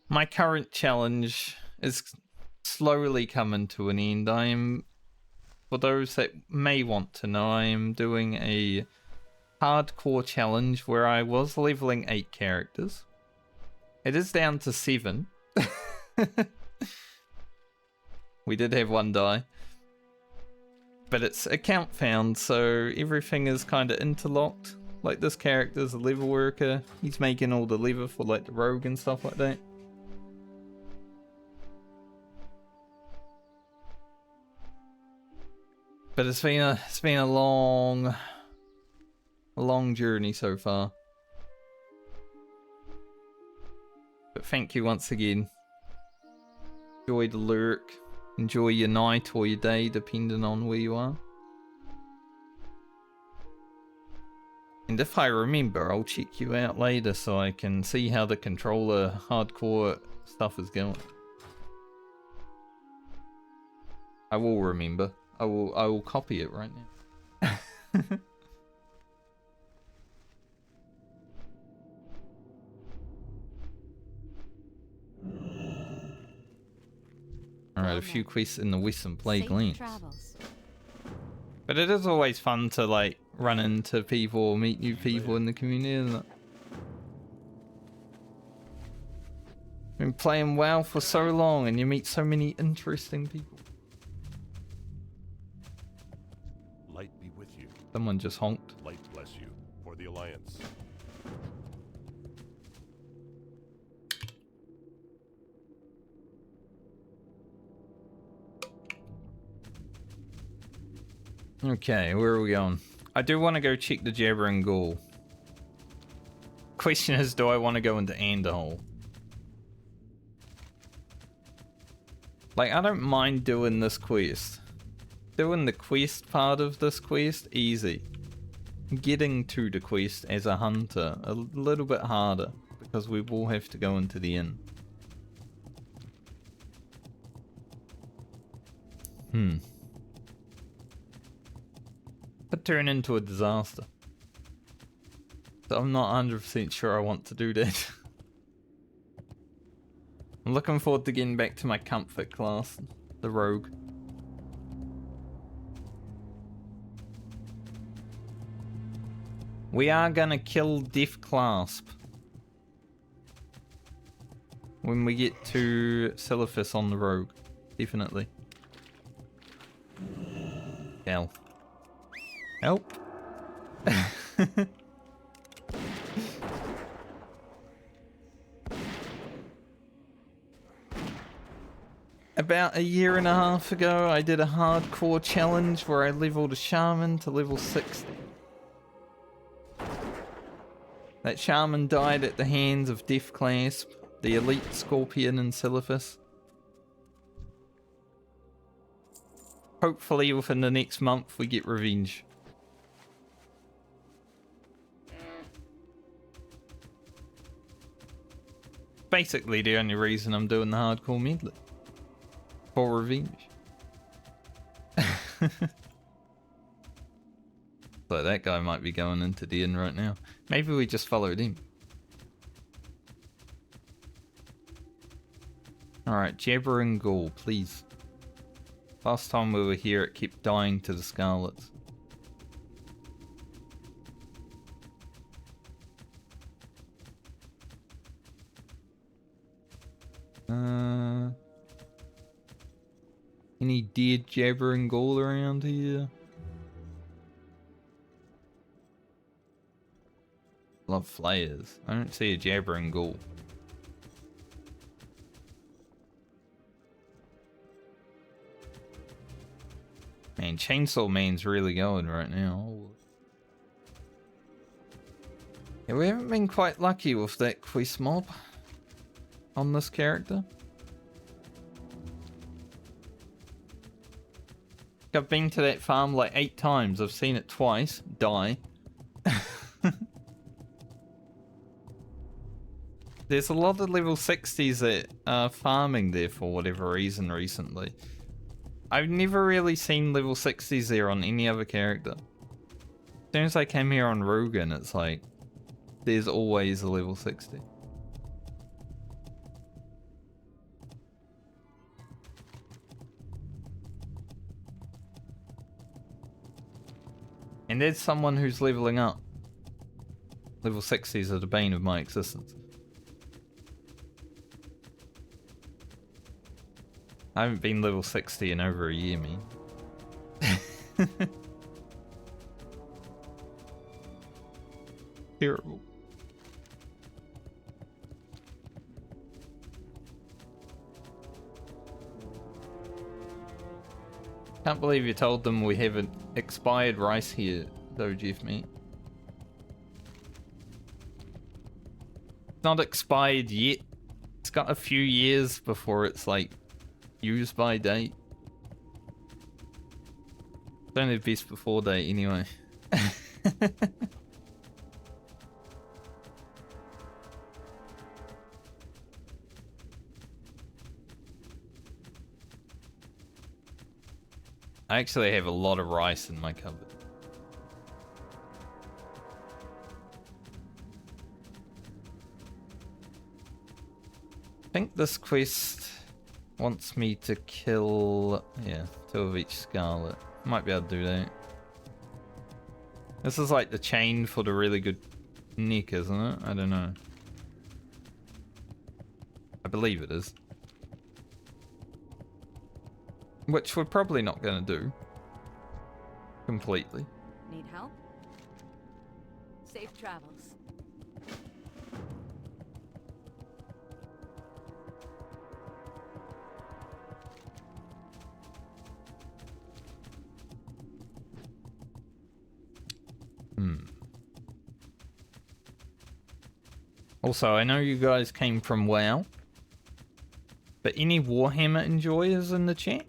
A: My current challenge is slowly coming to an end. I am, for those that may want to know, I am doing a hardcore challenge where I was leveling 8 characters. It is down to 7. We did have one die. But it's account found, so everything is kind of interlocked. Like this character's a level worker. He's making all the lever for like the rogue and stuff like that. But it's been a long journey so far. But thank you once again. Enjoy the lurk. Enjoy your night or your day, depending on where you are. And if I remember, I'll check you out later so I can see how the controller hardcore stuff is going. I will remember. I will copy it right now. Alright, a few quests in the Western Plague
G: Safe
A: Lands.
G: travels.
A: But it is always fun to like run into people or meet new people in the community, isn't it? Been playing WoW for so long and you meet so many interesting people.
D: Light be with you.
A: Someone just honked.
D: Light bless you. For the Alliance.
A: Okay, where are we going? I do want to go check the Jabbering Ghoul. Question is, do I want to go into Andahole? Like, I don't mind doing this quest. Doing the quest part of this quest, easy. Getting to the quest as a hunter, a little bit harder, because we will have to go into the inn. Could turn into a disaster. So I'm not 100% sure I want to do that. I'm looking forward to getting back to my comfort class, the rogue. We are gonna kill Death Clasp when we get to Silithus on the rogue, definitely. Hell. Help. About a year and a half ago, I did a hardcore challenge where I leveled a shaman to level 60. That shaman died at the hands of Death Clasp, the elite scorpion in Silithus. Hopefully within the next month we get revenge. Basically the only reason I'm doing the hardcore medley. For revenge. So that guy might be going into the inn right now. Maybe we just followed him. Alright, Jabbering Ghoul, please. Last time we were here it kept dying to the Scarlets. Any dead Jabbering Ghoul around here? Love flayers. I don't see a Jabbering Ghoul. Man, Chainsaw Man's really going right now. Yeah, we haven't been quite lucky with that quest mob on this character. I've been to that farm like 8 times. I've seen it twice die. There's a lot of level 60s that are farming there for whatever reason recently. I've never really seen level 60s there on any other character. As soon as I came here on Rugen, it's like, there's always a level 60. And there's someone who's leveling up. Level 60s are the bane of my existence. I haven't been level 60 in over a year, man. Terrible. Can't believe you told them we have an expired rice here, though, Jeff, mate. It's not expired yet. It's got a few years before it's like use by date. It's only best before date anyway. I actually have a lot of rice in my cupboard. I think this quest wants me to kill, yeah, 2 of each scarlet. Might be able to do that. This is like the chain for the really good nick, isn't it? I don't know. I believe it is. Which we're probably not going to do. Completely.
G: Need help? Safe travels.
A: Also, I know you guys came from WoW, but any Warhammer enjoyers in the chat?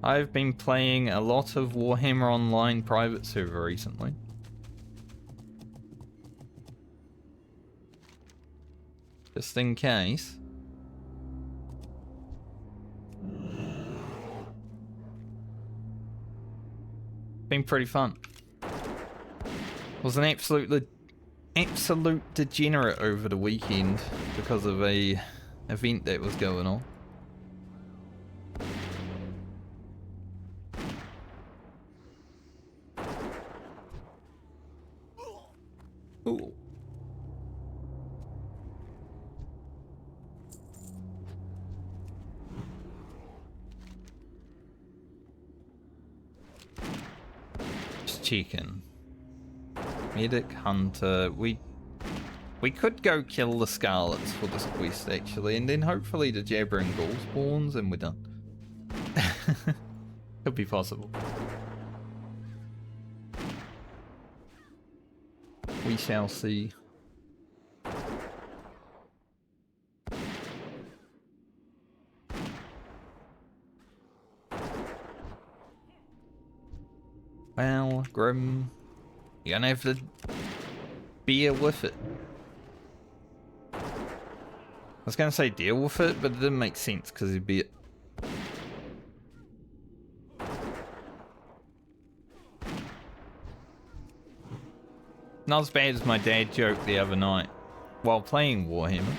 A: I've been playing a lot of Warhammer Online private server recently. Just in case. Been pretty fun. Was an absolute degenerate over the weekend because of a event that was going on. Ooh. Just checking. Medic, hunter, we could go kill the Scarlets for this quest actually, and then hopefully the Jabbering Ghoul spawns and we're done. Could be possible. We shall see. Well, Grim, you're gonna have to bear with it. I was gonna say deal with it, but it didn't make sense because he'd be. Not as bad as my dad joke the other night while playing Warhammer.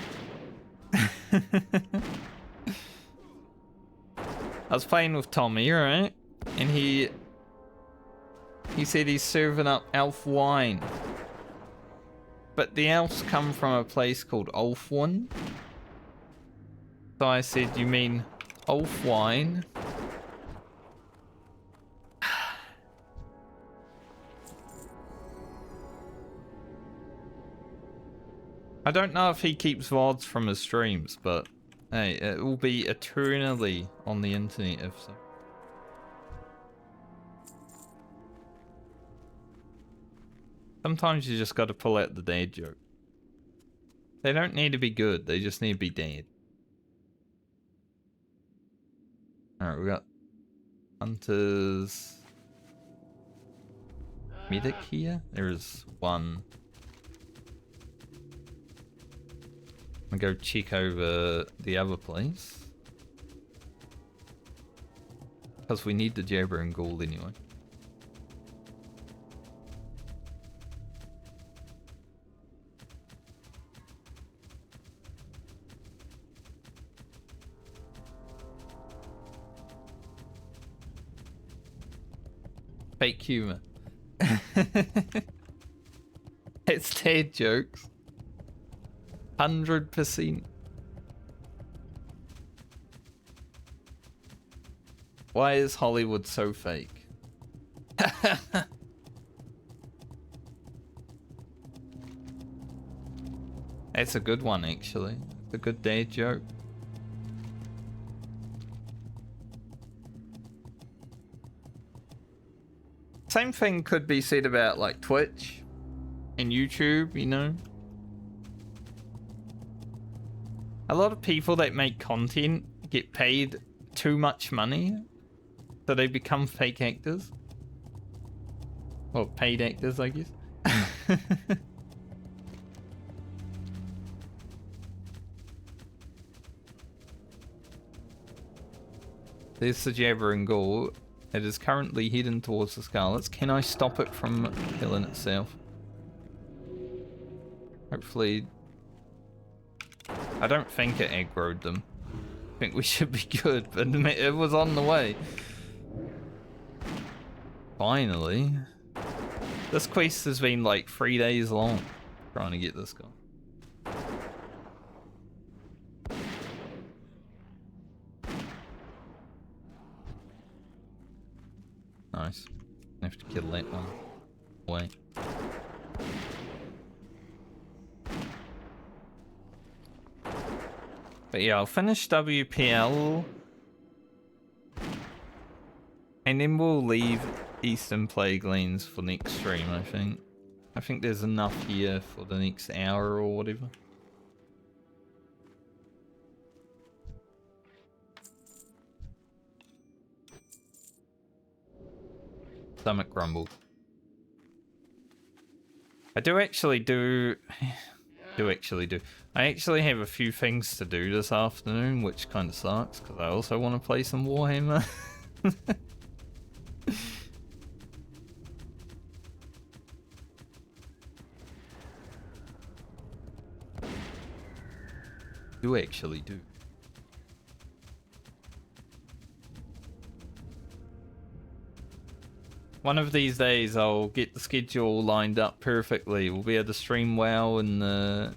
A: I was playing with Tommy, right? And he said he's serving up elf wine. But the elves come from a place called Ulfwyn. So I said, you mean elf wine? I don't know if he keeps VODs from his streams, but hey, it will be eternally on the internet if so. Sometimes you just gotta pull out the dad joke. They don't need to be good, they just need to be dad. Alright, we got hunters. Medic here? There is one. I'm gonna go check over the other place. Because we need the Jabbering Ghoul anyway. Fake humor. It's dad jokes. 100%. Why is Hollywood so fake? That's a good one, actually. It's a good dad joke. Same thing could be said about like Twitch and YouTube, you know? A lot of people that make content get paid too much money, so they become fake actors. Or paid actors, I guess. There's the Jabbering Ghoul. It is currently heading towards the Scarlets. Can I stop it from killing itself? Hopefully. I don't think it aggroed them. I think we should be good, but it was on the way. Finally. This quest has been like 3 days long trying to get this guy. Nice. I have to kill that one. Wait. But yeah, I'll finish WPL. And then we'll leave Eastern Plaguelands for next stream, I think. I think there's enough here for the next hour or whatever. Stomach grumbled. I actually have a few things to do this afternoon, which kind of sucks, because I also want to play some Warhammer. do. One of these days I'll get the schedule lined up perfectly. We'll be able to stream WoW in the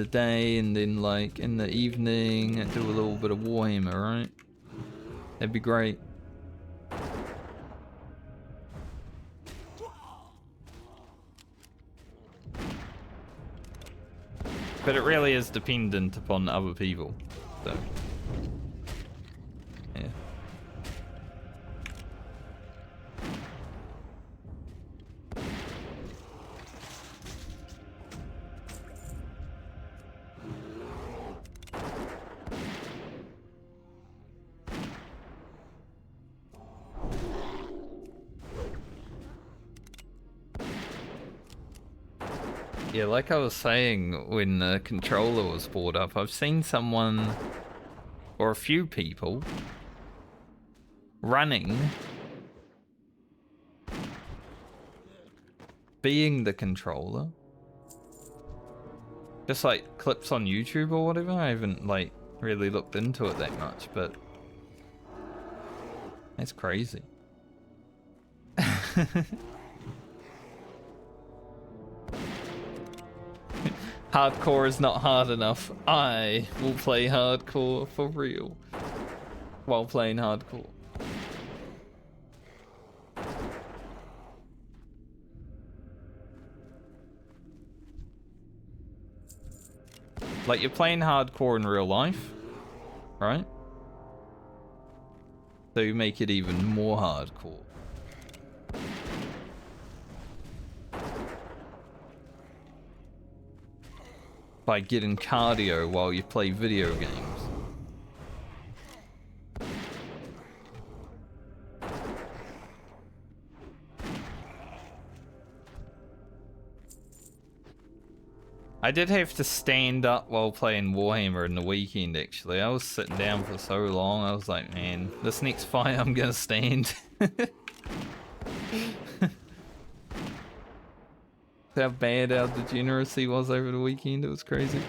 A: day, and then like in the evening and do a little bit of Warhammer, right? That'd be great. But it really is dependent upon other people, so yeah. Yeah, like I was saying when the controller was brought up, I've seen someone, or a few people, running, being the controller. Just like clips on YouTube or whatever. I haven't like really looked into it that much, but that's crazy. Hardcore is not hard enough. I will play hardcore for real while playing hardcore. Like, you're playing hardcore in real life, right? So you make it even more hardcore. By getting cardio while you play video games. I did have to stand up while playing Warhammer in the weekend, actually. I was sitting down for so long, I was like, man, this next fight I'm gonna stand. How bad our degeneracy was over the weekend, it was crazy.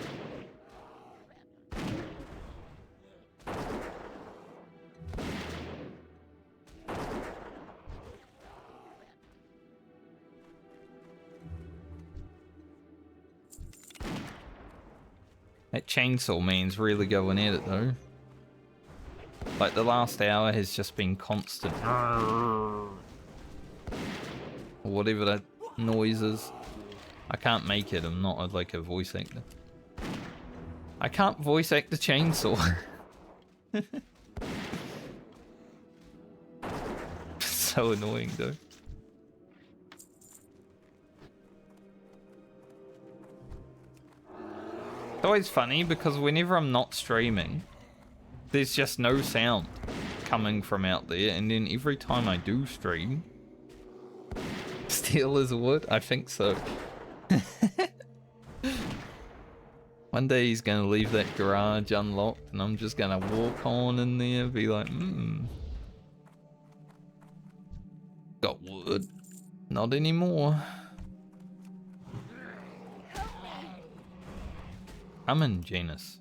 A: That chainsaw man's really going at it though. Like, the last hour has just been constant. Or whatever that noise is. I can't make it, I'm not like a voice actor. I can't voice act the chainsaw. So annoying though. It's always funny because whenever I'm not streaming, there's just no sound coming from out there, and then every time I do stream, steel is wood? I think so. One day he's gonna leave that garage unlocked and I'm just gonna walk on in there and be like, got wood. Not anymore. Come in, Janus.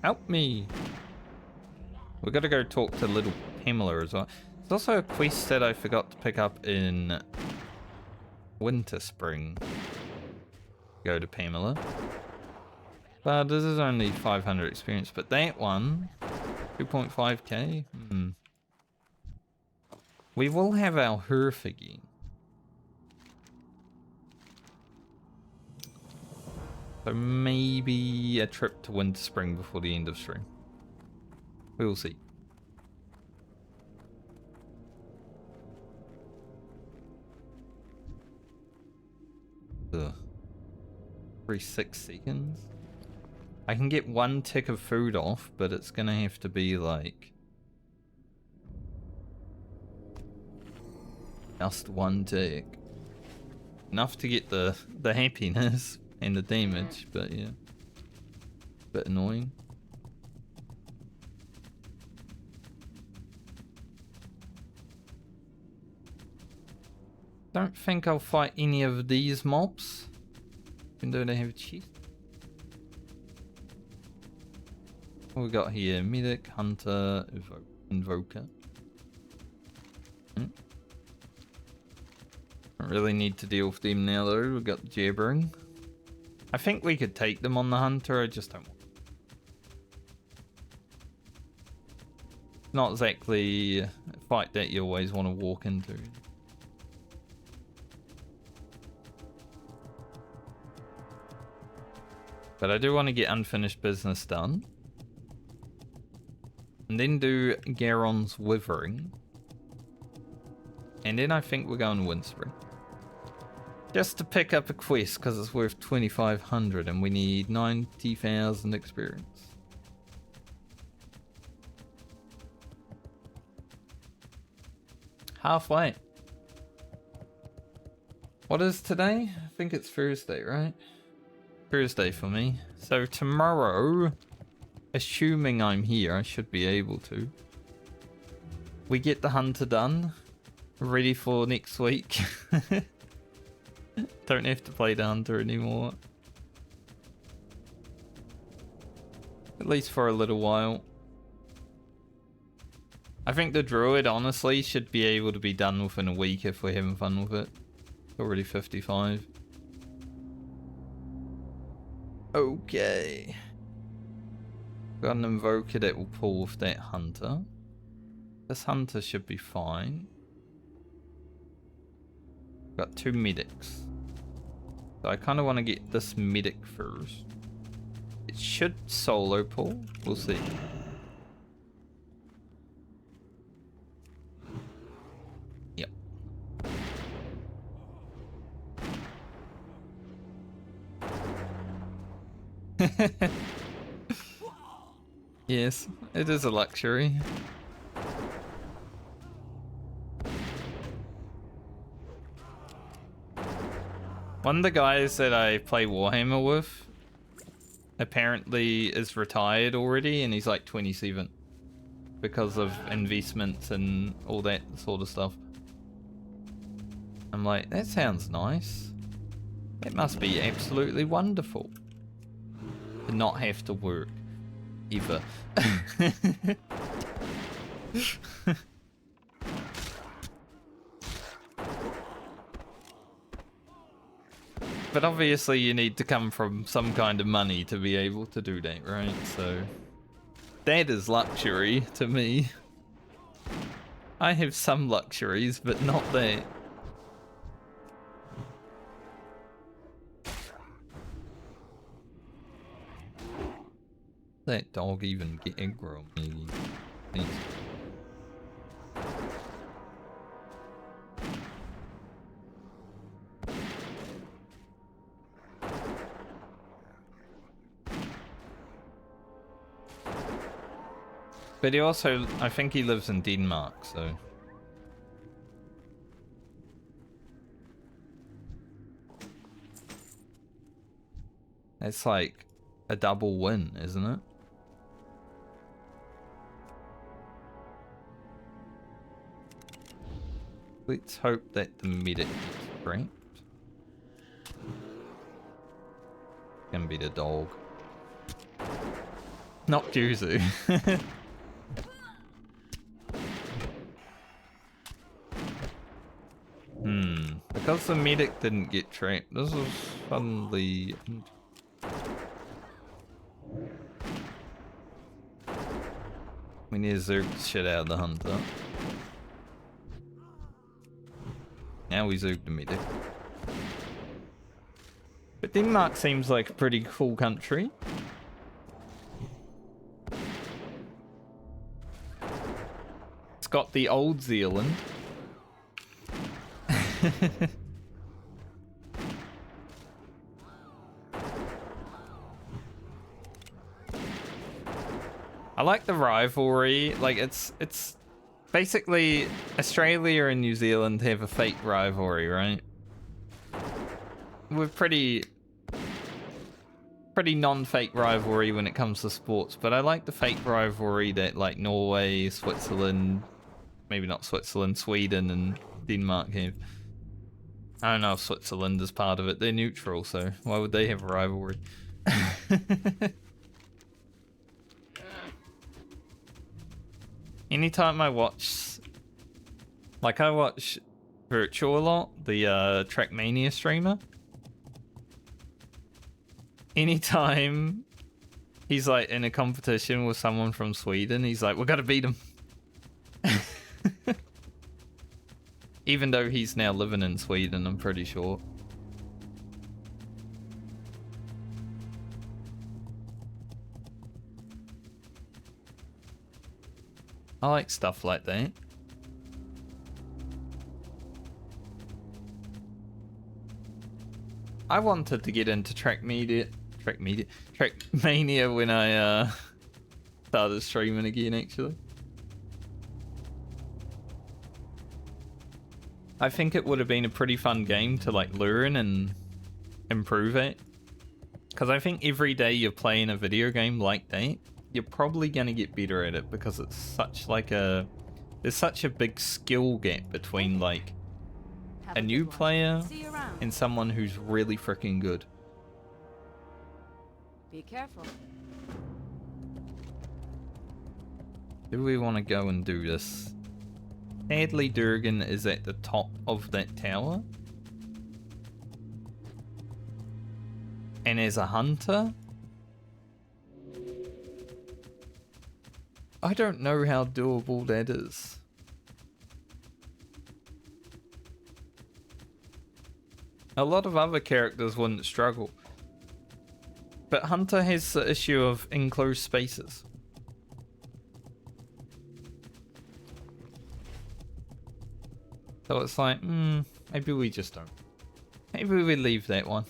A: Help me. We gotta go talk to little Pamela as well. There's also a quest that I forgot to pick up in Winter Spring. Go to Pamela. But this is only 500 experience, but that one, 2.5k. We will have our Herf again. So maybe a trip to Winter Spring before the end of stream. We will see. Ugh. Every 6 seconds. I can get 1 tick of food off, but it's gonna have to be like just 1 tick. Enough to get the happiness and the damage, but yeah. Bit annoying. Don't think I'll fight any of these mobs, even though they have cheese. What we got here? Medic, Hunter, Invoker. Don't really need to deal with them now though. We've got Jabbering. I think we could take them on the Hunter, I just don't want. Not exactly a fight that you always want to walk into. But I do want to get unfinished business done. And then do Garon's Withering. And then I think we're going Windspring. Just to pick up a quest because it's worth 2,500 and we need 90,000 experience. Halfway. What is today? I think it's Thursday, right? Thursday for me. So tomorrow, assuming I'm here, I should be able to. We get the Hunter done. Ready for next week. Don't have to play the Hunter anymore. At least for a little while. I think the Druid honestly should be able to be done within a week if we're having fun with it. Already 55. Okay. Got an Invoker that will pull with that Hunter. This Hunter should be fine. Got 2 medics. So I kind of want to get this medic first. It should solo pull. We'll see. Yep. Yes, it is a luxury. One of the guys that I play Warhammer with apparently is retired already and he's like 27 because of investments and all that sort of stuff. I'm like, that sounds nice. It must be absolutely wonderful to not have to work ever. But obviously you need to come from some kind of money to be able to do that, right? So that is luxury to me. I have some luxuries, but not that. That dog even get aggro on me. Thanks. But he also, I think he lives in Denmark, so. It's like a double win, isn't it? Let's hope that the medic gets great. Gonna be the dog. Not Juzu. Because the medic didn't get trapped, this was suddenly... We need to zook the shit out of the hunter. Now we zook the medic. But Denmark seems like a pretty cool country. It's got the old Zealand. I like the rivalry. Like it's basically Australia and New Zealand have a fake rivalry, right? We're pretty non-fake rivalry when it comes to sports, but I like the fake rivalry that like Norway, Switzerland, maybe not Switzerland, Sweden and Denmark have. I don't know if Switzerland is part of it. They're neutral, so why would they have a rivalry? Anytime I watch... Like, I watch Virtual a lot, the Trackmania streamer. Anytime he's, like, in a competition with someone from Sweden, he's like, we gotta beat him. Even though he's now living in Sweden, I'm pretty sure. I like stuff like that. I wanted to get into Trackmania when I started streaming again, actually. I think it would have been a pretty fun game to like learn and improve it. Because I think every day you're playing a video game like that, you're probably going to get better at it because it's such like a... There's such a big skill gap between like a new player and someone who's really freaking good.
G: Be careful.
A: Do we want to go and do this? Sadly, Durgan is at the top of that tower. And as a hunter, I don't know how doable that is. A lot of other characters wouldn't struggle. But Hunter has the issue of enclosed spaces. So it's like, maybe we just don't. Maybe we leave that one.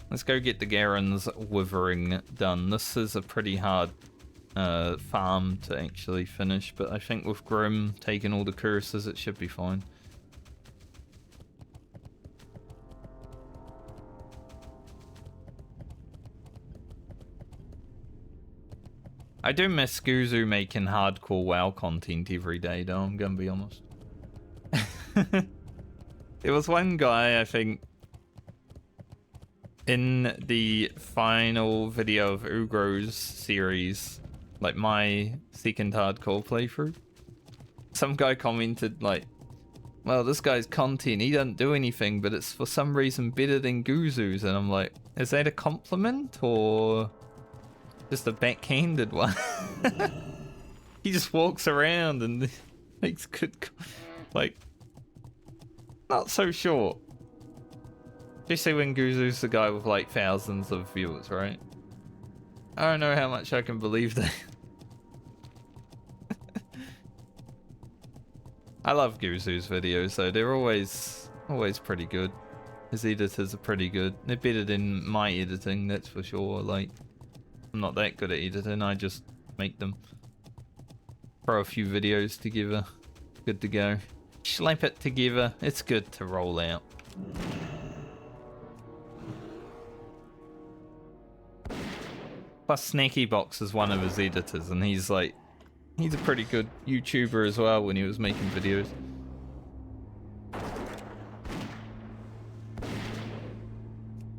A: Let's go get the Garen's Withering done. This is a pretty hard farm to actually finish, but I think with Grim taking all the curses, it should be fine. I do miss Guzu making hardcore WoW content every day, though, I'm gonna be honest. There was one guy, I think, in the final video of Ugro's series, like my second hardcore playthrough, some guy commented like, well, this guy's content, he doesn't do anything, but it's for some reason better than Guzu's. And I'm like, is that a compliment or just a backhanded one? He just walks around and makes good, like, not so sure. Especially when Guzu's the guy with like thousands of viewers, right? I don't know how much I can believe that. I love Guzu's videos though, they're always pretty good. His editors are pretty good. They're better than my editing, that's for sure. Like, I'm not that good at editing, I just make them. Throw a few videos together, good to go. Slap it together, it's good to roll out. Plus, Snacky Box is one of his editors, and he's a pretty good YouTuber as well when he was making videos.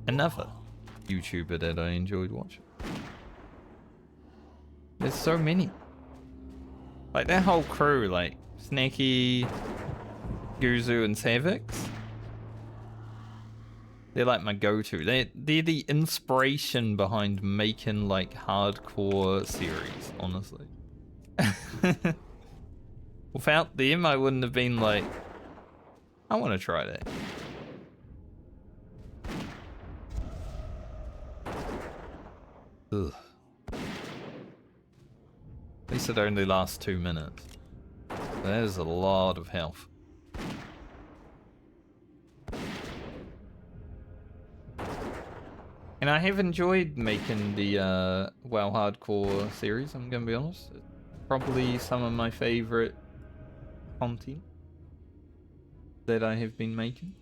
A: Another YouTuber that I enjoyed watching. There's so many. Like, their whole crew, like Snacky, Guzu, and Savix. They're like my go-to. They're the inspiration behind making like hardcore series, honestly. Without them, I wouldn't have been like, I want to try that. Ugh. At least it only lasts 2 minutes. There's a lot of health. And I have enjoyed making the WoW Hardcore series, I'm gonna be honest. It's probably some of my favorite content that I have been making.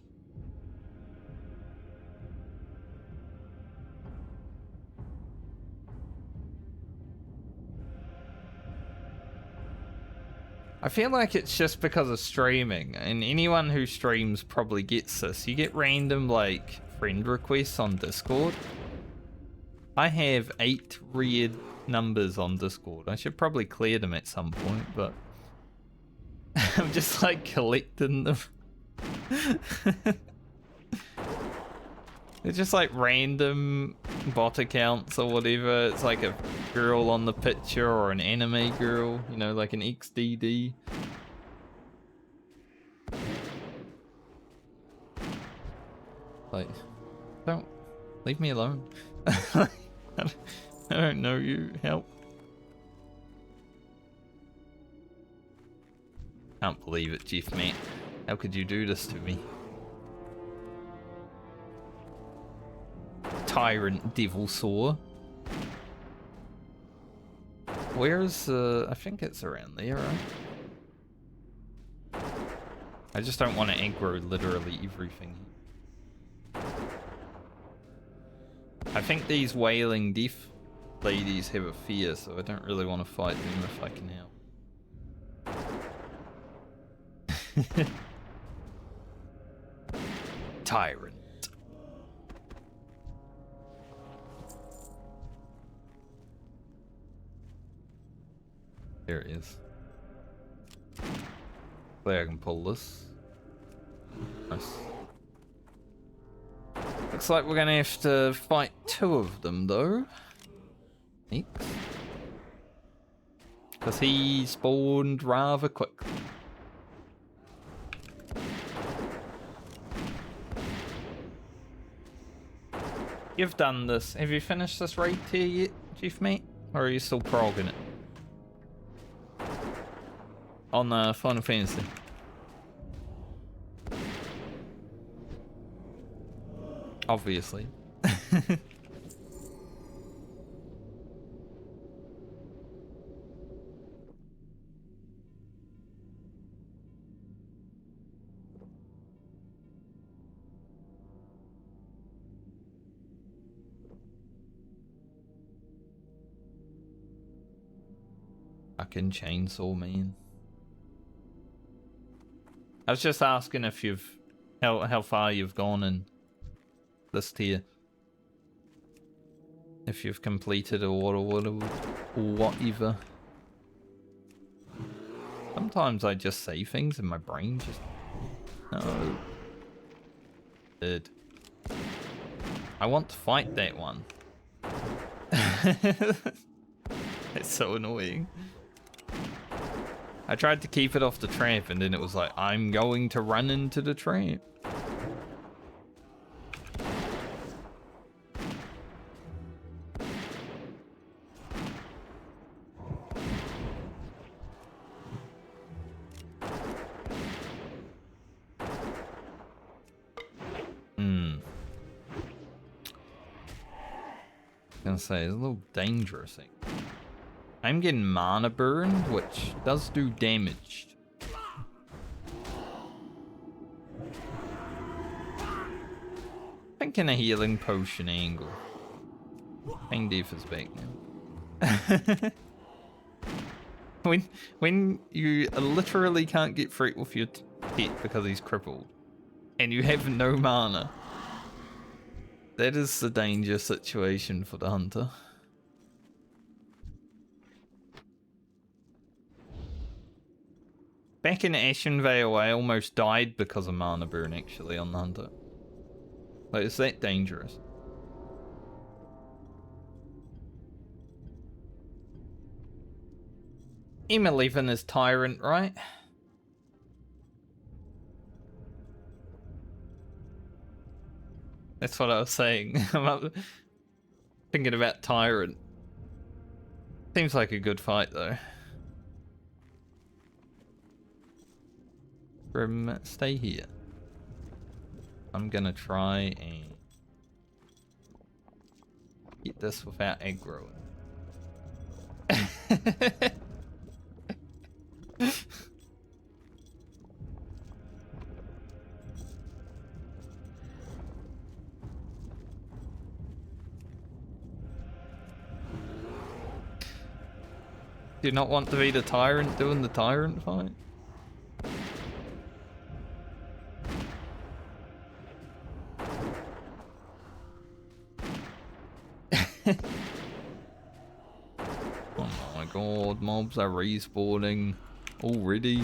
A: I feel like it's just because of streaming, and anyone who streams probably gets this. You get random, like, friend requests on Discord. I have 8 weird numbers on Discord. I should probably clear them at some point, but I'm just, like, collecting them. They're just, like, random bot accounts or whatever. It's like a girl on the picture or an anime girl, you know, like an XDD. Like, don't leave me alone. I don't know you. Help. Can't believe it, Chief mate. How could you do this to me? Tyrant Devil Saw. Where's I think it's around there, right? I just don't want to aggro literally everything. I think these wailing deaf ladies have a fear, so I don't really want to fight them if I can help. Tyrant. There it is. Hopefully I can pull this. Nice. Looks like we're gonna have to fight 2 of them though. Thanks. Because he spawned rather quickly. You've done this. Have you finished this raid tier yet, Chief mate? Or are you still progging it? On Final Fantasy. Obviously. Fucking chainsaw man. I was just asking if you've how far you've gone in this tier. If you've completed or whatever. Sometimes I just say things and my brain just no. Dude. I want to fight that one. It's so annoying. I tried to keep it off the tramp and then it was like, I'm going to run into the tramp. Gonna say it's a little dangerous. I'm getting mana burned, which does do damage. Thinking a healing potion angle. King Death is back now. when you literally can't get threat with your pet because he's crippled, and you have no mana, that is the danger situation for the hunter. Back in Ashenvale, I almost died because of mana burn, actually, on the hunter. Like, it's that dangerous. M11 is Tyrant, right? That's what I was saying. I'm up thinking about Tyrant. Seems like a good fight, though. Grim, stay here. I'm gonna try and get this without aggroing. Do you not want to be the tyrant doing the tyrant fight? Oh my god, mobs are respawning already.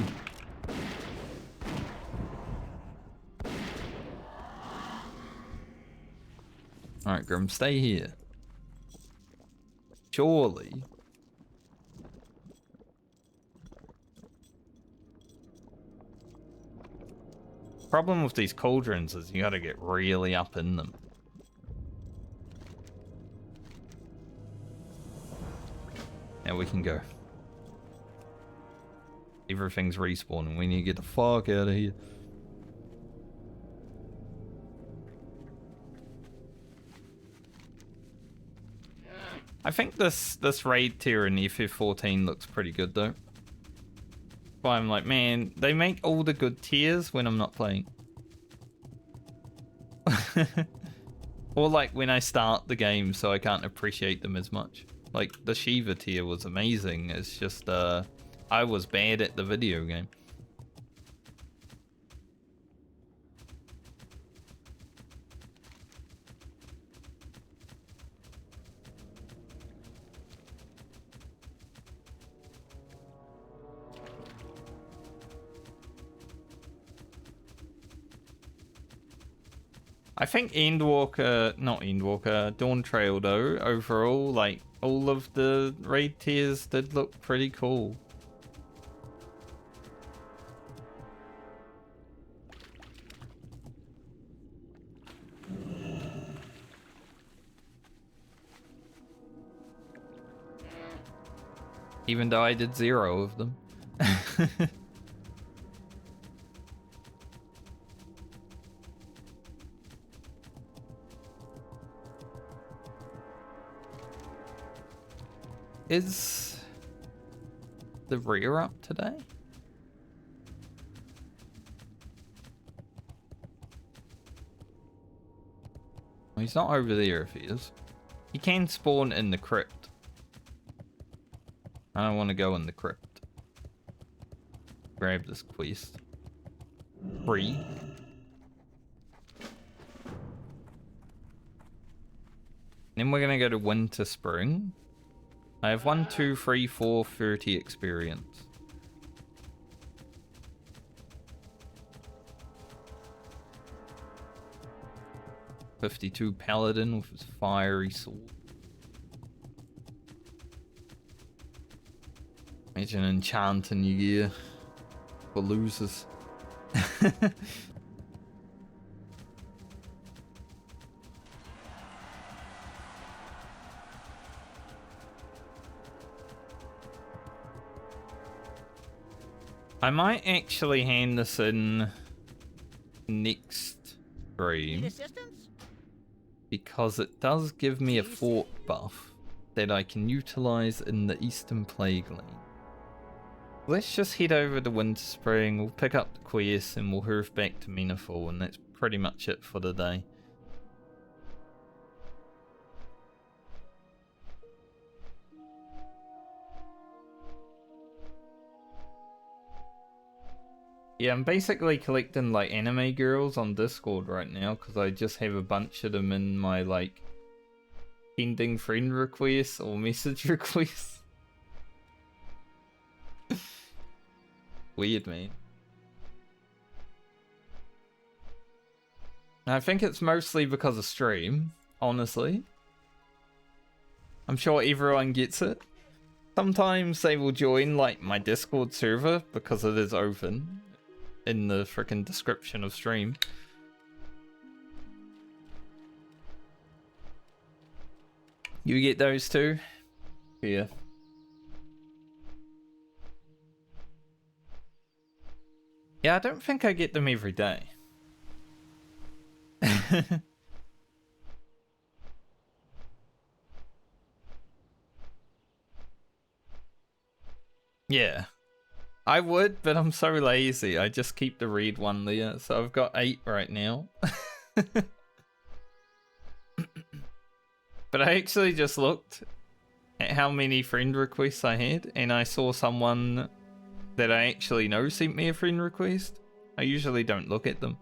A: Alright, Grim, stay here. Surely. Problem with these cauldrons is you gotta get really up in them. Now we can go. Everything's respawning. We need to get the fuck out of here. I think this raid tier in FF14 looks pretty good though. But I'm like, man, they make all the good tiers when I'm not playing. Or like when I start the game, so I can't appreciate them as much. Like the Shiva tier was amazing. It's just I was bad at the video game. I think Dawn Trail though, overall, like, all of the raid tiers did look pretty cool. Even though I did 0 of them. Is the rear up today? Well, he's not over there if he is. He can spawn in the crypt. I don't want to go in the crypt. Grab this quest. Free. Then we're gonna go to Winter Spring. I have 1, 2, 3, 4, 30 experience. '52 Paladin with his fiery sword. Imagine enchanting your gear for losers. I might actually hand this in next stream because it does give me a fort buff that I can utilize in the Eastern Plague Lane. Let's just head over to Winter Spring, we'll pick up the quest and we'll hurf back to Menafall, and that's pretty much it for the day. Yeah, I'm basically collecting like anime girls on Discord right now because I just have a bunch of them in my like pending friend requests or message requests. Weird, man. I think it's mostly because of stream, honestly. I'm sure everyone gets it. Sometimes they will join like my Discord server because it is open in the freaking description of stream. You get those too? Yeah. Yeah, I don't think I get them every day. Yeah. I would, but I'm so lazy. I just keep the red one there. So I've got 8 right now. But I actually just looked at how many friend requests I had, and I saw someone that I actually know sent me a friend request. I usually don't look at them.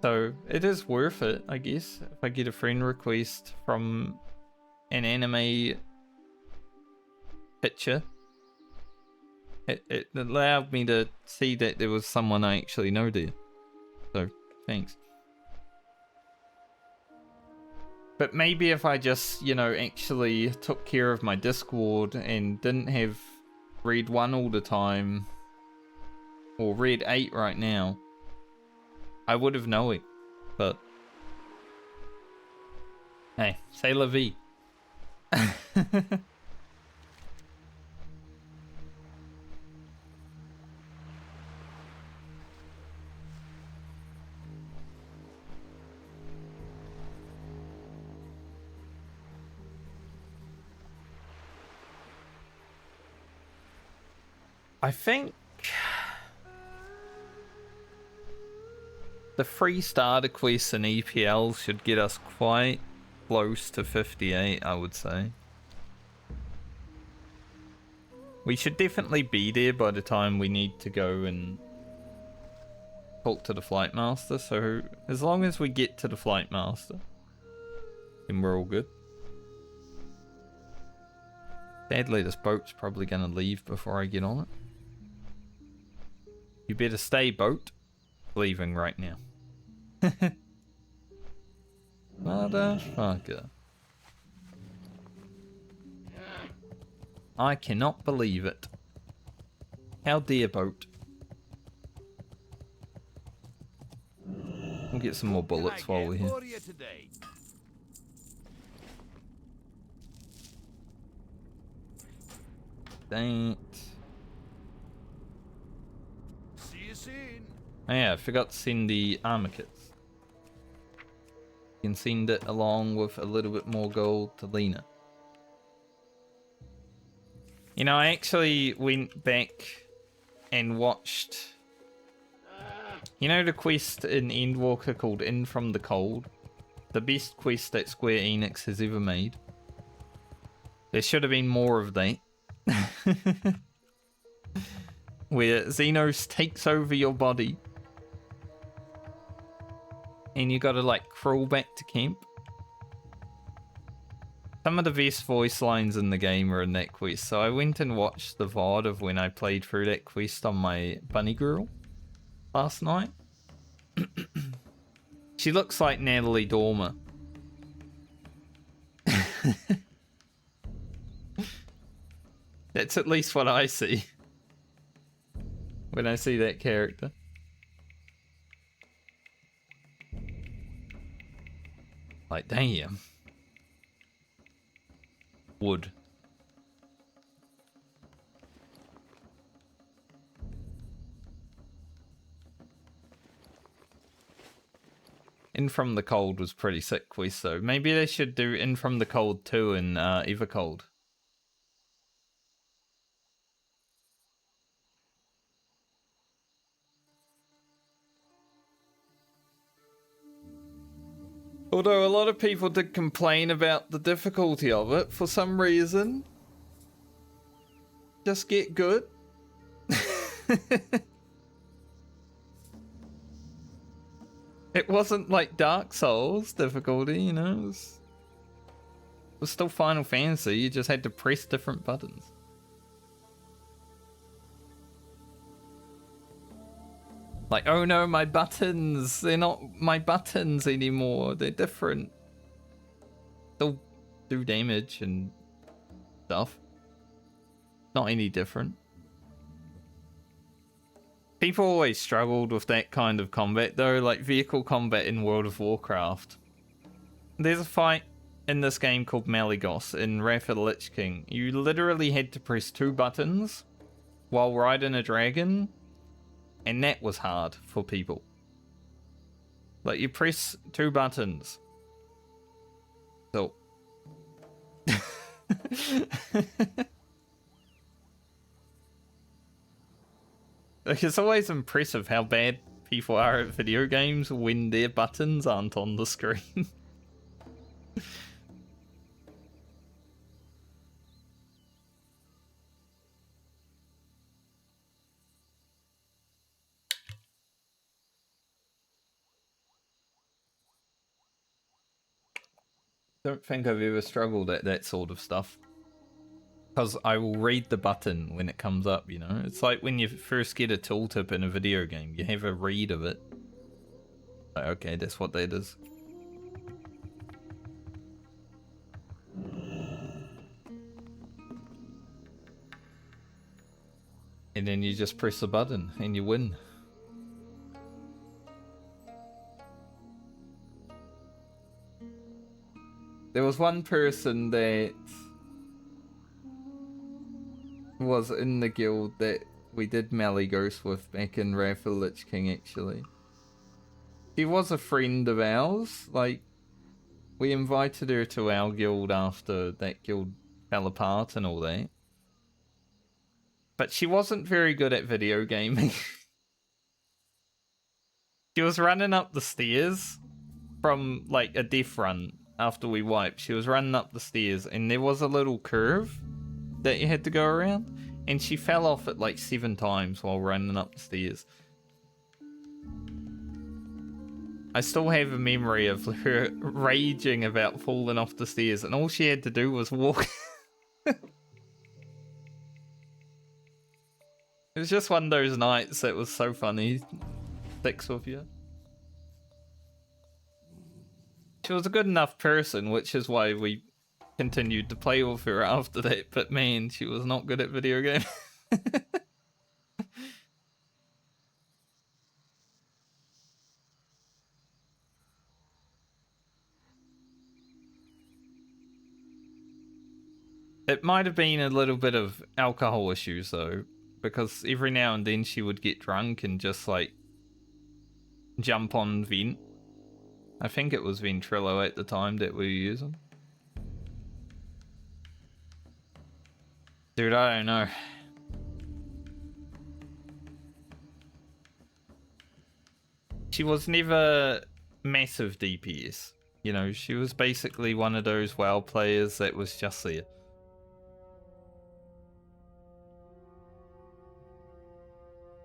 A: So it is worth it, I guess, if I get a friend request from an anime picture. It allowed me to see that there was someone I actually know there. So, thanks. But maybe if I just, you know, actually took care of my Discord and didn't have Red 1 all the time, or Red 8 right now, I would have known it. But, hey, c'est la vie. I think the free starter quests and EPL should get us quite close to 58, I would say. We should definitely be there by the time we need to go and talk to the Flight Master, so as long as we get to the Flight Master, then we're all good. Sadly, this boat's probably going to leave before I get on it. You better stay, boat. Leaving right now. Motherfucker. I cannot believe it. How dare, boat. We'll get some more bullets while we're here. Dang it. Oh yeah, I forgot to send the armor kits. You can send it along with a little bit more gold to Lena. You know, I actually went back and watched... You know the quest in Endwalker called In From the Cold? The best quest that Square Enix has ever made. There should have been more of that. Where Xenos takes over your body. And you gotta like crawl back to camp. Some of the best voice lines in the game are in that quest. So I went and watched the VOD of when I played through that quest on my bunny girl last night. She looks like Natalie Dormer. That's at least what I see when I see that character. Like, damn. Wood. In From the Cold was pretty sick quest though. Maybe they should do In From the Cold 2 in Evercold. Although a lot of people did complain about the difficulty of it for some reason. Just get good. It wasn't like Dark Souls difficulty, you know? It was still Final Fantasy, you just had to press different buttons. Like, oh no, my buttons, they're not my buttons anymore, they're different. Still do damage and stuff. Not any different. People always struggled with that kind of combat though, like vehicle combat in World of Warcraft. There's a fight in this game called Malygos in Wrath of the Lich King. You literally had to press 2 buttons while riding a dragon, and that was hard for people. Like, you press 2 buttons. So... Like, it's always impressive how bad people are at video games when their buttons aren't on the screen. Don't think I've ever struggled at that sort of stuff. Because I will read the button when it comes up, you know? It's like when you first get a tooltip in a video game, you have a read of it. Like, okay, that's what that is. And then you just press the button and you win. There was one person that was in the guild that we did Malygos with back in Wrath of the Lich King, actually. She was a friend of ours. Like, we invited her to our guild after that guild fell apart and all that. But she wasn't very good at video gaming. She was running up the stairs from, like, a death run after we wiped. She was running up the stairs and there was a little curve that you had to go around, and she fell off it like 7 times while running up the stairs. I still have a memory of her raging about falling off the stairs, and all she had to do was walk. It was just one of those nights that was so funny. Sticks with you. She was a good enough person, which is why we continued to play with her after that, but man, she was not good at video games. It might have been a little bit of alcohol issues though, because every now and then she would get drunk and just like jump on Vent. I think it was Ventrilo at the time that we were using. Dude, I don't know. She was never massive DPS. You know, she was basically one of those WoW players that was just there.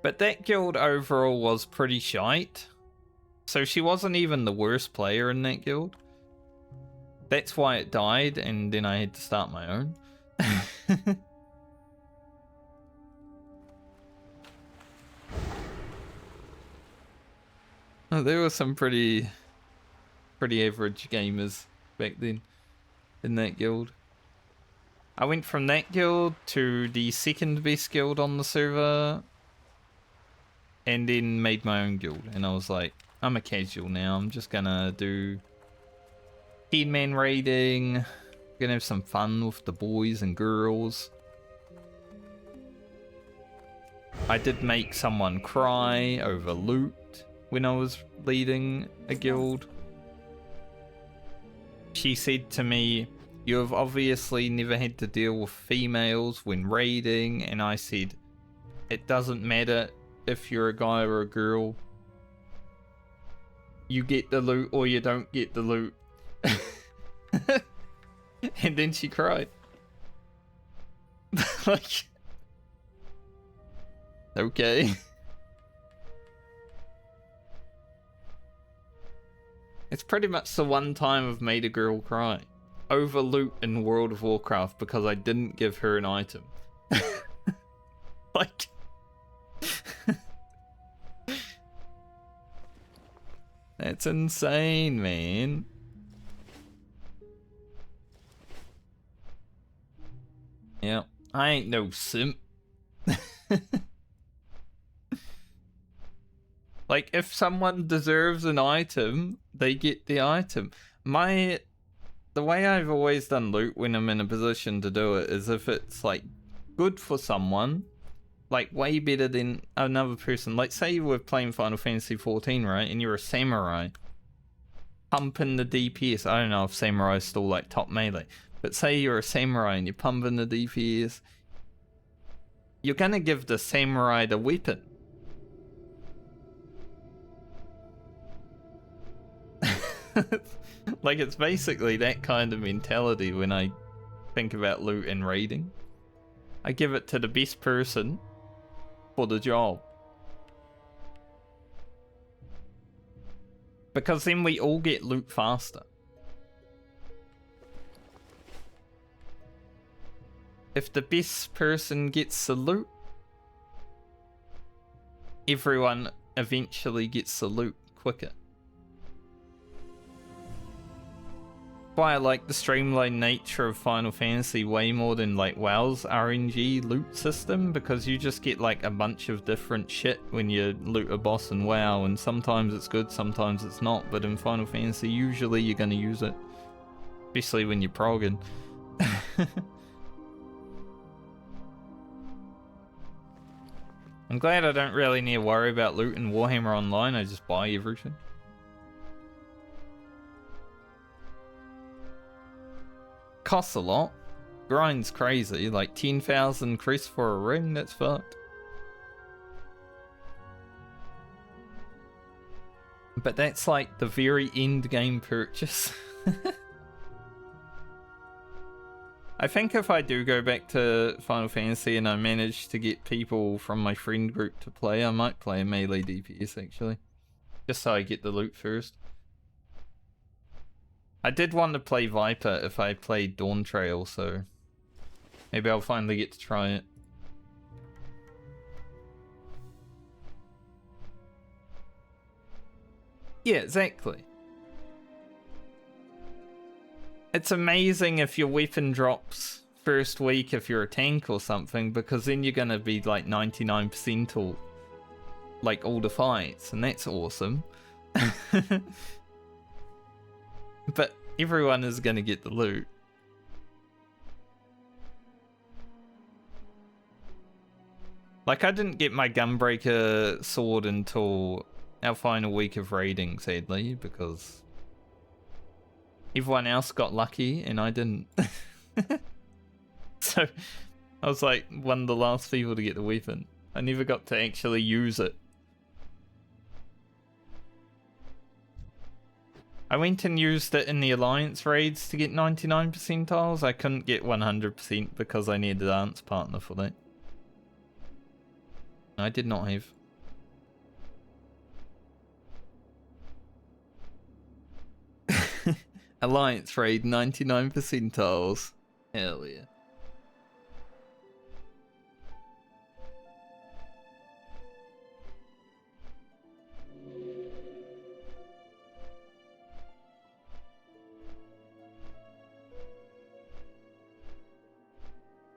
A: But that guild overall was pretty shite. So she wasn't even the worst player in that guild. That's why it died, and then I had to start my own. Oh, there were some pretty average gamers back then in that guild. I went from that guild to the second best guild on the server, and then made my own guild. And I was like, I'm a casual now. I'm just gonna do 10-man raiding. Gonna have some fun with the boys and girls. I did make someone cry over loot when I was leading a guild. She said to me, "You have obviously never had to deal with females when raiding," and I said, "It doesn't matter if you're a guy or a girl. You get the loot or you don't get the loot." And then she cried. Like, okay. It's pretty much the one time I've made a girl cry over loot in World of Warcraft because I didn't give her an item. Like, that's insane, man. Yeah, I ain't no simp. Like, if someone deserves an item, they get the item. The way I've always done loot when I'm in a position to do it is if it's, like, good for someone, like, way better than another person. Like, say you were playing Final Fantasy XIV, right, and you're a samurai, pumping the DPS. I don't know if samurai's still, like, top melee, but say you're a samurai and you're pumping the DPS, you're gonna give the samurai the weapon. Like, it's basically that kind of mentality when I think about loot and raiding. I give it to the best person for the job. Because then we all get loot faster. If the best person gets the loot, everyone eventually gets the loot quicker. Why I like the streamlined nature of Final Fantasy way more than like WoW's RNG loot system, because you just get like a bunch of different shit when you loot a boss in WoW, and sometimes it's good, sometimes it's not, but in Final Fantasy usually you're gonna use it, especially when you're progging. I'm glad I don't really need to worry about loot in Warhammer Online, I just buy everything. Costs a lot. Grind's crazy, like 10,000 crests for a ring, that's fucked. But that's like the very end game purchase. I think if I do go back to Final Fantasy and I manage to get people from my friend group to play, I might play a melee DPS actually. Just so I get the loot first. I did want to play Viper if I played Dawn Trail, so maybe I'll finally get to try it. Yeah, exactly. It's amazing if your weapon drops first week if you're a tank or something, because then you're gonna be like 99% all, like all the fights, and that's awesome. But everyone is gonna get the loot. Like, I didn't get my Gunbreaker sword until our final week of raiding, sadly, because everyone else got lucky and I didn't. So I was like one of the last people to get the weapon. I never got to actually use it. I went and used it in the Alliance raids to get 99 percentiles. I couldn't get 100% because I needed a dance partner for that. I did not have. Alliance raid 99 percentiles. Hell yeah.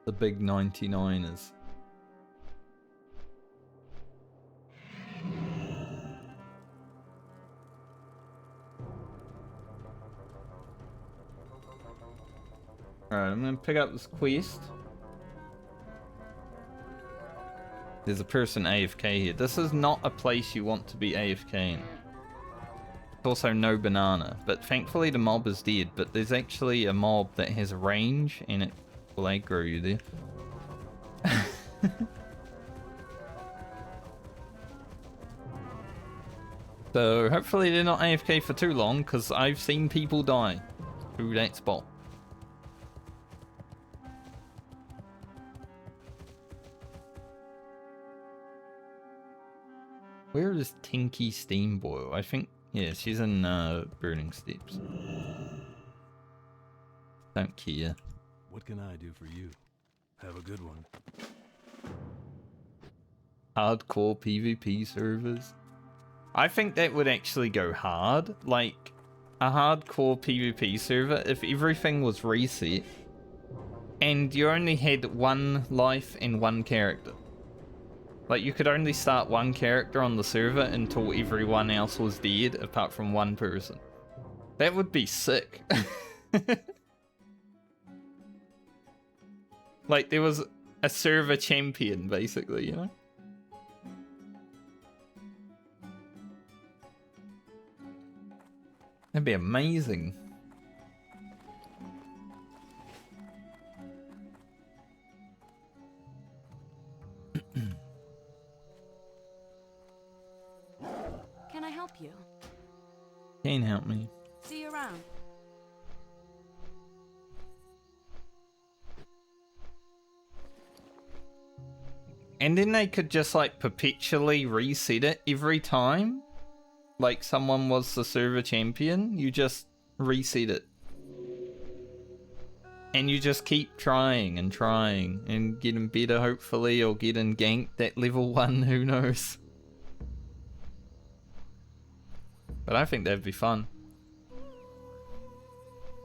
A: The big 99ers. Alright, I'm gonna pick up this quest. There's a person AFK here. This is not a place you want to be AFK in. There's also no banana, but thankfully the mob is dead, but there's actually a mob that has a range and it will aggro you there. So hopefully they're not AFK for too long, because I've seen people die through that spot. Where is Tinky Steamboil? I think Yeah, she's in Burning Steps. Don't care.
E: What can I do for you? Have a good one.
A: Hardcore PvP servers. I think that would actually go hard. Like, a hardcore PvP server, if everything was reset, and you only had one life and one character. Like, you could only start one character on the server until everyone else was dead, apart from one person. That would be sick. Like, there was a server champion, basically, you know? That'd be amazing.
G: Can I help you?
A: Can't help me.
G: See you around.
A: And then they could just like perpetually reset it every time. Like someone was the server champion, you just reset it. And you just keep trying and getting better hopefully, or getting ganked at level 1, who knows. But I think that'd be fun.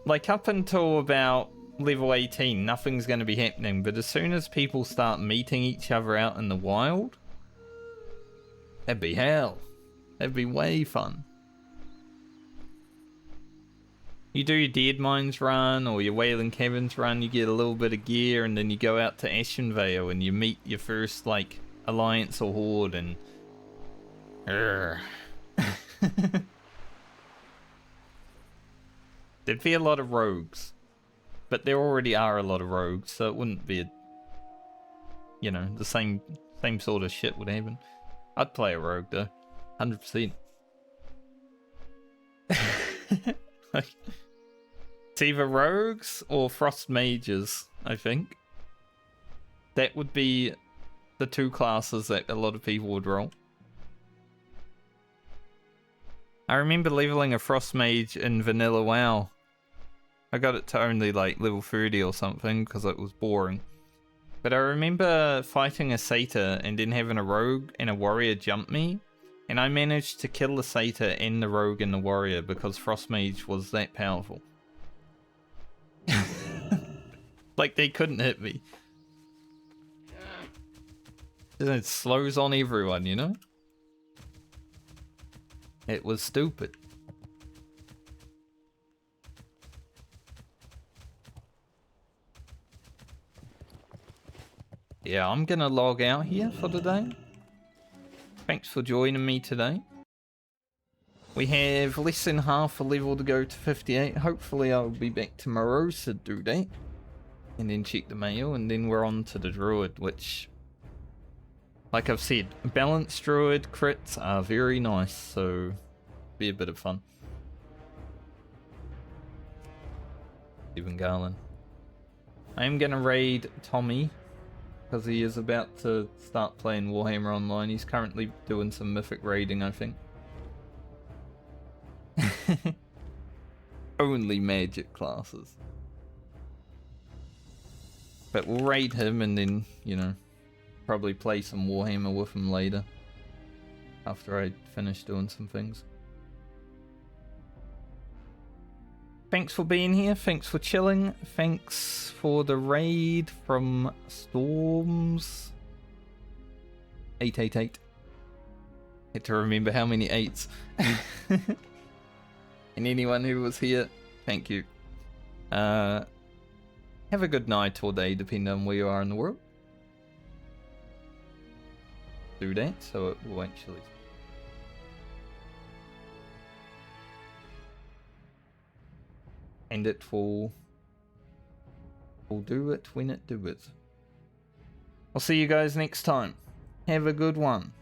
A: Like up until about level 18, nothing's going to be happening, but as soon as people start meeting each other out in the wild, that'd be hell. That'd be way fun. You do your Dead Mines run or your Wailing Caverns run, you get a little bit of gear, and then you go out to Ashenvale and you meet your first, like, Alliance or Horde, and... There'd be a lot of rogues. But there already are a lot of rogues, so it wouldn't be a... You know, the same sort of shit would happen. I'd play a rogue, though. 100%. Like, it's either rogues or frost mages, I think. That would be the two classes that a lot of people would roll. I remember leveling a frost mage in vanilla WoW. I got it to only like level 30 or something because it was boring. But I remember fighting a satyr and then having a rogue and a warrior jump me. And I managed to kill the satyr and the rogue and the warrior because frost mage was that powerful. Like, they couldn't hit me. And it slows on everyone, you know? It was stupid. Yeah, I'm gonna log out here for today. Thanks for joining me today. We have less than half a level to go to 58. Hopefully I'll be back tomorrow to do that. And then check the mail, and then we're on to the druid, which... Like I've said, balanced druid crits are very nice, so... Be a bit of fun. Stephen Garland. I am gonna raid Tommy, because he is about to start playing Warhammer Online. He's currently doing some mythic raiding, I think. Only magic classes. But we'll raid him and then, you know, probably play some Warhammer with him later. After I finish doing some things. Thanks for being here. Thanks for chilling. Thanks for the raid from Storms. 888. Had to remember how many 8s. And anyone who was here, thank you. Have a good night or day, depending on where you are in the world. Do that, so it will actually... And it will do it when it do it. I'll see you guys next time. Have a good one.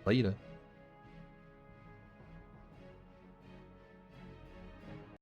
A: Later.